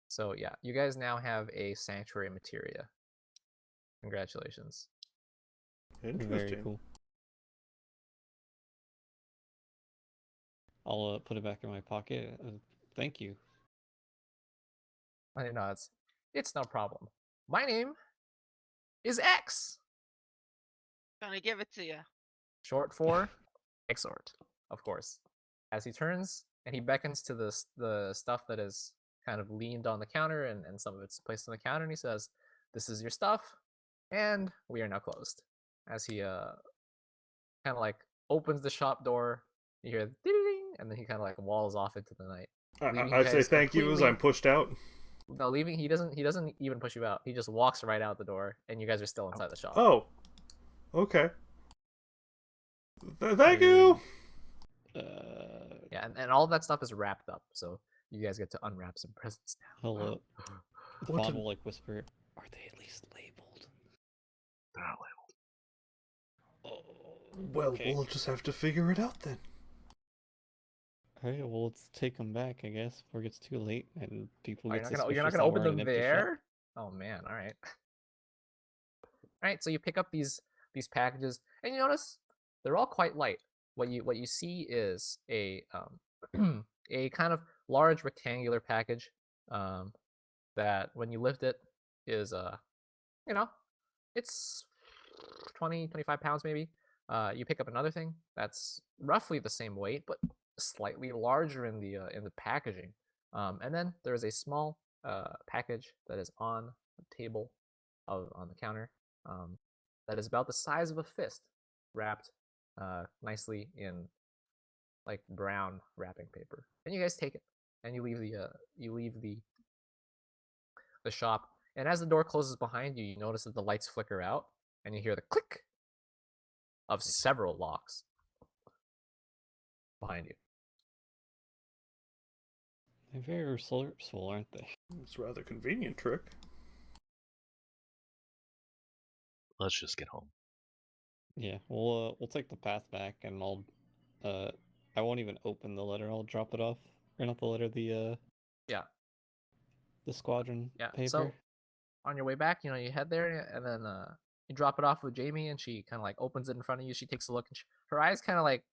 So yeah, you guys now have a Sanctuary materia. Congratulations. Interesting. Very cool. I'll put it back in my pocket. Thank you. I know it's no problem. My name is X. Gonna give it to you. Short for Exort, of course. As he turns and he beckons to the stuff that is kind of leaned on the counter, and some of it's placed on the counter, and he says, "This is your stuff, and we are now closed." As he kind of like opens the shop door, you hear ding, and then he kind of like walls off into the night. I say thank you as I'm pushed out. No, leaving. He doesn't even push you out. He just walks right out the door, and you guys are still inside the shop. Oh, okay. Thank you. Yeah, and all that stuff is wrapped up, so you guys get to unwrap some presents now. Hello. What Fawn did- will like whisper, "Are they at least labeled?" They're not labeled. Oh, Well, okay. we'll just have to figure it out then. Alright, well, let's take them back, I guess, before it gets too late and people You're get not gonna suspicious that open we're in them an empty shop. there? Oh man, all right. All right, so you pick up these packages, and you notice they're all quite light. What you see is a a kind of large rectangular package that when you lift it is it's 25 pounds maybe. You pick up another thing that's roughly the same weight but slightly larger in the packaging, and then there is a small package that is on the table on the counter, that is about the size of a fist, wrapped nicely in like brown wrapping paper. And you guys take it and you leave the shop, And as the door closes behind you, you notice that the lights flicker out, and you hear the click of several locks behind you. They're very resourceful, aren't they? It's a rather convenient trick. Let's just get home. Yeah, we'll take the path back, and I won't even open the letter. I'll drop it off, or not the letter, the Yeah. the squadron Yeah. paper. So on your way back, you head there, and then you drop it off with Jamie, and she kind of like opens it in front of you. She takes a look, and her eyes kind of like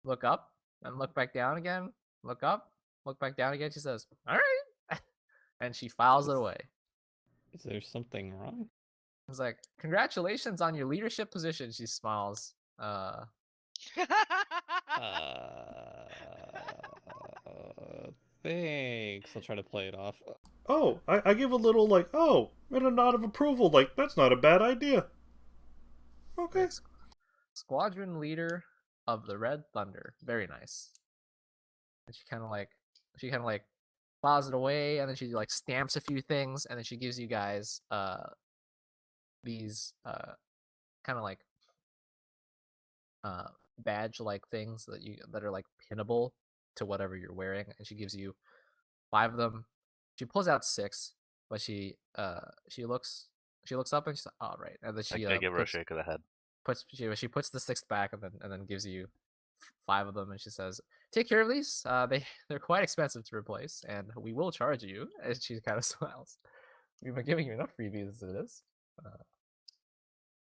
look up and look back down again. Look up, look back down again. She says, "All right," and she files it away. Is there something wrong? It's like, "Congratulations on your leadership position." She smiles. Thanks. I'll try to play it off. Oh, I give a little like, oh, and a nod of approval, like, that's not a bad idea. Okay. Squadron leader of the Red Thunder. Very nice. And she kind of like files it away, and then she like stamps a few things, and then she gives you guys these kind of like badge like things that are like pinnable to whatever you're wearing, and she gives you 5 of them. She pulls out 6, but she looks up, and she's like, "Oh, right," and then she I give her a shake of the head. she puts the 6th back, and then gives you 5 of them, and she says, "Take care of these. They're quite expensive to replace, and we will charge you." And she kind of smiles. We've been giving you enough freebies as it is,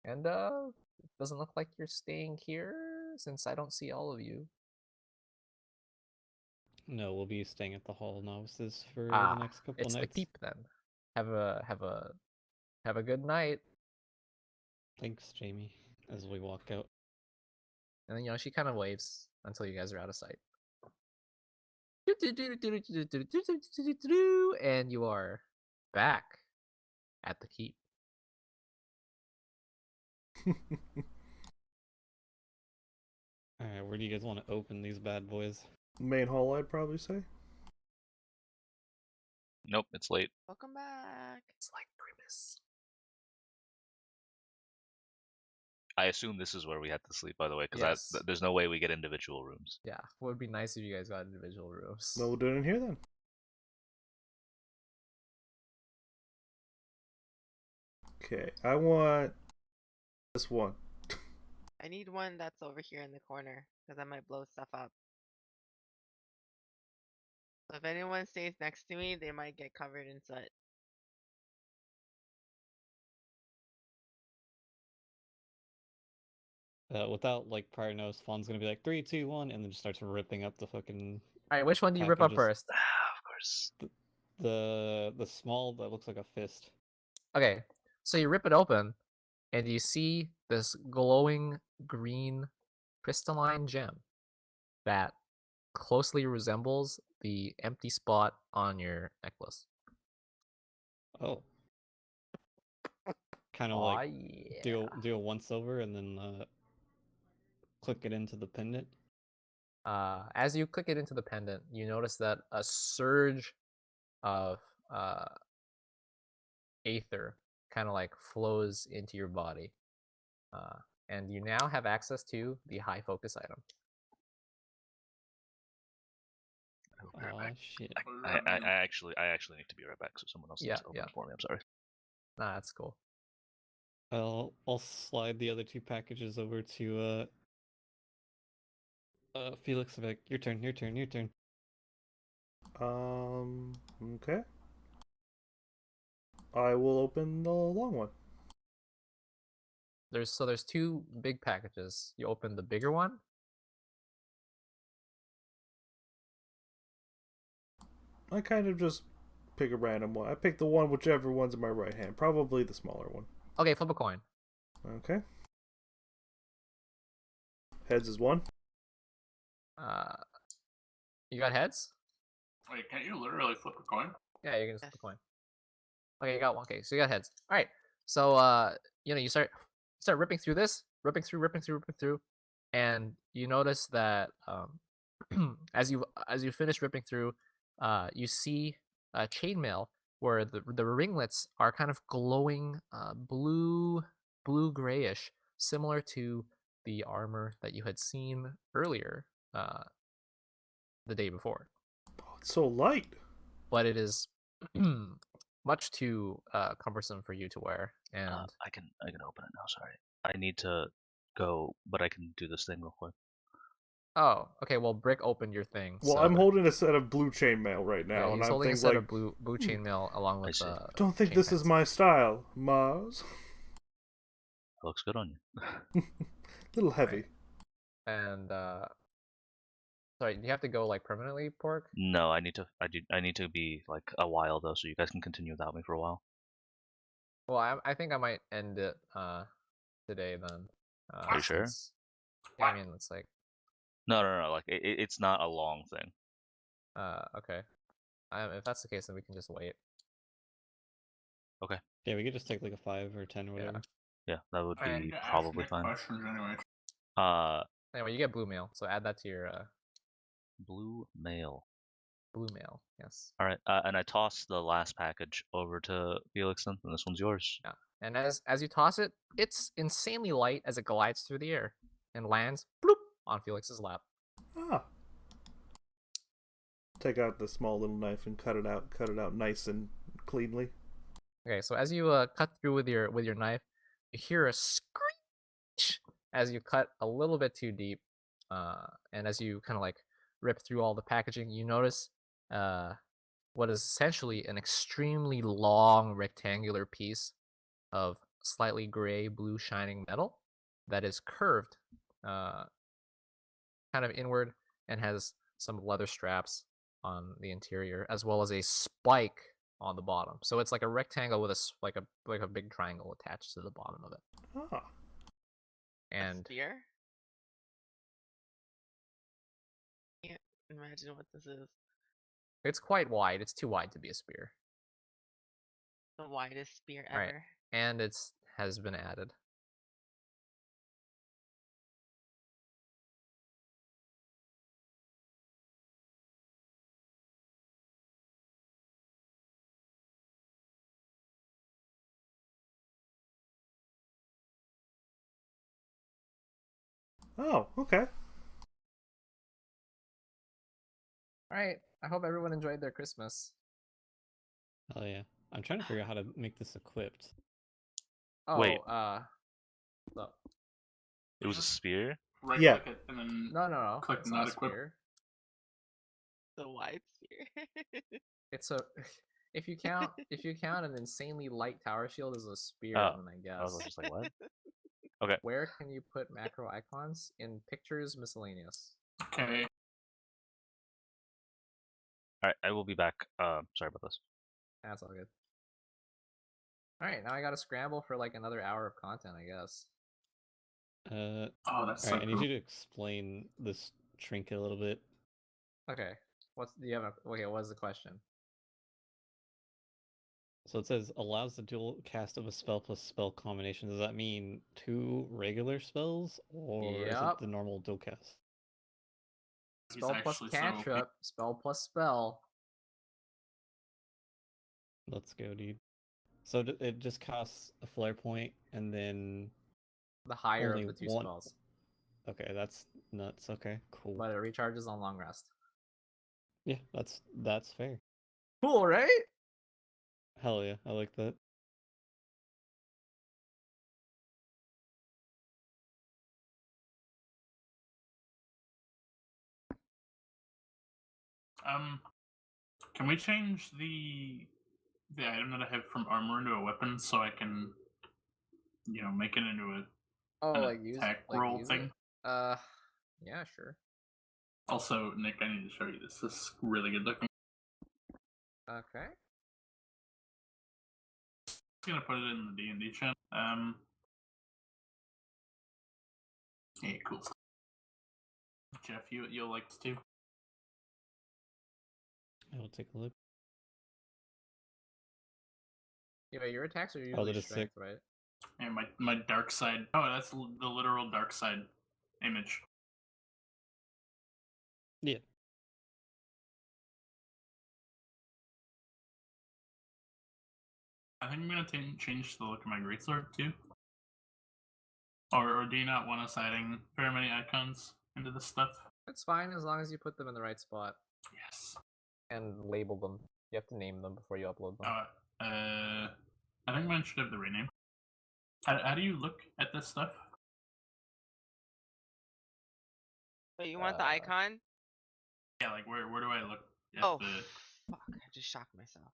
and it doesn't look like you're staying here since I don't see all of you. No, we'll be staying at the Hall of Novices for the next couple It's of the nights. keep then. Have a good night. Thanks, Jamie, as we walk out. And then she kind of waves until you guys are out of sight. And you are back at the keep. Alright, where do you guys want to open these bad boys? Main hall, I'd probably say. Nope, it's late. Welcome back. It's like Primus. I assume this is where we had to sleep, by the way, because Yes. there's no way we get individual rooms. Yeah, it would be nice if you guys got individual rooms. Well, we'll do it in here then. Okay, I want this one. I need one that's over here in the corner, because I might blow stuff up. So if anyone stays next to me, they might get covered in soot. Without like prior notice, Fawn's gonna be like 3, 2, 1, and then just starts ripping up the fucking Alright, which one do you rip up packages. first? Of course. The small that looks like a fist. Okay, so you rip it open, and you see this glowing green crystalline gem that closely resembles the empty spot on your necklace. Oh. Kind of like do a once over and then click it into the pendant. As you click it into the pendant, you notice that a surge of aether kind of like flows into your body, and you now have access to the high focus item. I'll be right back. Shit. I actually need to be right back, so someone else needs to open it for me. I'm sorry. Nah, that's cool. I'll slide the other 2 packages over to Felix. Like, your turn. Okay. I will open the long one. There's 2 big packages. You open the bigger one. I kind of just pick a random one. I pick the one, whichever one's in my right hand. Probably the smaller one. Okay, flip a coin. Okay. Heads is 1. You got heads? Wait, can't you literally flip a coin? Yeah, you can just flip a coin. Okay, you got one. Okay, so you got heads. All right. So you start ripping through this, ripping through, and you notice that as you finish ripping through, you see chainmail where the ringlets are kind of glowing blue grayish, similar to the armor that you had seen earlier the day before. Oh, it's so light. But it is much too cumbersome for you to wear. And I can open it now. Sorry, I need to go, but I can do this thing real quick. oh, okay. Well, Brick opened your thing. Well, so I'm holding a set of blue chainmail right now, yeah, and he's I'm holding a thinking set like, of blue chainmail along with. see. don't think chain this is pants. my style, Mars. It looks good on you. Little heavy. And sorry, do you have to go like permanently, Pork? No, I need to. I need to be like a while though, so you guys can continue without me for a while. Well, I think I might end it today then. Are you sure? Yeah, I mean it's like No. Like it's not a long thing. okay. If that's the case, then we can just wait. Okay. Yeah, we could just take like a 5 or 10 or whatever. Yeah, that would I need be to ask probably Nick fine. questions anyway. Anyway, you get blue mail, so add that to your Blue mail. blue mail. Yes. All right, and I toss the last package over to Felix, and this one's yours. Yeah. And as you toss it, it's insanely light as it glides through the air and lands bloop on Felix's lap. Ah. Take out the small little knife and cut it out nice and cleanly. Okay, so as you cut through with your knife, you hear a screech as you cut a little bit too deep, and as you kind of like rip through all the packaging, you notice what is essentially an extremely long rectangular piece of slightly gray blue shining metal that is curved kind of inward and has some leather straps on the interior as well as a spike on the bottom. So it's like a rectangle with like a big triangle attached to the bottom of it. Ah. A And spear? Can't imagine what this is. it's quite wide. It's too wide to be a spear. The widest spear Right. ever. And has been added. Oh, okay. All right. I hope everyone enjoyed their Christmas. Oh yeah. I'm trying to figure out how to make this equipped. Oh, Wait. so, It was a spear. Right Yeah. click it and then no. click It's not not a equip. spear. The wide spear. It's a if you count an insanely light tower shield as a spear, Oh, then I I was guess. just like, what? Okay. Where can you put macro icons? In pictures miscellaneous. Okay. All right, I will be back. Sorry about this. That's all good. All right, now I gotta scramble for like another hour of content, I guess. Oh, that's so Alright, I need cool. you to explain this trinket a little bit. Okay, do you have okay? What's the question? So it says allows the dual cast of a spell plus spell combination. Does that mean 2 regular spells, or is it Yep. the normal dual cast? He's Spell plus actually so cantrip, spell plus spell. Let's go, dude. So it just costs a flare point, and then The higher only of the two one. spells, Okay, that's nuts. Okay, cool. but it recharges on long rest. Yeah, that's fair. Cool, right? Hell yeah, I like that. Can we change the item that I have from armor into a weapon so I can, make it into a Oh, an like use attack like roll use thing? it. Yeah, sure. Also, Nick, I need to show you this. This is really good looking. Okay. I'm gonna put it in the D&D channel. Yeah, cool. Jeff, you'll like this too. I will take a look. Yeah, your attacks are that usually is sick. strength, right? And my dark side. Oh, that's the literal dark side image. Yeah. I think I'm gonna change the look of my greatsword too. Or do you not want us adding very many icons into this stuff? It's fine as long as you put them in the right spot Yes. and label them. You have to name them before you upload them. I think mine should have the rename. How do you look at this stuff? But you want the icon? Yeah, like where do I look at Oh, the? fuck! I just shocked myself.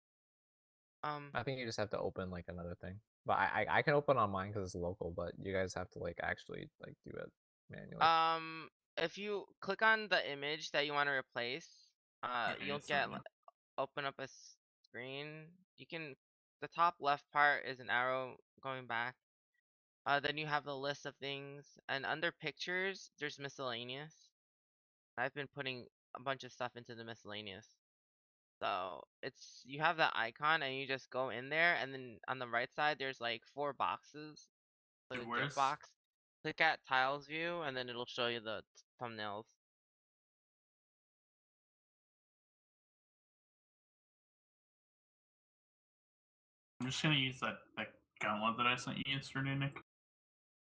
I think you just have to open like another thing. But I can open on mine because it's local, but you guys have to like actually like do it manually. If you click on the image that you want to replace, Okay, you'll it's get opening. open up a screen. You can, the top left part is an arrow going back. Then you have the list of things, and under pictures, there's miscellaneous. I've been putting a bunch of stuff into the miscellaneous. So it's, you have that icon and you just go in there, and then on the right side there's like 4 boxes. Like Dude, a gift box. Click at tiles view and then it'll show you the thumbnails. I'm just gonna use that gauntlet that I sent you yesterday, Nick.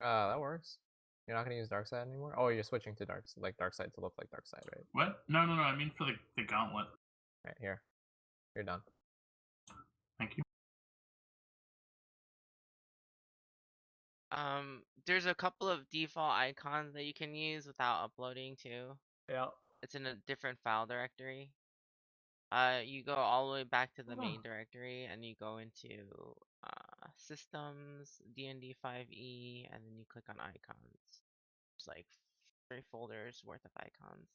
That works. You're not gonna use dark side anymore? Oh, you're switching to dark side to look like dark side, right? What? No. I mean for the gauntlet. Right here. You're done. Thank you. There's a couple of default icons that you can use without uploading too. Yeah. It's in a different file directory. You go all the way back to the main directory and you go into systems, DnD5E, and then you click on icons. It's like 3 folders worth of icons.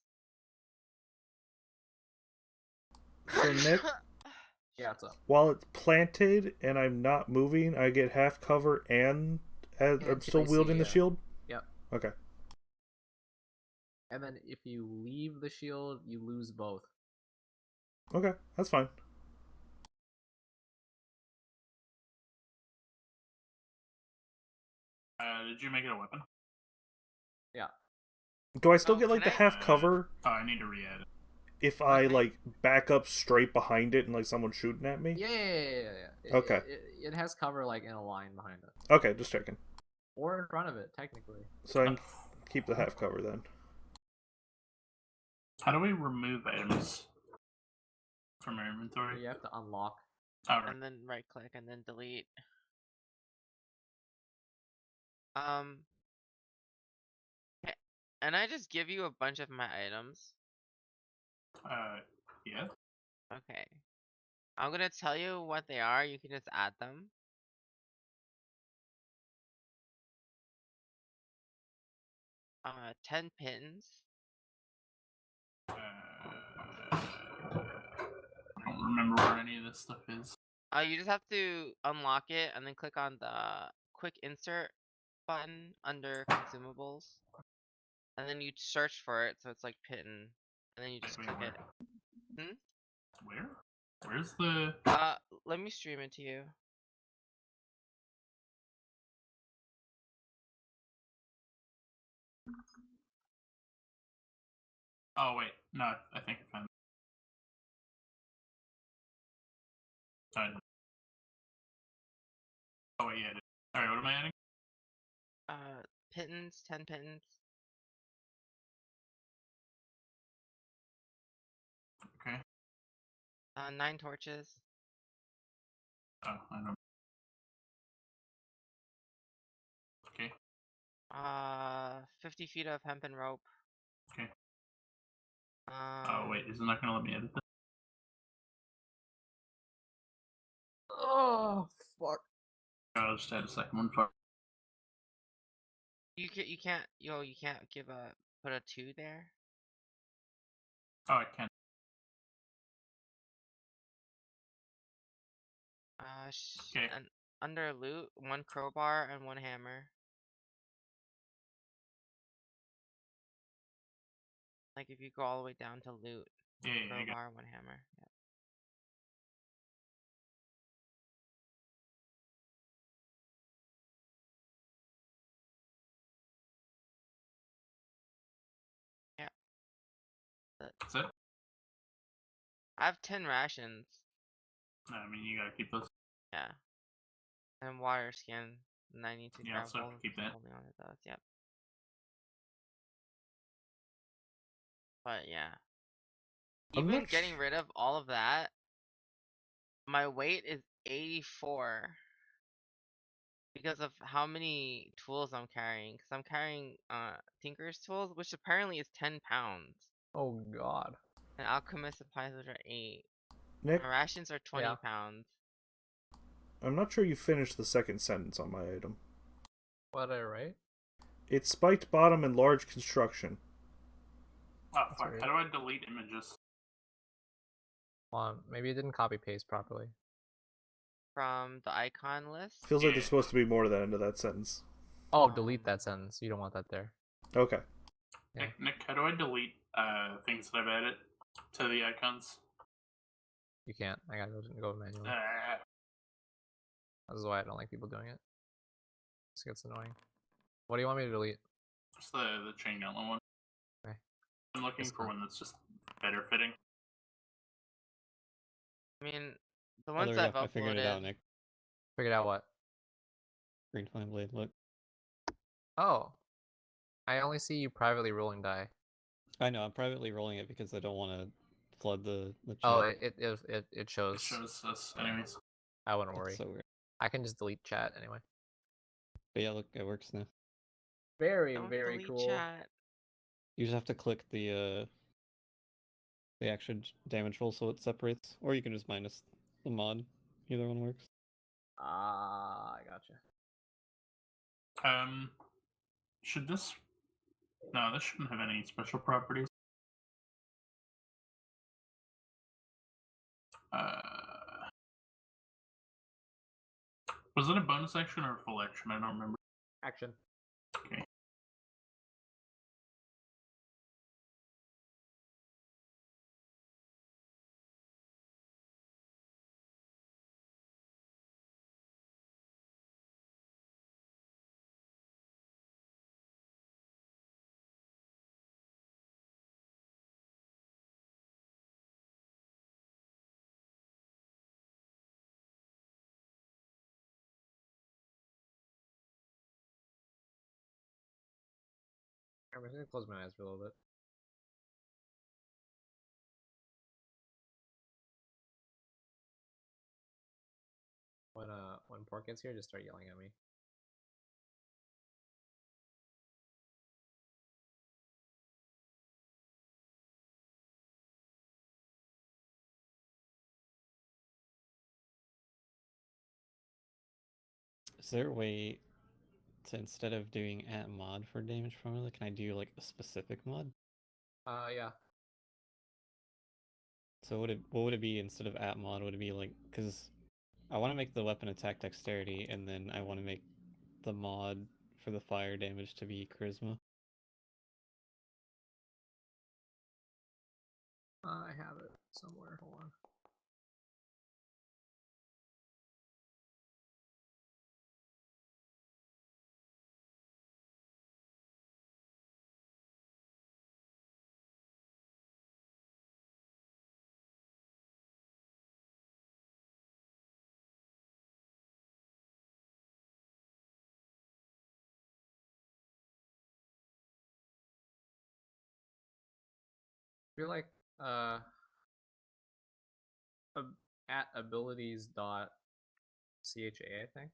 So Nick, Yeah, what's up? while it's planted and I'm not moving, I get half cover and I'm still Until wielding the yeah. shield? Yep. Okay. And then if you leave the shield, you lose both. Okay, that's fine. Did you make it a weapon? Yeah. Do I still Oh, get like the can I- half cover Oh, I need to re-add it. if I Can I- like back up straight behind it and like someone's shooting at me? Yeah. Okay. It has cover like in a line behind it. Okay, just checking. Or in front of it, technically. So I can keep the half cover then. How do we remove items from our inventory? You have to unlock. Oh, right. and then right click and then delete. And I just give you a bunch of my items. Yeah. Okay. I'm gonna tell you what they are, you can just add them. 10 pins. I don't remember where any of this stuff is. You just have to unlock it and then click on the quick insert button under consumables. And then you search for it, so it's like pin. And then you just Wait, click where? it. Where? Where's the? Let me stream it to you. Oh wait, no, I think I found it. Oh wait, yeah. Alright, what am I adding? Pittance, 10 pittance. Okay. 9 torches. Oh, I don't. Okay. 50 feet of hempen rope. Okay. Oh wait, is it not gonna let me edit this? Oh, fuck. I'll just add a second one for. You can't give put a 2 there. Oh, I can. Okay. And under loot, 1 crowbar and 1 hammer. Like if you go all the way down to loot, Yeah, I got it. crowbar, 1 hammer. Yeah. Yeah. That's it. I have 10 rations. No, I mean you gotta keep those. Yeah. And water skin. And I need to Yeah, grab so hold of keep that. holding on to those. Yep. But yeah. I'm Even not getting rid of all of that, my weight is 84 because of how many tools I'm carrying. Because I'm carrying Tinker's tools, which apparently is 10 pounds. Oh god. And Alchemist supplies, which are 8. Nick, My rations are 20 Yeah. pounds. I'm not sure you finished the second sentence on my item. What did I write? It's spiked bottom and large construction. Oh That's fuck! weird. How do I delete images? Maybe it didn't copy paste properly. From the icon list. Feels like Yeah. there's supposed to be more to that end of that sentence. Oh, delete that sentence. You don't want that there. Okay. Yeah. Nick, how do I delete things that I've added to the icons? You can't. I gotta go manually. This is why I don't like people doing it. This gets annoying. What do you want me to delete? Just the chain gauntlet one. Okay. I'm looking It's for not. one that's just better fitting. I mean, the Oh, ones there we I've go. I figured it out, uploaded. Nick. Figured out what? Green flame blade. Look. Oh. I only see you privately rolling die. I know. I'm privately rolling it because I don't want to flood the chat. Oh, it It shows. shows us, Yeah. anyways. I wouldn't That's worry. so weird. I can just delete chat anyway. But yeah, look, it works now. Very, Don't very delete cool. chat. You just have to click the action damage roll so it separates, or you can just minus the mod. Either one works. Ah, I gotcha. Should this? No, this shouldn't have any special properties. Was it a bonus action or a full action? I don't remember. Action. Okay. I'm just gonna close my eyes for a little bit. When Pork gets here, just start yelling at me. Is there a way to, instead of doing at mod for damage formula, can I do like a specific mod? Yeah. So what would it be instead of at mod? Would it be like, because I want to make the weapon attack dexterity, and then I want to make the mod for the fire damage to be charisma. I have it somewhere. Hold on. I feel like at abilities dot CHA, I think.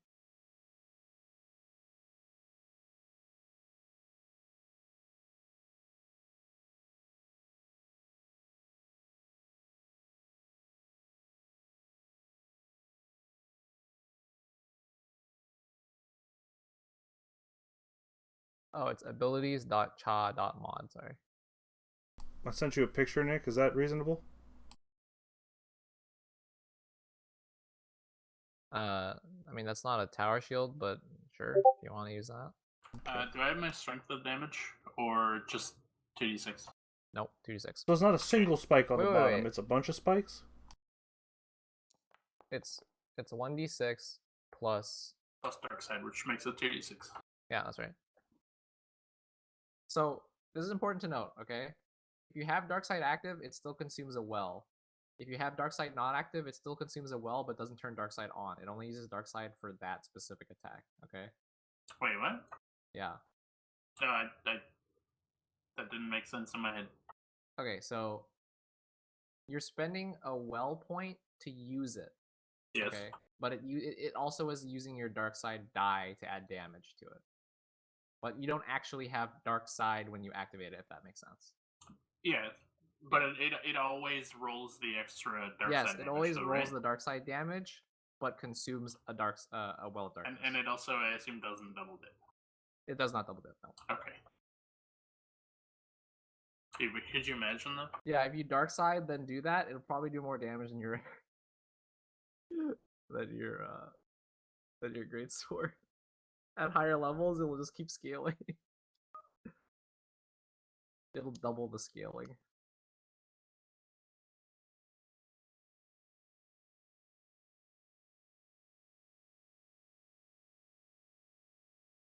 Oh, it's abilities dot cha dot mod. Sorry. I sent you a picture, Nick. Is that reasonable? I mean that's not a tower shield, but sure, if you want to use that. Do I have my strength of damage or just 2d6? Nope, 2d6. So it's not a single spike on the Wait, bottom. wait. It's a bunch of spikes? It's 1d6 plus. Plus dark side, which makes it 2d6. Yeah, that's right. So this is important to note, okay? If you have dark side active, it still consumes a well. If you have dark side not active, it still consumes a well, but doesn't turn dark side on. It only uses dark side for that specific attack. Okay. Wait, what? Yeah. No, that didn't make sense in my head. Okay, so you're spending a well point to use it. Yes. Okay, but it also is using your dark side die to add damage to it. But you don't actually have dark side when you activate it, if that makes sense. Yeah, but it always rolls the extra dark Yes, side it damage, always though, rolls right? the dark side damage, but consumes a a well of darkness. And it also, I assume, doesn't double dip. It does not double dip, no. Okay. Dude, but could you imagine though? Yeah, if you dark side, then do that. It'll probably do more damage than your than your great sword. At higher levels, it will just keep scaling. It'll double the scaling.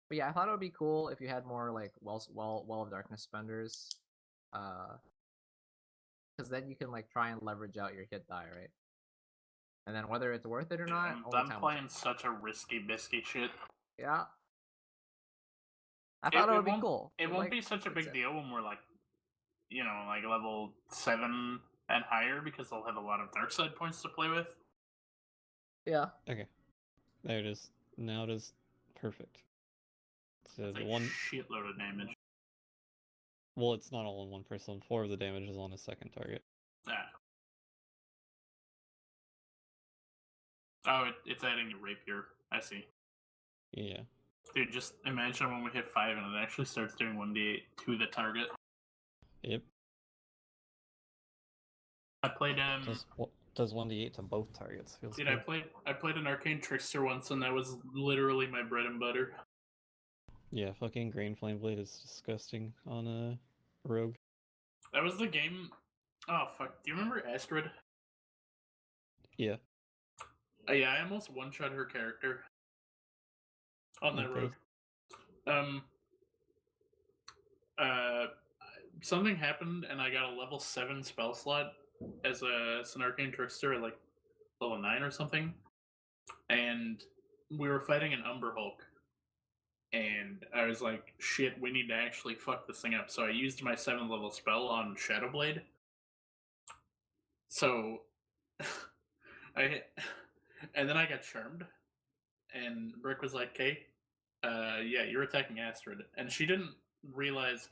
But yeah, I thought it would be cool if you had more like well of darkness spenders, because then you can like try and leverage out your hit die, right? And then whether it's worth it or not, only I'm time will playing such a risky biscuit shit. tell. Yeah, I thought it would be won't, cool. It won't like, be such a it's big deal when we're like, you know, like level 7 and higher, because they'll have a lot of dark side points to play with. Yeah. Okay. There it is. Now it is perfect. So It's the like one. shitload of damage. Well, it's not all in one person. 4 of the damage is on a second target. Yeah. Oh, it's adding a rapier. I see. Yeah. Dude, just imagine when we hit 5 and it actually starts doing 1d8 to the target. Yep. I played Does 1d8 to both targets. Feels dude, good. I played an arcane trickster once, and that was literally my bread and butter. Yeah, fucking Grain Flame Blade is disgusting on a rogue. That was the game. Oh fuck! Do you remember Astrid? Yeah. Yeah, I almost one-shot her character on that Okay. rogue. Something happened, and I got a level 7 spell slot as an arcane trickster at like level 9 or something, and we were fighting an Umber Hulk. And I was like, shit, we need to actually fuck this thing up. So I used my 7th level spell on Shadowblade. So and then I got charmed. And Brick was like, "Okay, yeah, you're attacking Astrid." And she didn't realize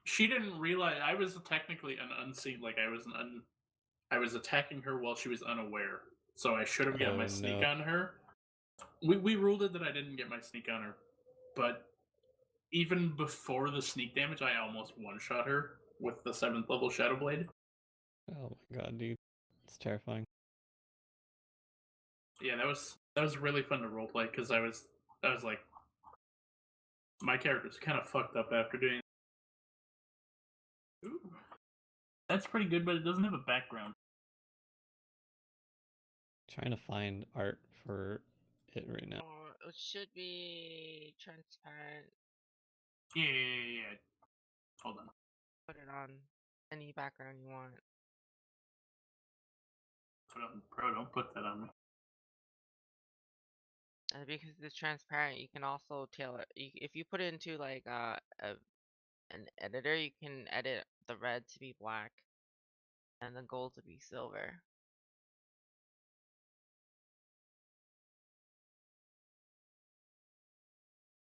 I was technically an unseen, like I was attacking her while she was unaware. So I should have got my sneak on her. We ruled it that I didn't get my sneak on her, but even before the sneak damage, I almost one-shot her with the 7th level Shadowblade. Oh my god, dude. It's terrifying. Yeah, that was really fun to roleplay, because I was like, my character's kind of fucked up after doing. Ooh. That's pretty good, but it doesn't have a background. Trying to find art for it right now. Or it should be transparent. Yeah. Hold on. Put it on any background you want. Bro, don't put that on me. Because it's transparent, you can also tailor. If you put it into like an editor, you can edit the red to be black and the gold to be silver.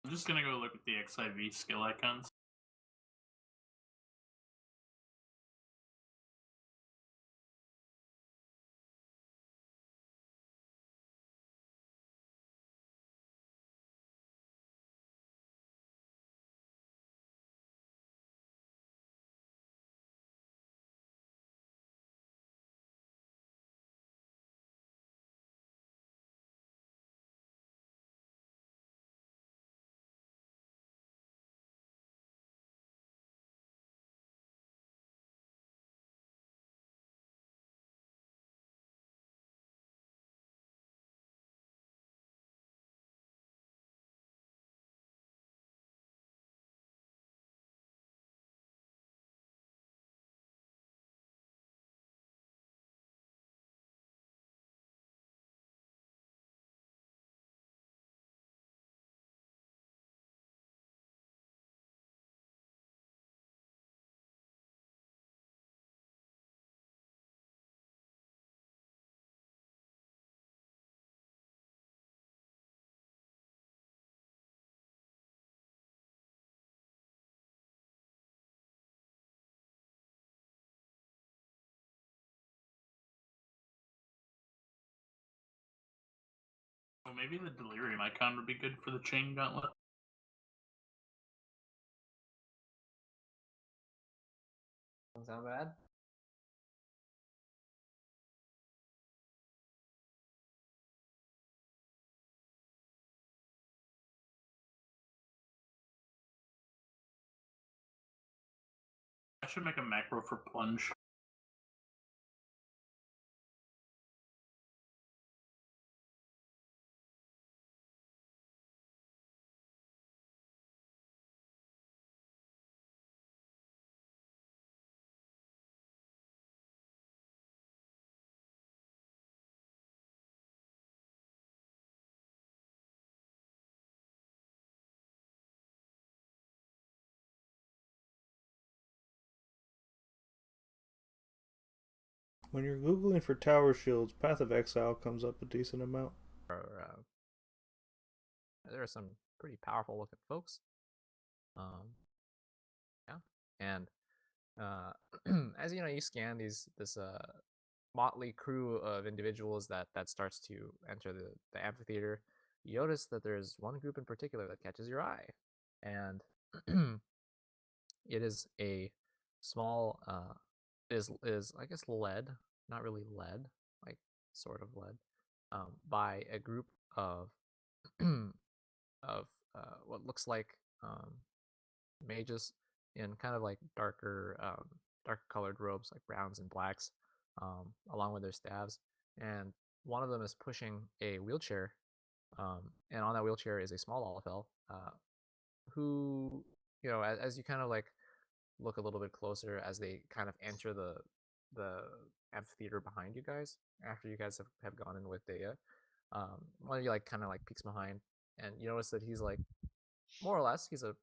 I'm just gonna go look at the XIV skill icons. maybe the delirium icon would be good for the chain gauntlet. Doesn't sound bad. I should make a macro for plunge. When you're googling for tower shields, Path of Exile comes up a decent amount. There are some pretty powerful looking folks. Yeah, and as you know, you scan this motley crew of individuals that starts to enter the amphitheater. You notice that there's one group in particular that catches your eye, and it is a small is I guess led, not really led, like sort of led, by a group of of what looks like mages in kind of like darker colored robes, like browns and blacks, along with their staves. And one of them is pushing a wheelchair, and on that wheelchair is a small Olafel, who, you know, as you kind of like look a little bit closer as they kind of enter the amphitheater behind you guys after you guys have gone in with Dea. One of you like kind of like peeks behind, and you notice that he's like more or less he's a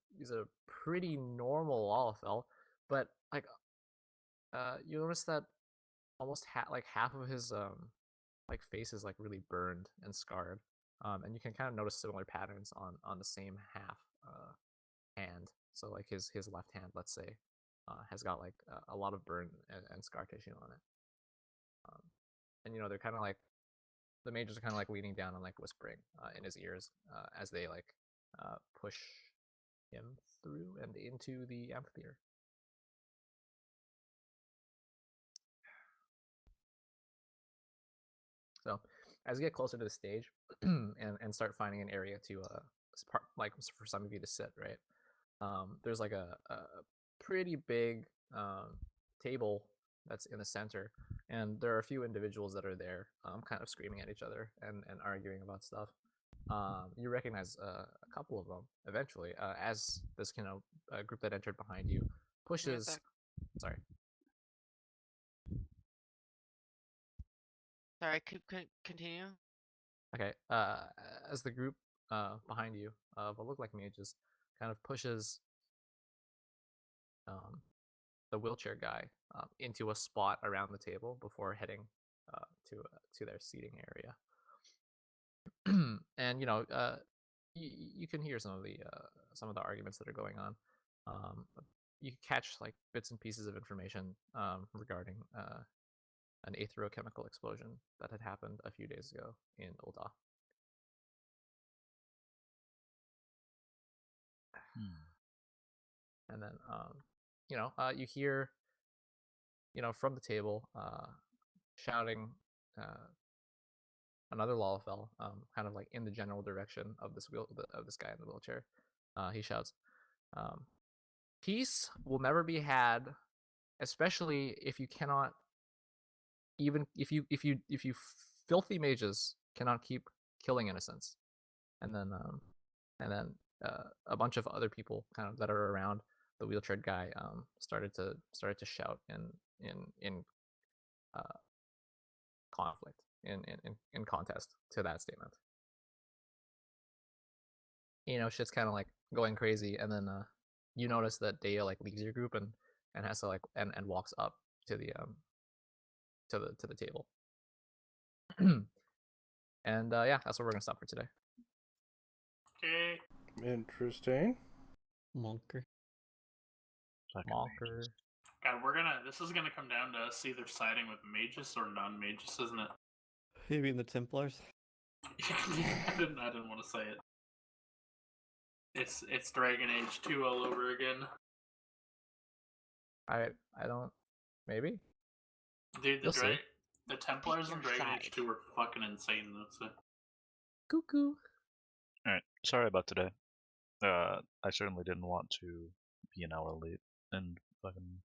pretty normal Olafel, but like you notice that almost half of his like face is like really burned and scarred, and you can kind of notice similar patterns on the same half hand. So like his left hand, let's say, has got like a lot of burn and scar tissue on it, and you know they're kind of like the mages are kind of like leaning down and like whispering in his ears as they like push him through and into the amphitheater. So as you get closer to the stage and start finding an area to like for some of you to sit, right? There's like a pretty big table that's in the center, and there are a few individuals that are there, kind of screaming at each other and arguing about stuff. You recognize a couple of them eventually as this group that entered behind you pushes. Sorry. Sorry, continue. Okay. As the group behind you of what look like mages kind of pushes the wheelchair guy into a spot around the table before heading to their seating area. And you know, you can hear some of the arguments that are going on. You catch like bits and pieces of information regarding an aetherochemical explosion that had happened a few days ago in Ul'dah. And then you know, you hear, you know, from the table shouting another Lalafell, kind of like in the general direction of this guy in the wheelchair. He shouts, "Peace will never be had, especially if you cannot, even if you filthy mages cannot keep killing innocents." And then a bunch of other people kind of that are around the wheelchaired guy started to shout in conflict in contest to that statement. You know, shit's kind of like going crazy, and then you notice that Dea like leaves your group and has to like and walks up to the table. And yeah, that's where we're gonna stop for today. Okay. Interesting. Monker. Monker. God, this is gonna come down to us either siding with mages or non-mages, isn't it? You mean the Templars? I didn't want to say it. It's Dragon Age 2 all over again. I don't. Maybe. Dude, You'll see. the Templars in your Dragon Age side. 2 were fucking insane. That's it. Cuckoo. Alright, sorry about today. I certainly didn't want to be an hour late, and fucking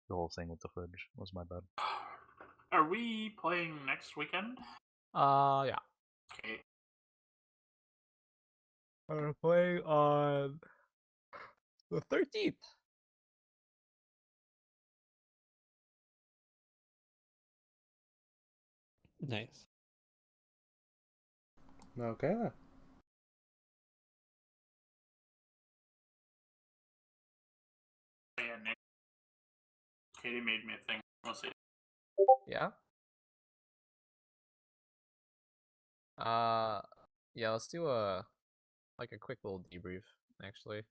the whole thing with the fridge was my bad. Are we playing next weekend? Yeah. Okay. We're playing on the 13th. Nice. Okay then. Yeah, Nick. Katie made me a thing. We'll see. Yeah. Yeah. Let's do a quick little debrief. Actually.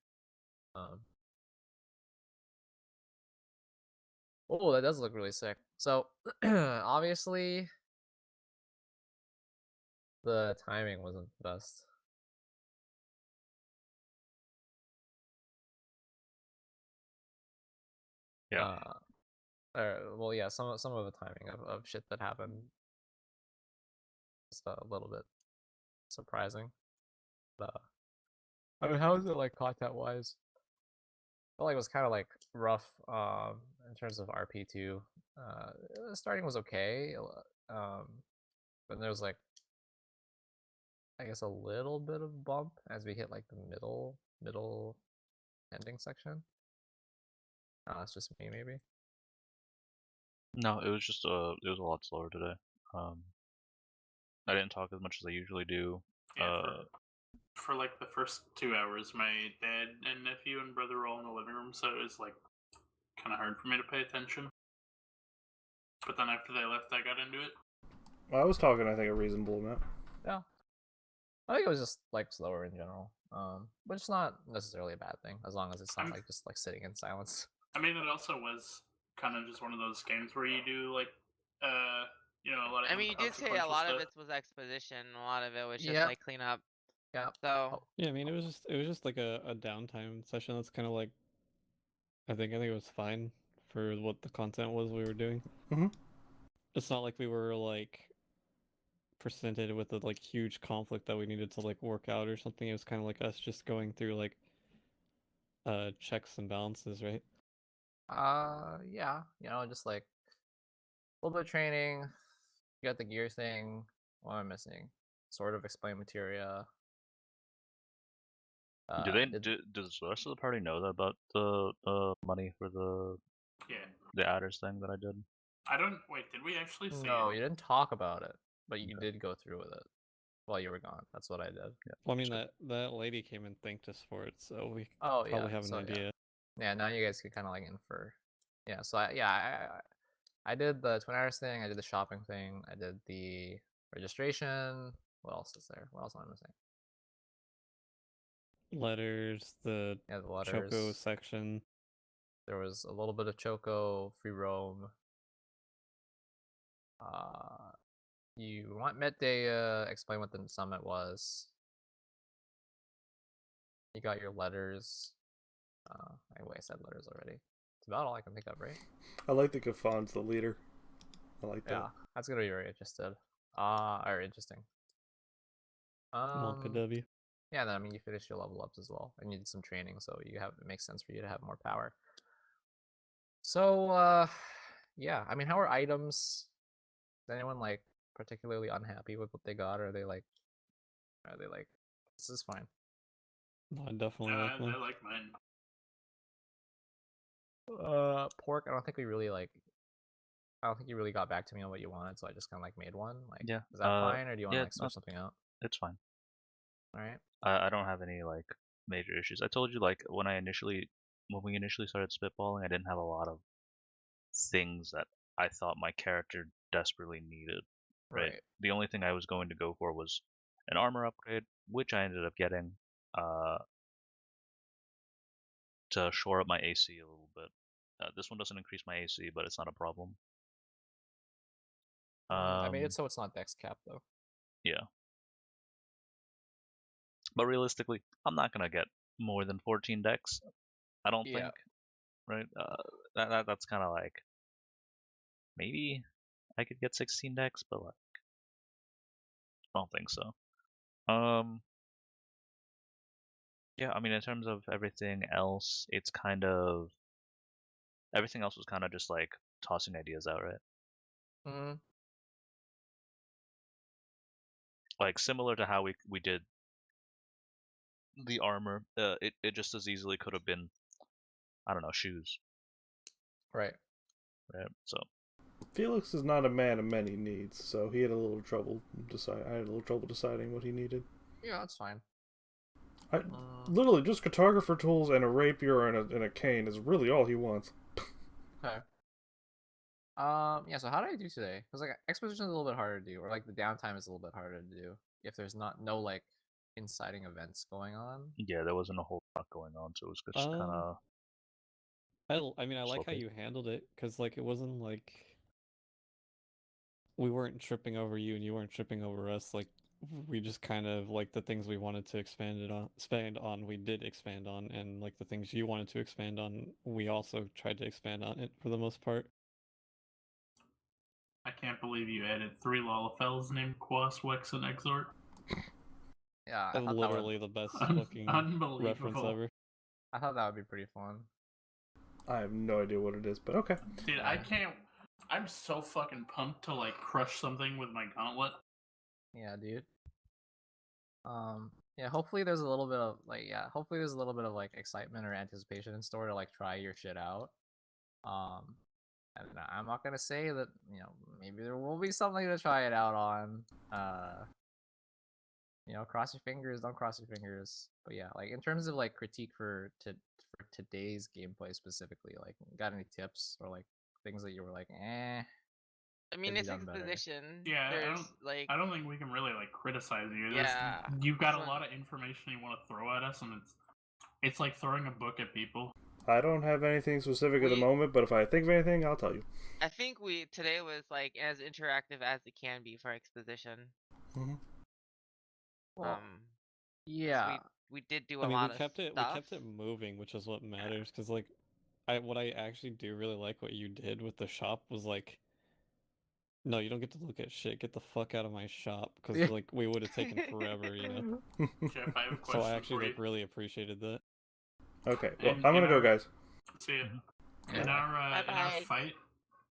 Oh, that does look really sick. So, obviously, the timing wasn't the best. Yeah. Well, yeah, some of the timing of shit that happened is a little bit surprising. But, I mean, how is it like content wise? I felt like it was kind of like rough in terms of RP2. The starting was okay, but there was like, I guess, a little bit of bump as we hit like the middle ending section. It's just me maybe. No, it was just it was a lot slower today. I didn't talk as much as I usually do. Yeah, for like the first 2 hours, my dad and nephew and brother were all in the living room, so it was like kind of hard for me to pay attention. But then after they left, I got into it. Well, I was talking, I think, a reasonable amount. Yeah. I think it was just like slower in general. But it's not necessarily a bad thing as long as it's not like just like sitting in silence. I mean, it also was kind of just one of those games where you do like, you know, a lot of. I mean, you did say a lot stuff. of it was exposition. A lot of it was just Yep. like cleanup. Yeah. So Yeah, I mean, it was just like a downtime session. That's kind of like, I think it was fine for what the content was we were doing. Mhm. It's not like we were like presented with a like huge conflict that we needed to like work out or something. It was kind of like us just going through like checks and balances, right? Yeah. You know, just like a little bit of training. You got the gear thing. What am I missing? Sort of explain materia. Does the rest of the party know that about the money for the adders thing that I did? I don't. Wait, did we actually see No, it? you didn't talk about it, but you did go through with it while you were gone. That's what I did. Yeah. Well, I mean, that lady came and thanked us for it, so we Oh, probably yeah. have an idea. Yeah, now you guys can kind of like infer. Yeah, so I did the Twin Iris thing. I did the shopping thing. I did the registration. What else is there? What else am I missing? Letters, the letters. Choco section. There was a little bit of Choco, free roam. You want Metdata, explain what the summit was. You got your letters. Anyway, I said letters already. It's about all I can think of, right? I like the Gafon's the leader. I like that. Yeah, that's gonna be very interesting. Interesting. Monka W. Yeah, then I mean you finished your level ups as well, and you did some training, so it makes sense for you to have more power. So yeah, I mean, how are items? Is anyone like particularly unhappy with what they got, or are they like this is fine? No, I definitely like mine. I like mine. Pork. I don't think you really got back to me on what you wanted, so I just kind of like made one. Like, Yeah. Is that fine, or do you want to like switch something out? It's fine. All right. I don't have any like major issues. I told you like when we initially started spitballing, I didn't have a lot of things that I thought my character desperately needed. Right. The only thing I was going to go for was an armor upgrade, which I ended up getting to shore up my AC a little bit. This one doesn't increase my AC, but it's not a problem. I made it so it's not dex cap though. Yeah. But realistically, I'm not gonna get more than 14 decks. I don't Yeah. think, right? That's kind of like maybe I could get 16 decks, but like I don't think so. Yeah, I mean, in terms of everything else, it's kind of everything else was kind of just like tossing ideas out, right? Mm, Like similar to how we did the armor. It just as easily could have been, I don't know, shoes, right. right? So Felix is not a man of many needs, so he had a little trouble I had a little trouble deciding what he needed. Yeah, that's fine. Literally, just cartographer tools and a rapier and a cane is really all he wants. Okay. Yeah, so how did I do today? Because like exposition is a little bit harder to do, or like the downtime is a little bit harder to do if there's no like inciting events going on. yeah, there wasn't a whole lot going on, so it was just kind of. I mean, I like how Okay. you handled it, because like it wasn't like we weren't tripping over you and you weren't tripping over us. Like we just kind of like the things we wanted to expand on, we did expand on, and like the things you wanted to expand on, we also tried to expand on it for the most part. I can't believe you added 3 Lalafels named Quas, Wex, and Exort. Yeah, I That's thought literally the best fucking reference Unbelievable. ever. I thought that would be pretty fun. I have no idea what it is, but okay. Dude, I can't. I'm so fucking pumped to like crush something with my gauntlet. Yeah, dude. Yeah, hopefully there's a little bit of hopefully there's a little bit of like excitement or anticipation in store to like try your shit out. And I'm not gonna say that, maybe there will be something to try it out on. Cross your fingers, don't cross your fingers. But yeah, like in terms of like critique for today's gameplay specifically, like got any tips or like things that you were like, I mean, could be it's done better? exposition. Yeah, There's like, I don't think we can really like criticize you. Yeah. You've got a So- lot of information you want to throw at us, and it's like throwing a book at people. I don't have anything specific at the moment, but if I think of anything, I'll tell you. I think today was like as interactive as it can be for exposition. Well, yeah. We did do I a mean, lot we of kept stuff. it moving, which is what matters. Because like, what I actually do really like what you did with the shop was like, no, you don't get to look at shit. Get the fuck out of my shop, because like we would have taken forever, you know. Jeff, I have a question So I actually for like really appreciated that. Okay, well, I'm gonna go, guys. See ya. In our fight,